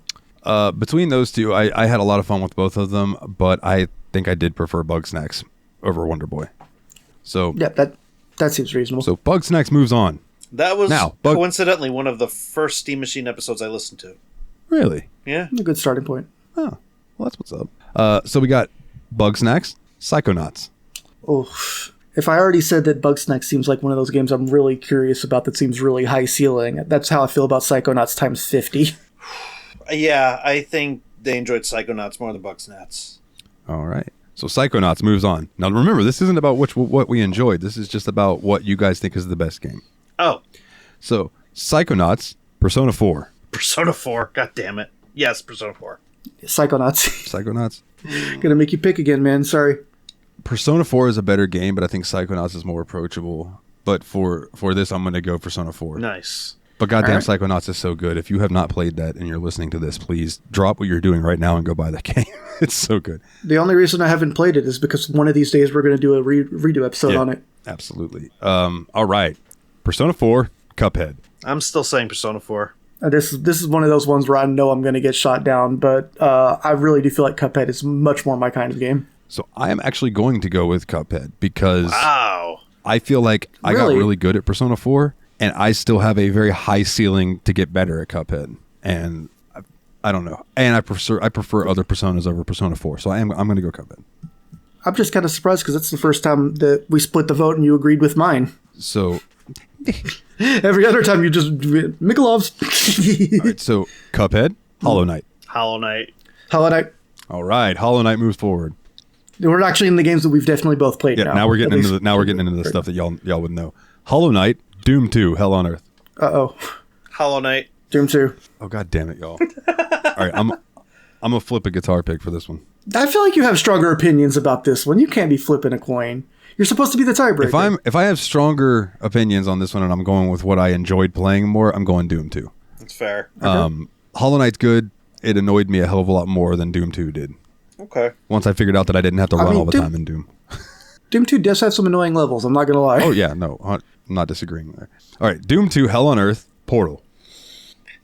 Speaker 1: Between those two, I had a lot of fun with both of them, but I think I did prefer Bugsnax over Wonder Boy. So
Speaker 2: yeah, that seems reasonable.
Speaker 1: So Bugsnax moves on.
Speaker 3: That was coincidentally one of the first Steam Machine episodes I listened to.
Speaker 1: Really?
Speaker 3: Yeah.
Speaker 2: A good starting point.
Speaker 1: Oh, well, that's what's up. So we got Bugsnax, Psychonauts.
Speaker 2: Oh, if I already said that Bugsnax seems like one of those games I'm really curious about that seems really high ceiling, that's how I feel about Psychonauts times 50.
Speaker 3: Yeah, I think they enjoyed Psychonauts more than Bugsnax.
Speaker 1: All right. So Psychonauts moves on. Now remember, this isn't about what we enjoyed. This is just about what you guys think is the best game.
Speaker 3: Oh.
Speaker 1: So Psychonauts, Persona 4.
Speaker 3: Persona 4, god damn it. Yes, Persona 4.
Speaker 1: Psychonauts.
Speaker 2: Gonna make you pick again, man. Sorry.
Speaker 1: Persona 4 is a better game, but I think Psychonauts is more approachable. But for this, I'm going to go Persona 4.
Speaker 3: Nice.
Speaker 1: But goddamn, Psychonauts is so good. If you have not played that and you're listening to this, please drop what you're doing right now and go buy that game. It's so good.
Speaker 2: The only reason I haven't played it is because one of these days we're going to do a redo episode on it.
Speaker 1: Absolutely. All right. Persona 4, Cuphead.
Speaker 3: I'm still saying Persona 4.
Speaker 2: This is one of those ones where I know I'm going to get shot down, but I really do feel like Cuphead is much more my kind of game.
Speaker 1: So I am actually going to go with Cuphead because I feel like I got really good at Persona 4. And I still have a very high ceiling to get better at Cuphead, and I don't know. And I prefer other Personas over Persona 4, so I'm going to go Cuphead.
Speaker 2: I'm just kind of surprised because it's the first time that we split the vote and you agreed with mine.
Speaker 1: So
Speaker 2: every other time you just Mikulov's.
Speaker 1: All right, so Cuphead, Hollow Knight.
Speaker 3: Hollow Knight.
Speaker 1: All right, Hollow Knight moves forward.
Speaker 2: We're actually in the games that we've definitely both played.
Speaker 1: Yeah, now we're getting into the stuff that y'all would know. Hollow Knight. Doom 2, Hell on Earth.
Speaker 2: Uh-oh.
Speaker 3: Hollow Knight.
Speaker 2: Doom 2.
Speaker 1: Oh, god damn it, y'all. All right, I'm going to flip a guitar pick for this one.
Speaker 2: I feel like you have stronger opinions about this one. You can't be flipping a coin. You're supposed to be the tiebreaker.
Speaker 1: If I have stronger opinions on this one and I'm going with what I enjoyed playing more, I'm going Doom 2.
Speaker 3: That's fair.
Speaker 1: Okay. Hollow Knight's good. It annoyed me a hell of a lot more than Doom 2 did.
Speaker 3: Okay.
Speaker 1: Once I figured out that I didn't have to run all the time in Doom.
Speaker 2: Doom 2 does have some annoying levels, I'm not going to lie.
Speaker 1: Oh, yeah, no. I'm not disagreeing there. All right, Doom 2, Hell on Earth, Portal.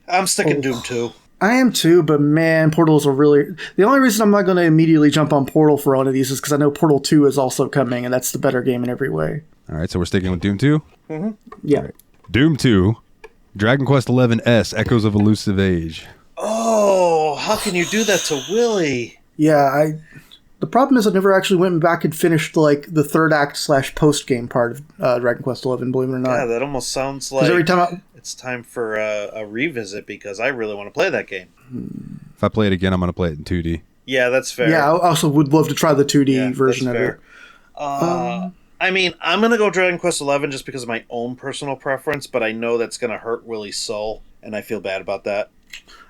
Speaker 3: I'm sticking Doom 2.
Speaker 2: I am too, but man, Portal's a really... The only reason I'm not going to immediately jump on Portal for one of these is because I know Portal 2 is also coming, and that's the better game in every way.
Speaker 1: All right, so we're sticking with Doom 2?
Speaker 2: Mm-hmm. Yeah.
Speaker 1: Right. Doom 2, Dragon Quest XI S, Echoes of Elusive Age.
Speaker 3: Oh, how can you do that to Willie?
Speaker 2: Yeah, the problem is I never actually went back and finished like the third act / post game part of Dragon Quest XI. Believe it or not.
Speaker 3: Yeah, that almost sounds like
Speaker 2: every time
Speaker 3: it's time for a revisit because I really want to play that game.
Speaker 1: If I play it again, I'm going to play it in 2D.
Speaker 3: Yeah, that's fair.
Speaker 2: Yeah, I also would love to try the 2D version of it.
Speaker 3: I mean, I'm going to go Dragon Quest XI just because of my own personal preference, but I know that's going to hurt Willie's soul, and I feel bad about that.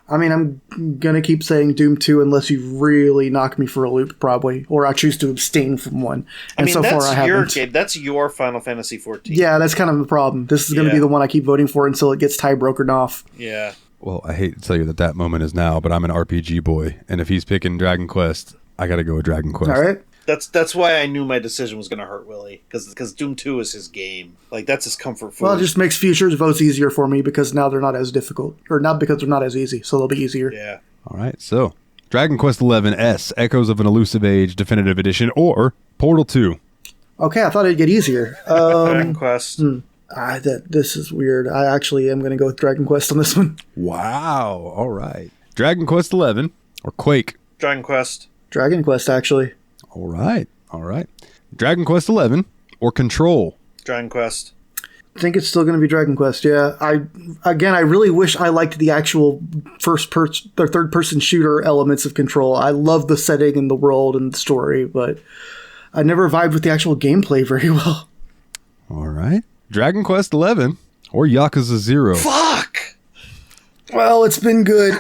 Speaker 2: I mean, I'm going to keep saying Doom 2 unless you really knock me for a loop, probably. Or I choose to abstain from one. And so far I haven't.
Speaker 3: Game. That's your Final Fantasy XIV.
Speaker 2: Yeah, that's kind of the problem. This is going to be the one I keep voting for until it gets tie-brokered off.
Speaker 3: Yeah.
Speaker 1: Well, I hate to tell you that moment is now, but I'm an RPG boy. And if he's picking Dragon Quest, I got to go with Dragon Quest.
Speaker 2: All right.
Speaker 3: That's why I knew my decision was going to hurt Willie, because Doom 2 is his game. Like, that's his comfort food.
Speaker 2: Well, it just makes future votes easier for me because now they're not as difficult. Or not because they're not as easy, so they'll be easier.
Speaker 3: Yeah.
Speaker 1: All right, so Dragon Quest XI S, Echoes of an Elusive Age, Definitive Edition, or Portal 2.
Speaker 2: Okay, I thought it'd get easier.
Speaker 3: Dragon Quest.
Speaker 2: This is weird. I actually am going to go with Dragon Quest on this one.
Speaker 1: Wow, all right. Dragon Quest XI, or Quake.
Speaker 3: Dragon Quest.
Speaker 2: Dragon Quest, actually.
Speaker 1: All right. Dragon Quest XI or Control?
Speaker 3: Dragon Quest.
Speaker 2: I think it's still going to be Dragon Quest, yeah. I really wish I liked the actual third-person shooter elements of Control. I love the setting and the world and the story, but I never vibed with the actual gameplay very well.
Speaker 1: All right. Dragon Quest XI or Yakuza 0?
Speaker 3: Fuck!
Speaker 2: Well, it's been good.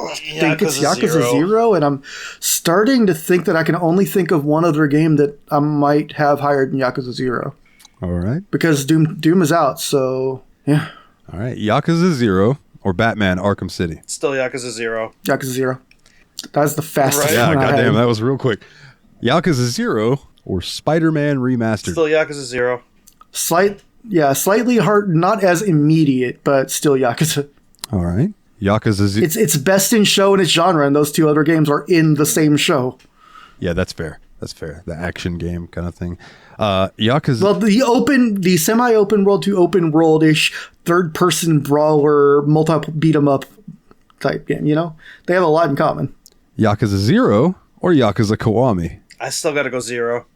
Speaker 2: I think it's Yakuza 0, and I'm starting to think that I can only think of one other game that I might have higher than Yakuza 0.
Speaker 1: All right.
Speaker 2: Because Doom is out, so yeah.
Speaker 1: All right. Yakuza 0 or Batman Arkham City?
Speaker 3: Still Yakuza 0.
Speaker 2: Yakuza 0. That's the fastest one.
Speaker 1: Yeah, goddamn, that was real quick. Yakuza 0 or Spider-Man Remastered?
Speaker 3: Still Yakuza 0.
Speaker 2: Yeah, slightly hard, not as immediate, but still Yakuza.
Speaker 1: All right. Yakuza Zero.
Speaker 2: It's best in show in its genre, and those two other games are in the same show.
Speaker 1: Yeah, that's fair. That's fair. The action game kind of thing. Yakuza.
Speaker 2: Well, the semi-open world to open world-ish third-person brawler, multi-beat-em-up type game, you know? They have a lot in common.
Speaker 1: Yakuza 0 or Yakuza Kiwami?
Speaker 3: I still got to go 0.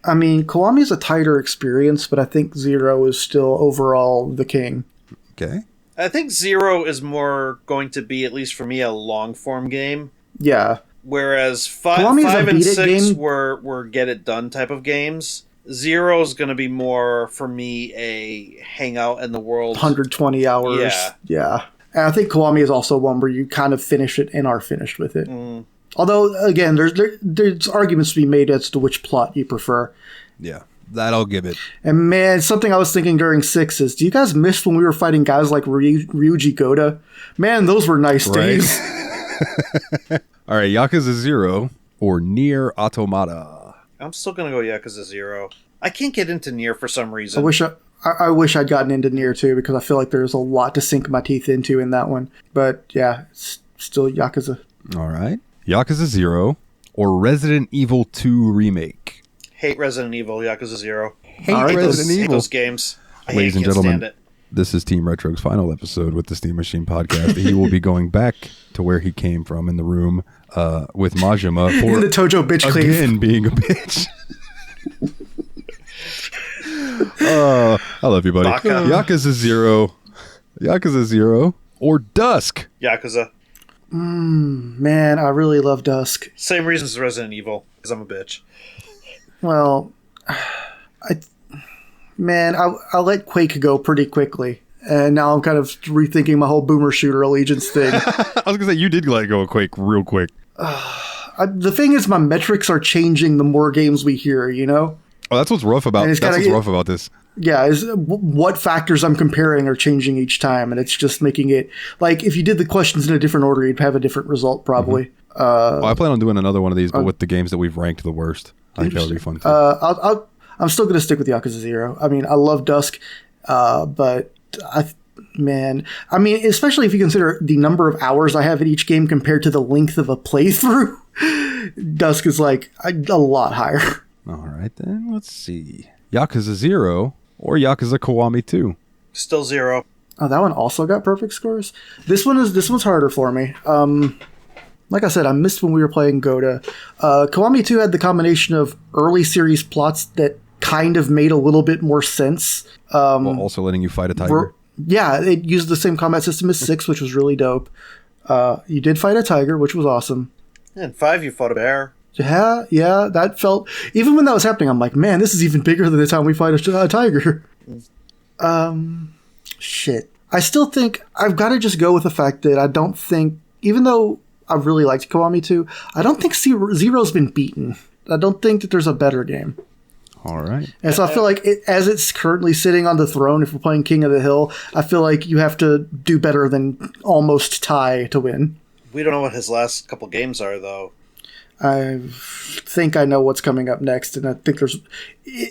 Speaker 2: I mean, Kiwami is a tighter experience, but I think 0 is still overall the king.
Speaker 1: Okay.
Speaker 3: I think 0 is more going to be, at least for me, a long-form game.
Speaker 2: Yeah.
Speaker 3: Whereas 5 and 6 were get-it-done type of games. 0 is going to be more, for me, a hangout in the world.
Speaker 2: 120 hours. Yeah. And I think Kiwami is also one where you kind of finish it and are finished with it. Although, again, there's arguments to be made as to which plot you prefer.
Speaker 1: Yeah, that I'll give it.
Speaker 2: And man, something I was thinking during 6 is, do you guys miss when we were fighting guys like Ryuji Goda? Man, those were nice days.
Speaker 1: All right, Yakuza 0 or Nier Automata?
Speaker 3: I'm still going to go Yakuza 0. I can't get into Nier for some reason.
Speaker 2: I wish I'd gotten into Nier too, because I feel like there's a lot to sink my teeth into in that one. But yeah, it's still Yakuza.
Speaker 1: All right. Yakuza 0 or Resident Evil 2 Remake?
Speaker 3: Hate Resident Evil, Yakuza 0.
Speaker 1: Hate Resident Evil.
Speaker 3: Hate those games.
Speaker 1: Ladies and gentlemen, this is Team Retrogue's final episode with the Steam Machine podcast. He will be going back to where he came from in the room with Majima for
Speaker 2: in the Tojo bitch cleave.
Speaker 1: Again being a bitch. I love you, buddy.
Speaker 3: Baka.
Speaker 1: Yakuza 0 or Dusk?
Speaker 3: Yakuza.
Speaker 2: Man, I really love Dusk.
Speaker 3: Same reasons as Resident Evil, because I'm a bitch.
Speaker 2: Well, I let Quake go pretty quickly. And now I'm kind of rethinking my whole boomer shooter allegiance thing.
Speaker 1: I was going to say, you did let go of Quake real quick.
Speaker 2: The thing is, my metrics are changing the more games we hear, you know?
Speaker 1: Oh, that's what's rough about this.
Speaker 2: Yeah, is what factors I'm comparing are changing each time, and it's just making it like if you did the questions in a different order, you'd have a different result probably.
Speaker 1: I plan on doing another one of these, but with the games that we've ranked the worst. I think that would be fun too.
Speaker 2: I'm still going to stick with Yakuza 0. I mean, I love Dusk, but especially if you consider the number of hours I have in each game compared to the length of a playthrough, Dusk is like a lot higher.
Speaker 1: All right, then let's see. Yakuza 0 or Yakuza Kiwami 2?
Speaker 3: Still 0.
Speaker 2: Oh, that one also got perfect scores? This one's harder for me. Like I said, I missed when we were playing Goda. Kiwami 2 had the combination of early series plots that kind of made a little bit more sense.
Speaker 1: While also letting you fight a tiger.
Speaker 2: Yeah, it used the same combat system as 6, which was really dope. You did fight a tiger, which was awesome.
Speaker 3: In 5, you fought a bear.
Speaker 2: Yeah, that felt... Even when that was happening, I'm like, man, this is even bigger than the time we fight a tiger. Shit. I still think I've got to just go with the fact that I don't think... Even though I really liked Kiwami 2, I don't think Zero's been beaten. I don't think that there's a better game.
Speaker 1: All right.
Speaker 2: And so I feel like as it's currently sitting on the throne, if we're playing King of the Hill, I feel like you have to do better than almost tie to win.
Speaker 3: We don't know what his last couple games are, though.
Speaker 2: I think I know what's coming up next, and I think there's...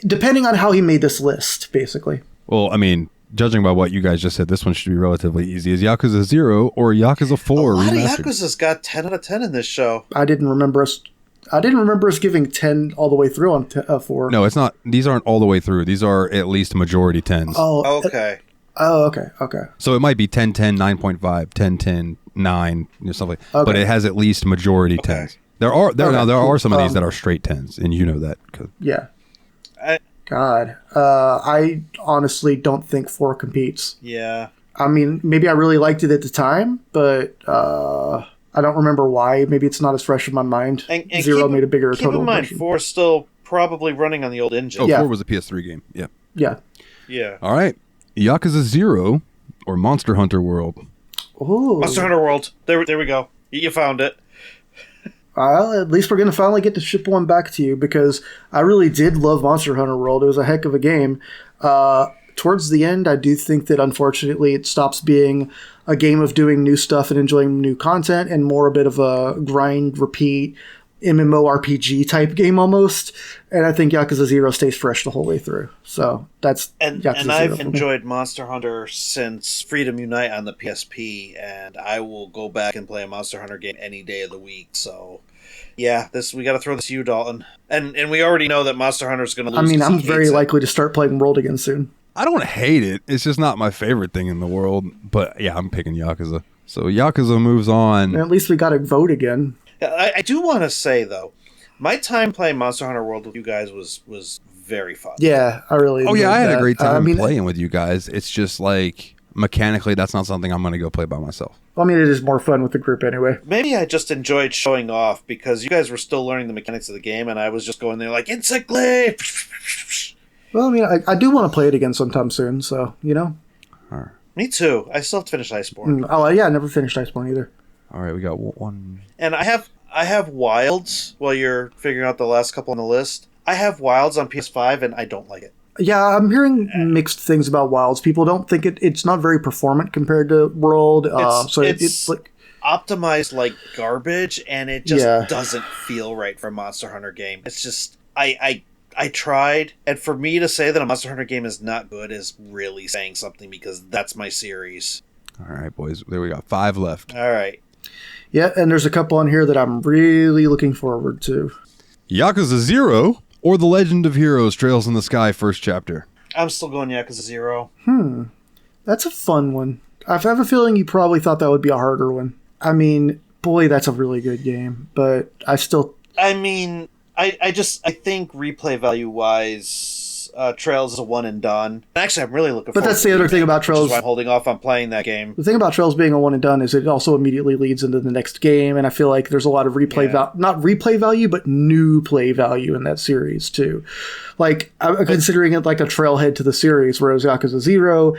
Speaker 2: Depending on how he made this list, basically.
Speaker 1: Well, I mean, judging by what you guys just said, this one should be relatively easy. Is Yakuza 0 or Yakuza 4
Speaker 3: A lot
Speaker 1: remastered?
Speaker 3: of Yakuza's got 10 out of 10 in this show.
Speaker 2: I didn't remember us giving 10 all the way through on 4.
Speaker 1: No, it's not. These aren't all the way through. These are at least majority 10s.
Speaker 2: Oh,
Speaker 3: okay.
Speaker 2: Okay.
Speaker 1: So it might be 10, 10, 9.5, 10, 10, 9, something like that.
Speaker 2: Okay.
Speaker 1: But it has at least majority 10s. There are some of these that are straight 10s, and you know that.
Speaker 2: Yeah. I honestly don't think 4 competes.
Speaker 3: Yeah.
Speaker 2: I mean, maybe I really liked it at the time, but I don't remember why. Maybe it's not as fresh in my mind.
Speaker 3: And
Speaker 2: Zero made a bigger
Speaker 3: keep
Speaker 2: total
Speaker 3: in mind,
Speaker 2: impression.
Speaker 3: 4 is still probably running on the old engine.
Speaker 1: Oh,
Speaker 2: Yeah.
Speaker 1: 4 was a PS3 game. Yeah.
Speaker 3: Yeah.
Speaker 1: All right. Yakuza 0 or Monster Hunter World?
Speaker 2: Ooh.
Speaker 3: Monster Hunter World. There we go. You found it.
Speaker 2: Well, at least we're going to finally get to ship one back to you, because I really did love Monster Hunter World. It was a heck of a game. Towards the end, I do think that, unfortunately, it stops being a game of doing new stuff and enjoying new content, and more a bit of a grind, repeat, MMORPG type game almost, and I think Yakuza 0 stays fresh the whole way through. So that's
Speaker 3: Yakuza and I've enjoyed Monster Hunter since Freedom Unite on the PSP, and I will go back and play a Monster Hunter game any day of the week. So yeah, we got to throw this to you, Dalton, and we already know that Monster Hunter is going to lose.
Speaker 2: I mean, I'm very likely to start playing World again soon.
Speaker 1: I don't hate it. It's just not my favorite thing in the world. But yeah, I'm picking Yakuza. So Yakuza moves on.
Speaker 2: And at least we got to vote again.
Speaker 3: I do want to say, though, my time playing Monster Hunter World with you guys was very fun.
Speaker 2: Yeah, I really
Speaker 1: I had a great time playing with you guys. It's just like, mechanically, that's not something I'm going to go play by myself.
Speaker 2: I mean, it is more fun with the group anyway.
Speaker 3: Maybe I just enjoyed showing off because you guys were still learning the mechanics of the game, and I was just going there like, Insect Glaive!
Speaker 2: Well, I mean, I do want to play it again sometime soon, so, you know.
Speaker 1: All right.
Speaker 3: Me too. I still have to finish Iceborne.
Speaker 2: Oh, yeah, I never finished Iceborne either.
Speaker 1: All right, we got one.
Speaker 3: And I have Wilds while you're figuring out the last couple on the list. I have Wilds on PS5, and I don't like it.
Speaker 2: Yeah, I'm hearing mixed things about Wilds. People don't think it's not very performant compared to World. It's like
Speaker 3: optimized like garbage, and it just doesn't feel right for a Monster Hunter game. It's just I tried, and for me to say that a Monster Hunter game is not good is really saying something because that's my series.
Speaker 1: All right, boys. There we got 5 left.
Speaker 3: All right.
Speaker 2: Yeah, and there's a couple on here that I'm really looking forward to.
Speaker 1: Yakuza 0 or The Legend of Heroes Trails in the Sky First Chapter?
Speaker 3: I'm still going Yakuza 0.
Speaker 2: That's a fun one. I have a feeling you probably thought that would be a harder one. I mean, boy, that's a really good game, but I mean,
Speaker 3: I think replay value wise, Trails is a one and done. Actually, I'm really looking forward to it.
Speaker 2: But that's the other thing about Trails.
Speaker 3: Which is why I'm holding off on playing that game.
Speaker 2: The thing about Trails being a one and done is it also immediately leads into the next game, and I feel like there's a lot of not replay value, but new play value in that series too. Like, I'm considering it like a trailhead to the series, whereas Yakuza 0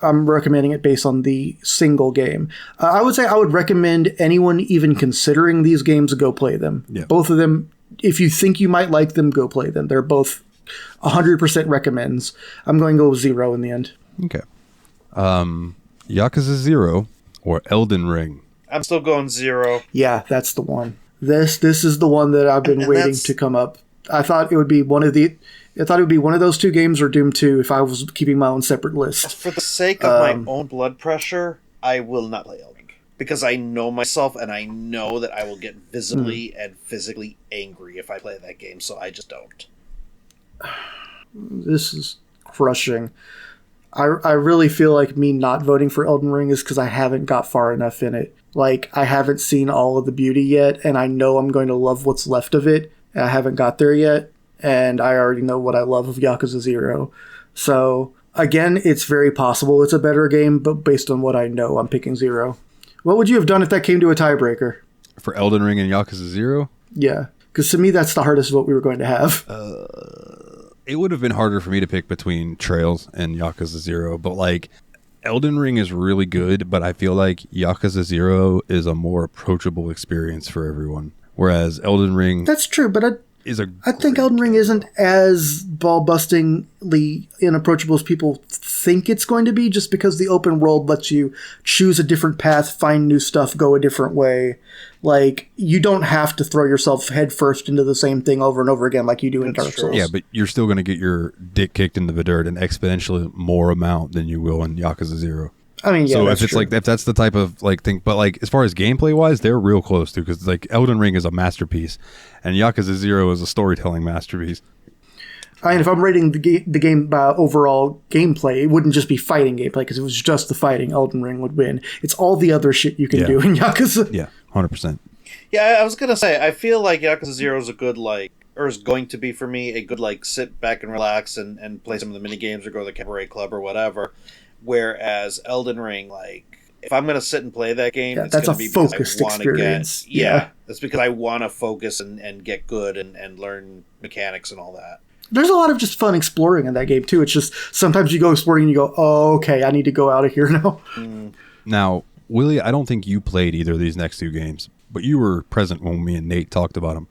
Speaker 2: I'm recommending it based on the single game. I would say I would recommend anyone even considering these games go play them.
Speaker 1: Yeah.
Speaker 2: Both of them, if you think you might like them, go play them. They're both 100% recommends. I'm going to go 0 in the end.
Speaker 1: Okay. Yakuza 0 or Elden Ring?
Speaker 3: I'm still going 0.
Speaker 2: Yeah, that's the one. This is the one that I've been waiting to come up. I thought it would be one of those two games or Doom 2 if I was keeping my own separate list.
Speaker 3: For the sake of my own blood pressure, I will not play Elden Ring. Because I know myself and I know that I will get visibly and physically angry if I play that game, so I just don't.
Speaker 2: This is crushing. I really feel like me not voting for Elden Ring is because I haven't got far enough in it. Like, I haven't seen all of the beauty yet, and I know I'm going to love what's left of it. And I haven't got there yet, and I already know what I love of Yakuza 0. So, again, it's very possible it's a better game, but based on what I know, I'm picking 0. What would you have done if that came to a tiebreaker?
Speaker 1: For Elden Ring and Yakuza 0?
Speaker 2: Yeah, because to me, that's the hardest vote we were going to have.
Speaker 1: It would have been harder for me to pick between Trails and Yakuza 0, but like Elden Ring is really good, but I feel like Yakuza 0 is a more approachable experience for everyone. Whereas Elden Ring...
Speaker 2: That's true, but I think Elden Ring isn't as ball-bustingly inapproachable as people think it's going to be, just because the open world lets you choose a different path, find new stuff, go a different way. Like, you don't have to throw yourself headfirst into the same thing over and over again like you do in Dark Souls.
Speaker 1: Yeah, but you're still going to get your dick kicked into the dirt an exponentially more amount than you will in Yakuza 0.
Speaker 2: I mean, yeah,
Speaker 1: so
Speaker 2: that's
Speaker 1: if it's
Speaker 2: true.
Speaker 1: like, if that's the type of like thing, but like as far as gameplay wise, they're real close to, because like Elden Ring is a masterpiece and Yakuza 0 is a storytelling masterpiece.
Speaker 2: I mean, if I'm rating the game by overall gameplay, it wouldn't just be fighting gameplay, because if it was just the fighting, Elden Ring would win. It's all the other shit you can do in Yakuza.
Speaker 1: Yeah, 100%.
Speaker 3: Yeah, I was gonna say, I feel like Yakuza 0 is a good, like, or is going to be for me a good, like, sit back and relax and play some of the mini games or go to the cabaret club or whatever. Whereas Elden Ring, like, if I'm gonna sit and play that game, it's
Speaker 2: that's
Speaker 3: gonna
Speaker 2: a
Speaker 3: be because
Speaker 2: focused
Speaker 3: I want
Speaker 2: experience.
Speaker 3: to get, yeah, that's because I want to focus and get good and learn mechanics and all that.
Speaker 2: There's a lot of just fun exploring in that game too. It's just sometimes you go exploring and you go, oh, okay, I need to go out of here now.
Speaker 1: Now, Willie, I don't think you played either of these next two games, but you were present when me and Nate talked about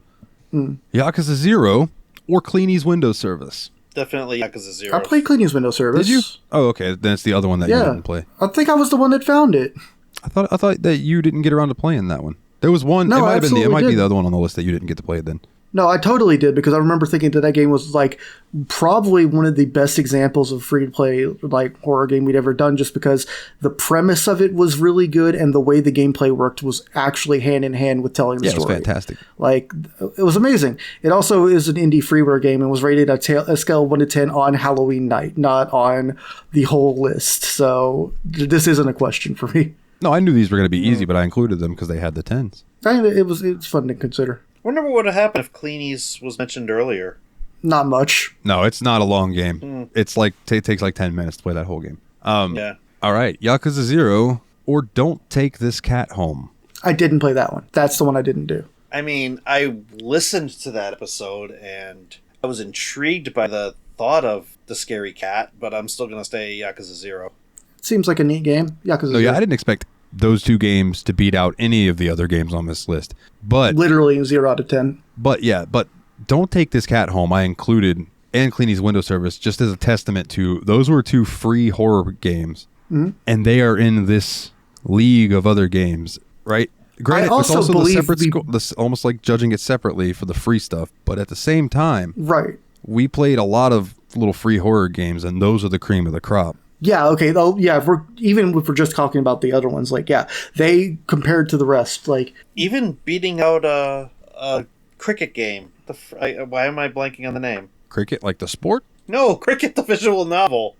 Speaker 1: them. Yakuza 0 or Cleanie's Windows Service?
Speaker 3: Definitely Yakuza 0.
Speaker 2: I played Cleanie's Windows Service.
Speaker 1: Did you? Oh, okay. Then it's the other one that you didn't play.
Speaker 2: I think I was the one that found it.
Speaker 1: I thought that you didn't get around to playing that one. There was one.
Speaker 2: No,
Speaker 1: it might have been. It might be
Speaker 2: did.
Speaker 1: the other one on the list that you didn't get to play then.
Speaker 2: No, I totally did, because I remember thinking that game was like probably one of the best examples of free to play like horror game we'd ever done, just because the premise of it was really good and the way the gameplay worked was actually hand in hand with telling the story.
Speaker 1: Yeah, it was fantastic.
Speaker 2: Like, it was amazing. It also is an indie freeware game and was rated a scale of 1 to 10 on Halloween night, not on the whole list. So this isn't a question for me.
Speaker 1: No, I knew these were going to be easy, but I included them because they had the 10s.
Speaker 2: I mean, it was fun to consider.
Speaker 3: I wonder what would have happened if Cleanies was mentioned earlier.
Speaker 2: Not much.
Speaker 1: No, it's not a long game. It's like it takes like 10 minutes to play that whole game.
Speaker 3: Yeah.
Speaker 1: All right, Yakuza 0 or Don't Take This Cat Home.
Speaker 2: I didn't play that one. That's the one I didn't do.
Speaker 3: I mean, I listened to that episode and I was intrigued by the thought of the scary cat, but I'm still going to stay Yakuza 0.
Speaker 2: Seems like a neat game. Yakuza 0.
Speaker 1: Yeah, I didn't expect those two games to beat out any of the other games on this list. But
Speaker 2: literally 0 out of 10.
Speaker 1: But Don't Take This Cat Home I included, and Cleanie's Window Service, just as a testament to those were two free horror games, and they are in this league of other games, right? Granted,
Speaker 2: I also
Speaker 1: it's also
Speaker 2: believe
Speaker 1: the separate almost like judging it separately for the free stuff, but at the same time,
Speaker 2: right?
Speaker 1: We played a lot of little free horror games, and those are the cream of the crop.
Speaker 2: Yeah, okay. Though, yeah, if we're just talking about the other ones, like, yeah, they compared to the rest, like
Speaker 3: even beating out a cricket game. Why am I blanking on the name?
Speaker 1: Cricket, like the sport?
Speaker 3: No, Cricket, the visual novel.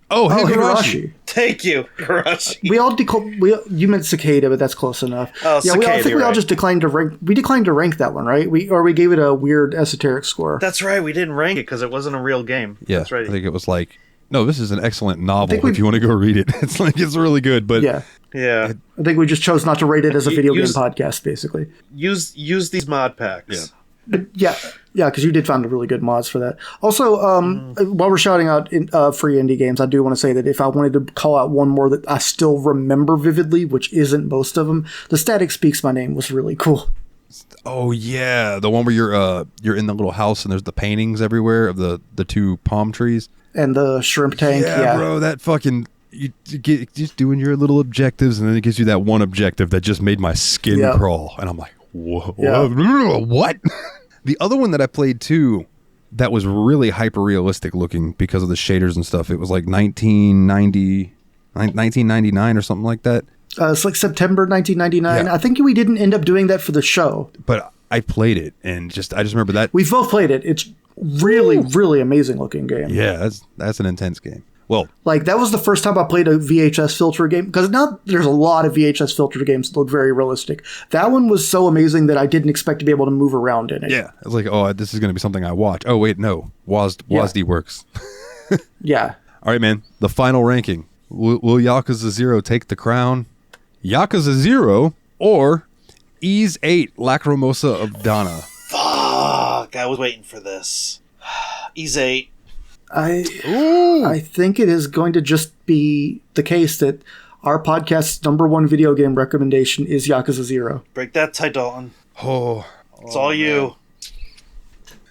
Speaker 1: Oh, Higurashi.
Speaker 3: Thank you, Higurashi.
Speaker 2: You meant Cicada, but that's close enough.
Speaker 3: Oh,
Speaker 2: yeah,
Speaker 3: Cicada,
Speaker 2: we all just declined to rank. We declined to rank that one, right? We gave it a weird esoteric score.
Speaker 3: That's right. We didn't rank it because it wasn't a real game.
Speaker 1: Yeah,
Speaker 3: that's right.
Speaker 1: I think it was like, no, this is an excellent novel. If you want to go read it, it's really good. But
Speaker 3: yeah.
Speaker 2: I think we just chose not to rate it as a video game podcast, basically.
Speaker 3: Use these mod packs.
Speaker 2: Yeah, because you did find really good mods for that. Also, while we're shouting out free indie games, I do want to say that if I wanted to call out one more that I still remember vividly, which isn't most of them, the Static Speaks My Name was really cool.
Speaker 1: Oh yeah, the one where you're in the little house and there's the paintings everywhere of the two palm trees
Speaker 2: and the shrimp tank. Yeah,
Speaker 1: bro, that fucking you get just doing your little objectives, and then it gives you that one objective that just made my skin crawl, and I'm like, whoa, what? The other one that I played too, that was really hyper realistic looking because of the shaders and stuff. It was like 1999 or something like that.
Speaker 2: It's like September 1999.
Speaker 1: Yeah.
Speaker 2: I think we didn't end up doing that for the show,
Speaker 1: but I played it, and I just remember that
Speaker 2: we both played it. It's really amazing looking game.
Speaker 1: Yeah, that's an intense game. Well,
Speaker 2: like that was the first time I played a VHS filter game, because now there's a lot of VHS filter games that look very realistic. That one was so amazing that I didn't expect to be able to move around in it.
Speaker 1: Yeah, I was like, oh, this is going to be something I watch. Oh wait, no, WASD works.
Speaker 2: Yeah.
Speaker 1: All right, man. The final ranking: will Yakuza 0 take the crown? Yakuza 0 or Ys 8 Lacrimosa of Dana?
Speaker 3: Fuck! I was waiting for this. Ys 8.
Speaker 2: I think it is going to just be the case that our podcast's #1 video game recommendation is Yakuza 0.
Speaker 3: Break that tie, Dalton.
Speaker 1: Oh,
Speaker 3: it's all you.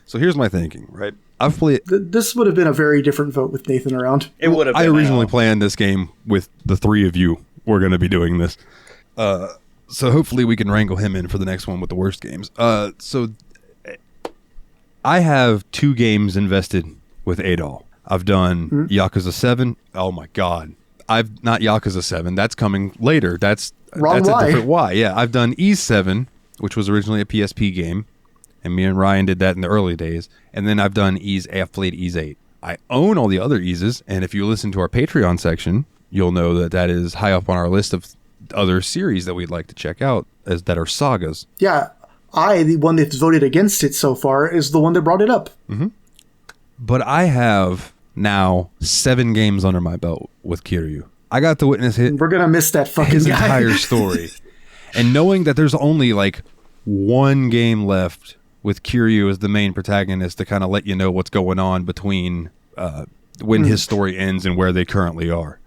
Speaker 1: So here's my thinking, right? I've played.
Speaker 2: This would have been a very different vote with Nathan around.
Speaker 3: It would have been.
Speaker 1: I originally planned this game with the three of you. We're going to be doing this. So hopefully we can wrangle him in for the next one with the worst games. So I have 2 games invested with Adol. I've done Yakuza 7. Oh my God. I've not Yakuza 7. That's coming later. That's a different Y. Yeah. I've done Ys 7, which was originally a PSP game. And me and Ryan did that in the early days. And then I've done I've played Ys 8. I own all the other Ys. And if you listen to our Patreon section, you'll know that is high up on our list of other series that we'd like to check out that are sagas.
Speaker 2: Yeah. The one that's voted against it so far, is the one that brought it up.
Speaker 1: Mm-hmm. But I have now 7 games under my belt with Kiryu. I got to witness
Speaker 2: We're going to miss that fucking
Speaker 1: his
Speaker 2: guy.
Speaker 1: entire story. And knowing that there's only like 1 game left with Kiryu as the main protagonist to kind of let you know what's going on between when his story ends and where they currently are.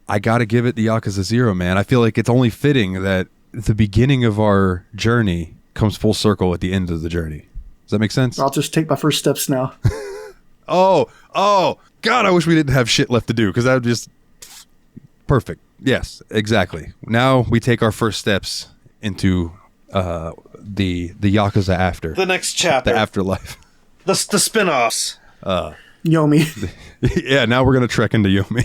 Speaker 1: I got to give it the Yakuza 0, man. I feel like it's only fitting that the beginning of our journey comes full circle at the end of the journey. Does that make sense?
Speaker 2: I'll just take my first steps now.
Speaker 1: Oh, God, I wish we didn't have shit left to do, because that would just... Perfect. Yes, exactly. Now we take our first steps into the Yakuza after.
Speaker 3: The next chapter.
Speaker 1: The afterlife.
Speaker 3: The spin-offs.
Speaker 2: Yomi.
Speaker 1: Yeah, now we're going to trek into Yomi.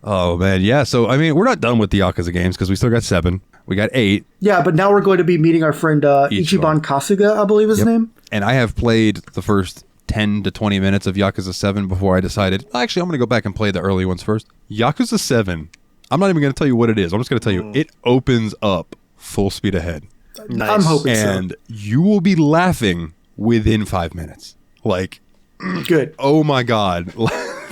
Speaker 1: Oh, man. Yeah, so, I mean, we're not done with the Yakuza games because we still got 7. We got 8.
Speaker 2: Yeah, but now we're going to be meeting our friend Ichiban Kasuga, I believe his name.
Speaker 1: And I have played the first 10 to 20 minutes of Yakuza 7 before I decided, actually, I'm going to go back and play the early ones first. Yakuza 7, I'm not even going to tell you what it is. I'm just going to tell you, it opens up full speed ahead.
Speaker 2: Nice. I'm hoping so.
Speaker 1: And you will be laughing within 5 minutes. Like,
Speaker 2: good.
Speaker 1: Oh my God.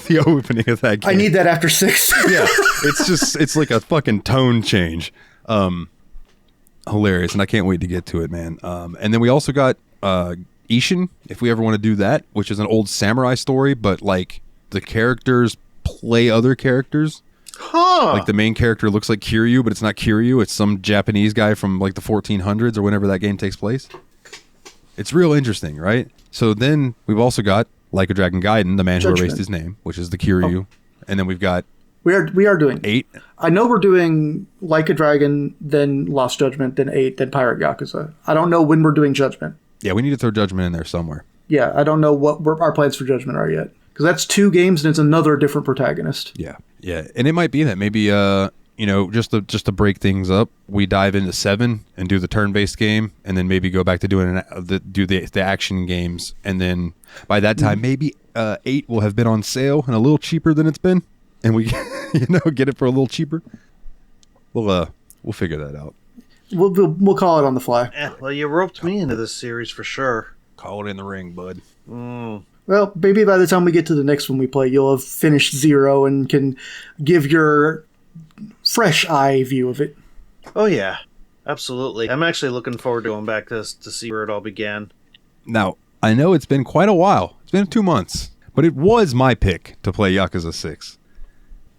Speaker 1: The opening of that game.
Speaker 2: I need that after 6.
Speaker 1: Yeah. It's like a fucking tone change. Hilarious. And I can't wait to get to it, man. And then we also got Ishin, if we ever want to do that, which is an old samurai story, but like the characters play other characters.
Speaker 3: Huh.
Speaker 1: Like the main character looks like Kiryu, but it's not Kiryu. It's some Japanese guy from like the 1400s or whenever that game takes place. It's real interesting, right? So then we've also got Like a Dragon Gaiden, the man who erased his name, which is the Kiryu. And then we've got...
Speaker 2: We are doing
Speaker 1: 8.
Speaker 2: I know we're doing Like a Dragon, then Lost Judgment, then 8, then Pirate Yakuza. I don't know when we're doing Judgment.
Speaker 1: Yeah, we need to throw Judgment in there somewhere.
Speaker 2: Yeah, I don't know what our plans for Judgment are yet. Because that's 2 games and it's another different protagonist.
Speaker 1: Yeah. And it might be that maybe, just to break things up, we dive into 7 and do the turn-based game, and then maybe go back to doing the action games, and then by that time maybe 8 will have been on sale and a little cheaper than it's been, and we get it for a little cheaper. We'll figure that out.
Speaker 2: We'll call it on the fly.
Speaker 3: Well, you roped me into this series for sure.
Speaker 1: Call it in the ring, bud.
Speaker 2: Well, maybe by the time we get to the next one we play, you'll have finished 0 and can give your fresh eye view of it.
Speaker 3: Oh yeah, absolutely. I'm actually looking forward to going back to see where it all began.
Speaker 1: Now, I know it's been quite a while. It's been 2 months, but it was my pick to play Yakuza 6,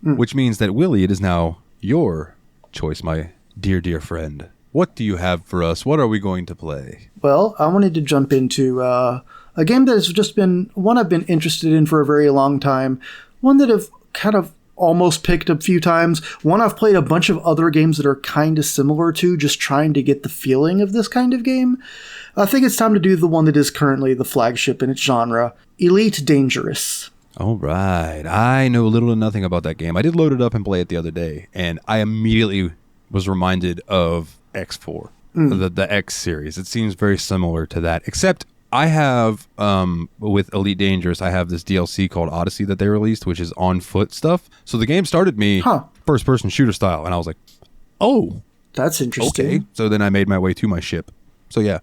Speaker 1: which means that, Willie, it is now your choice, my dear friend. What do you have for us? What are we going to play?
Speaker 2: Well, I wanted to jump into a game that has just been one I've been interested in for a very long time, one that I've kind of almost picked a few times, one I've played a bunch of other games that are kind of similar to, just trying to get the feeling of this kind of game. I think it's time to do the one that is currently the flagship in its genre, Elite Dangerous.
Speaker 1: All right. I know little to nothing about that game. I did load it up and play it the other day, and I immediately was reminded of X4, the X series. It seems very similar to that, except I have, with Elite Dangerous, I have this DLC called Odyssey that they released, which is on foot stuff. So the game started me first-person shooter style, and I was like, oh.
Speaker 2: That's interesting.
Speaker 1: Okay. So then I made my way to my ship. So yeah,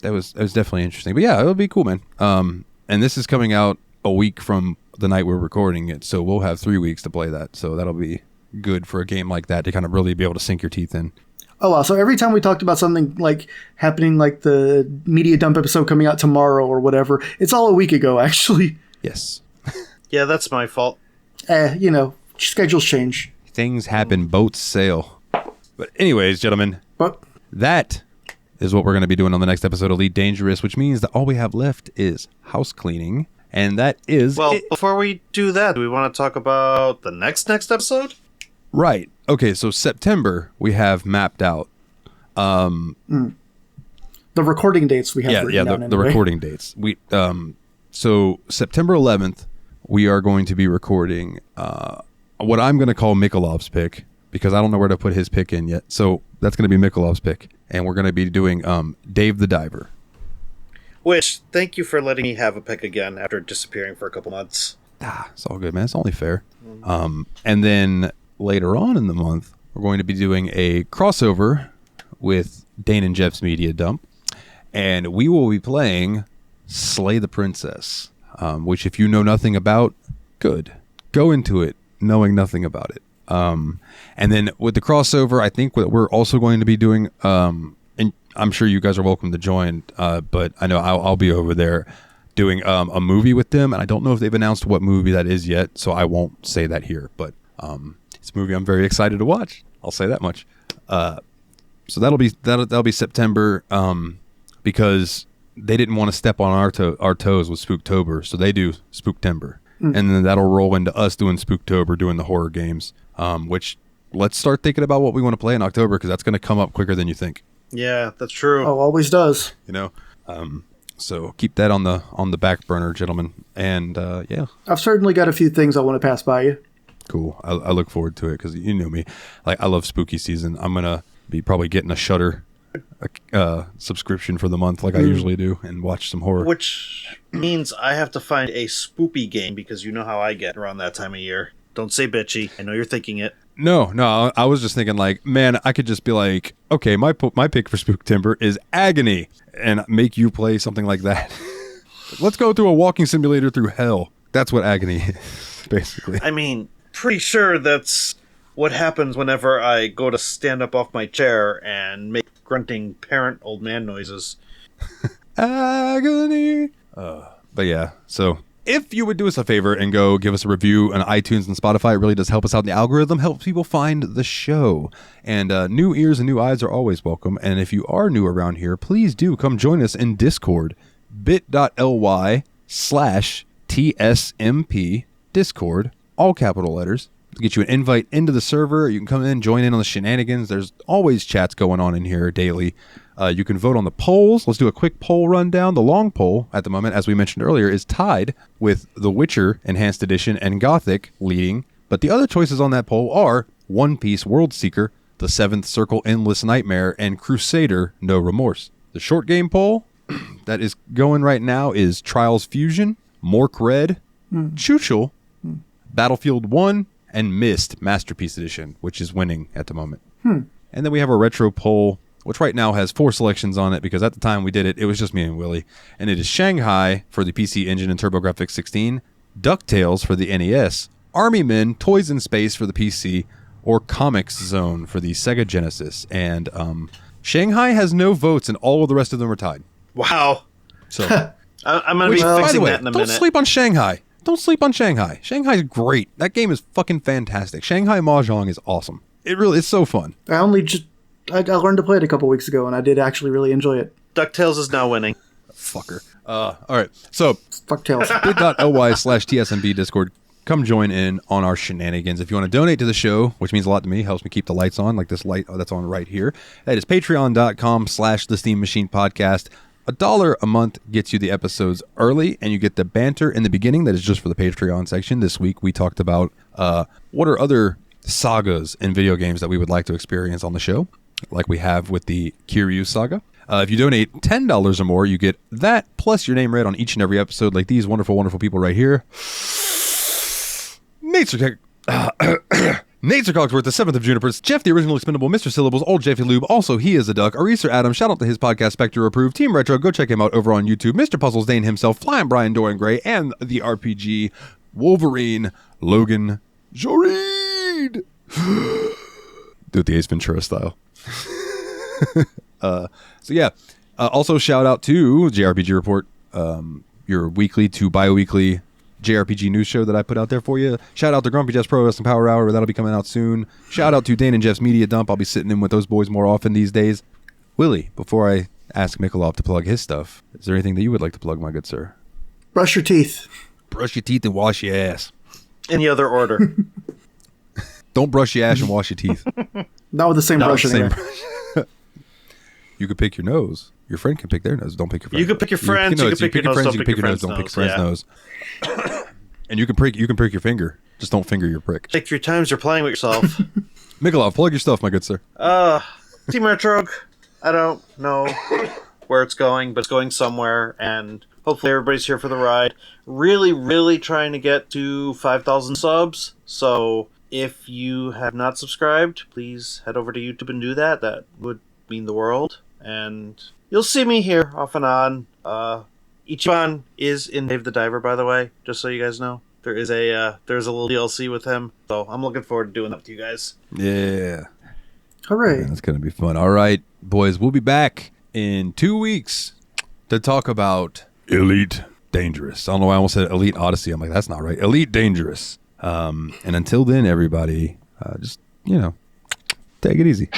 Speaker 1: that was definitely interesting. But yeah, it'll be cool, man. And this is coming out a week from the night we're recording it, so we'll have 3 weeks to play that. So that'll be good for a game like that to kind of really be able to sink your teeth in.
Speaker 2: Oh, wow. So every time we talked about something like happening, like the media dump episode coming out tomorrow or whatever, it's all a week ago, actually.
Speaker 1: Yes.
Speaker 3: Yeah, that's my fault.
Speaker 2: Schedules change.
Speaker 1: Things happen, boats sail. But anyways, gentlemen, that is what we're going to be doing on the next episode of Elite Dangerous, which means that all we have left is house cleaning. And that is...
Speaker 3: Well, before we do that, do we want to talk about the next episode?
Speaker 1: Right. Okay, so September we have mapped out.
Speaker 2: The recording dates we have written down
Speaker 1: the recording dates. We so September 11th we are going to be recording what I'm going to call Mikolov's pick, because I don't know where to put his pick in yet. So that's going to be Mikolov's pick, and we're going to be doing Dave the Diver.
Speaker 3: Which, thank you for letting me have a pick again after disappearing for a couple months.
Speaker 1: It's all good, man. It's only fair. And then later on in the month, we're going to be doing a crossover with Dane and Jeff's Media Dump, and we will be playing Slay the Princess, which if you know nothing about, good. Go into it knowing nothing about it. And then with the crossover, I think what we're also going to be doing, and I'm sure you guys are welcome to join, but I know I'll be over there doing a movie with them, and I don't know if they've announced what movie that is yet, so I won't say that here, but it's a movie I'm very excited to watch. I'll say that much. So that'll be September, because they didn't want to step on our toes with Spooktober, so they do Spooktember, and then that'll roll into us doing Spooktober, doing the horror games. Which let's start thinking about what we want to play in October, because that's going to come up quicker than you think.
Speaker 3: Yeah, that's true.
Speaker 2: Oh, always does.
Speaker 1: You know, so keep that on the back burner, gentlemen. And yeah,
Speaker 2: I've certainly got a few things I want to pass by you.
Speaker 1: Cool. I look forward to it because you know me. Like, I love spooky season. I'm gonna be probably getting a Shudder subscription for the month, like I usually do, and watch some horror.
Speaker 3: Which means I have to find a spoopy game because you know how I get around that time of year. Don't say bitchy. I know you're thinking it.
Speaker 1: No, I was just thinking, like, man, I could just be like, okay, my pick for Spooktimber is Agony, and make you play something like that. Let's go through a walking simulator through hell. That's what Agony is, basically.
Speaker 3: I mean, pretty sure that's what happens whenever I go to stand up off my chair and make grunting parent old man noises.
Speaker 1: Agony. But yeah, so if you would do us a favor and go give us a review on iTunes and Spotify, it really does help us out in the algorithm, helps people find the show. And new ears and new eyes are always welcome. And if you are new around here, please do come join us in Discord, bit.ly/TSMP Discord, all capital letters, to get you an invite into the server. You can come in, join in on the shenanigans. There's always chats going on in here daily. You can vote on the polls. Let's do a quick poll rundown. The long poll at the moment, as we mentioned earlier, is tied with The Witcher Enhanced Edition and Gothic leading. But the other choices on that poll are One Piece World Seeker, The Seventh Circle Endless Nightmare, and Crusader No Remorse. The short game poll that is going right now is Trials Fusion, Mork Red, Chuchel, Battlefield 1, and Myst Masterpiece Edition, which is winning at the moment. And then we have a retro poll, which right now has 4 selections on it, because at the time we did it, it was just me and Willie. And it is Shanghai for the PC Engine and TurboGrafx 16, DuckTales for the NES, Army Men, Toys in Space for the PC, or Comics Zone for the Sega Genesis. And Shanghai has no votes, and all of the rest of them are tied.
Speaker 3: Wow.
Speaker 1: So
Speaker 3: I'm going to be fixing that in a minute.
Speaker 1: Don't sleep on Shanghai. Don't sleep on Shanghai. Shanghai's great. That game is fucking fantastic. Shanghai Mahjong is awesome. It really is so fun.
Speaker 2: I learned to play it a couple weeks ago, and I did actually really enjoy it.
Speaker 3: DuckTales is now winning.
Speaker 1: Fucker. All right. So,
Speaker 2: Fucktails.
Speaker 1: bit.ly/TSMB Discord. Come join in on our shenanigans. If you want to donate to the show, which means a lot to me, helps me keep the lights on, like this light that's on right here. That is patreon.com/The Steam Machine Podcast. $1 a month gets you the episodes early, and you get the banter in the beginning that is just for the Patreon section. This week we talked about what are other sagas in video games that we would like to experience on the show, like we have with the Kiryu saga. If you donate $10 or more, you get that plus your name read on each and every episode, like these wonderful, wonderful people right here. Nate's Cogsworth, the 7th of June-iper, Jeff, the original Expendable, Mr. Syllables, Old Jeffy Lube, also he is a duck, Ariesoradam, shout out to his podcast, Spectre Approved, Team Retrogue, go check him out over on YouTube, Mr. Puzzles, Dane himself, Flyin, Brian, Doran, Gray, and the RPG, Wolverine, Logan, Joreid. Do it the Ace Ventura style. So yeah, also shout out to JRPG Report, your weekly to bi-weekly JRPG news show that I put out there for you. Shout out to Grumpy Jeff's Pro Wrestling Power Hour. That'll be coming out soon. Shout out to Dane and Jeff's Media Dump. I'll be sitting in with those boys more often these days. Willie, before I ask Mikolov to plug his stuff, is there anything that you would like to plug, my good sir?
Speaker 2: Brush your teeth.
Speaker 1: Brush your teeth and wash your ass.
Speaker 3: Any other order.
Speaker 1: Don't brush your ass and wash your teeth.
Speaker 2: Not with the same brush anyway.
Speaker 1: You could pick your nose. Your friend can pick their nose. Don't pick your friend.
Speaker 3: You can pick your friends. You can pick your nose. Don't pick your friend's nose.
Speaker 1: Don't pick your friend's nose. And you can prick your finger. Just don't finger your prick.
Speaker 3: Take 3 times you're playing with yourself.
Speaker 1: Mikolov, plug your stuff, my good sir.
Speaker 3: Team Retrogue. I don't know where it's going, but it's going somewhere, and hopefully everybody's here for the ride. Really, really trying to get to 5,000 subs. So if you have not subscribed, please head over to YouTube and do that. That would mean the world. And you'll see me here off and on. Ichiban is in Dave the Diver, by the way, just so you guys know. There's a little DLC with him, so I'm looking forward to doing that with you guys.
Speaker 1: Yeah.
Speaker 2: Hooray.
Speaker 1: Man, that's going to be fun. All right, boys, we'll be back in 2 weeks to talk about Elite Dangerous. I don't know why I almost said Elite Odyssey. I'm like, that's not right. Elite Dangerous. And until then, everybody, just, take it easy.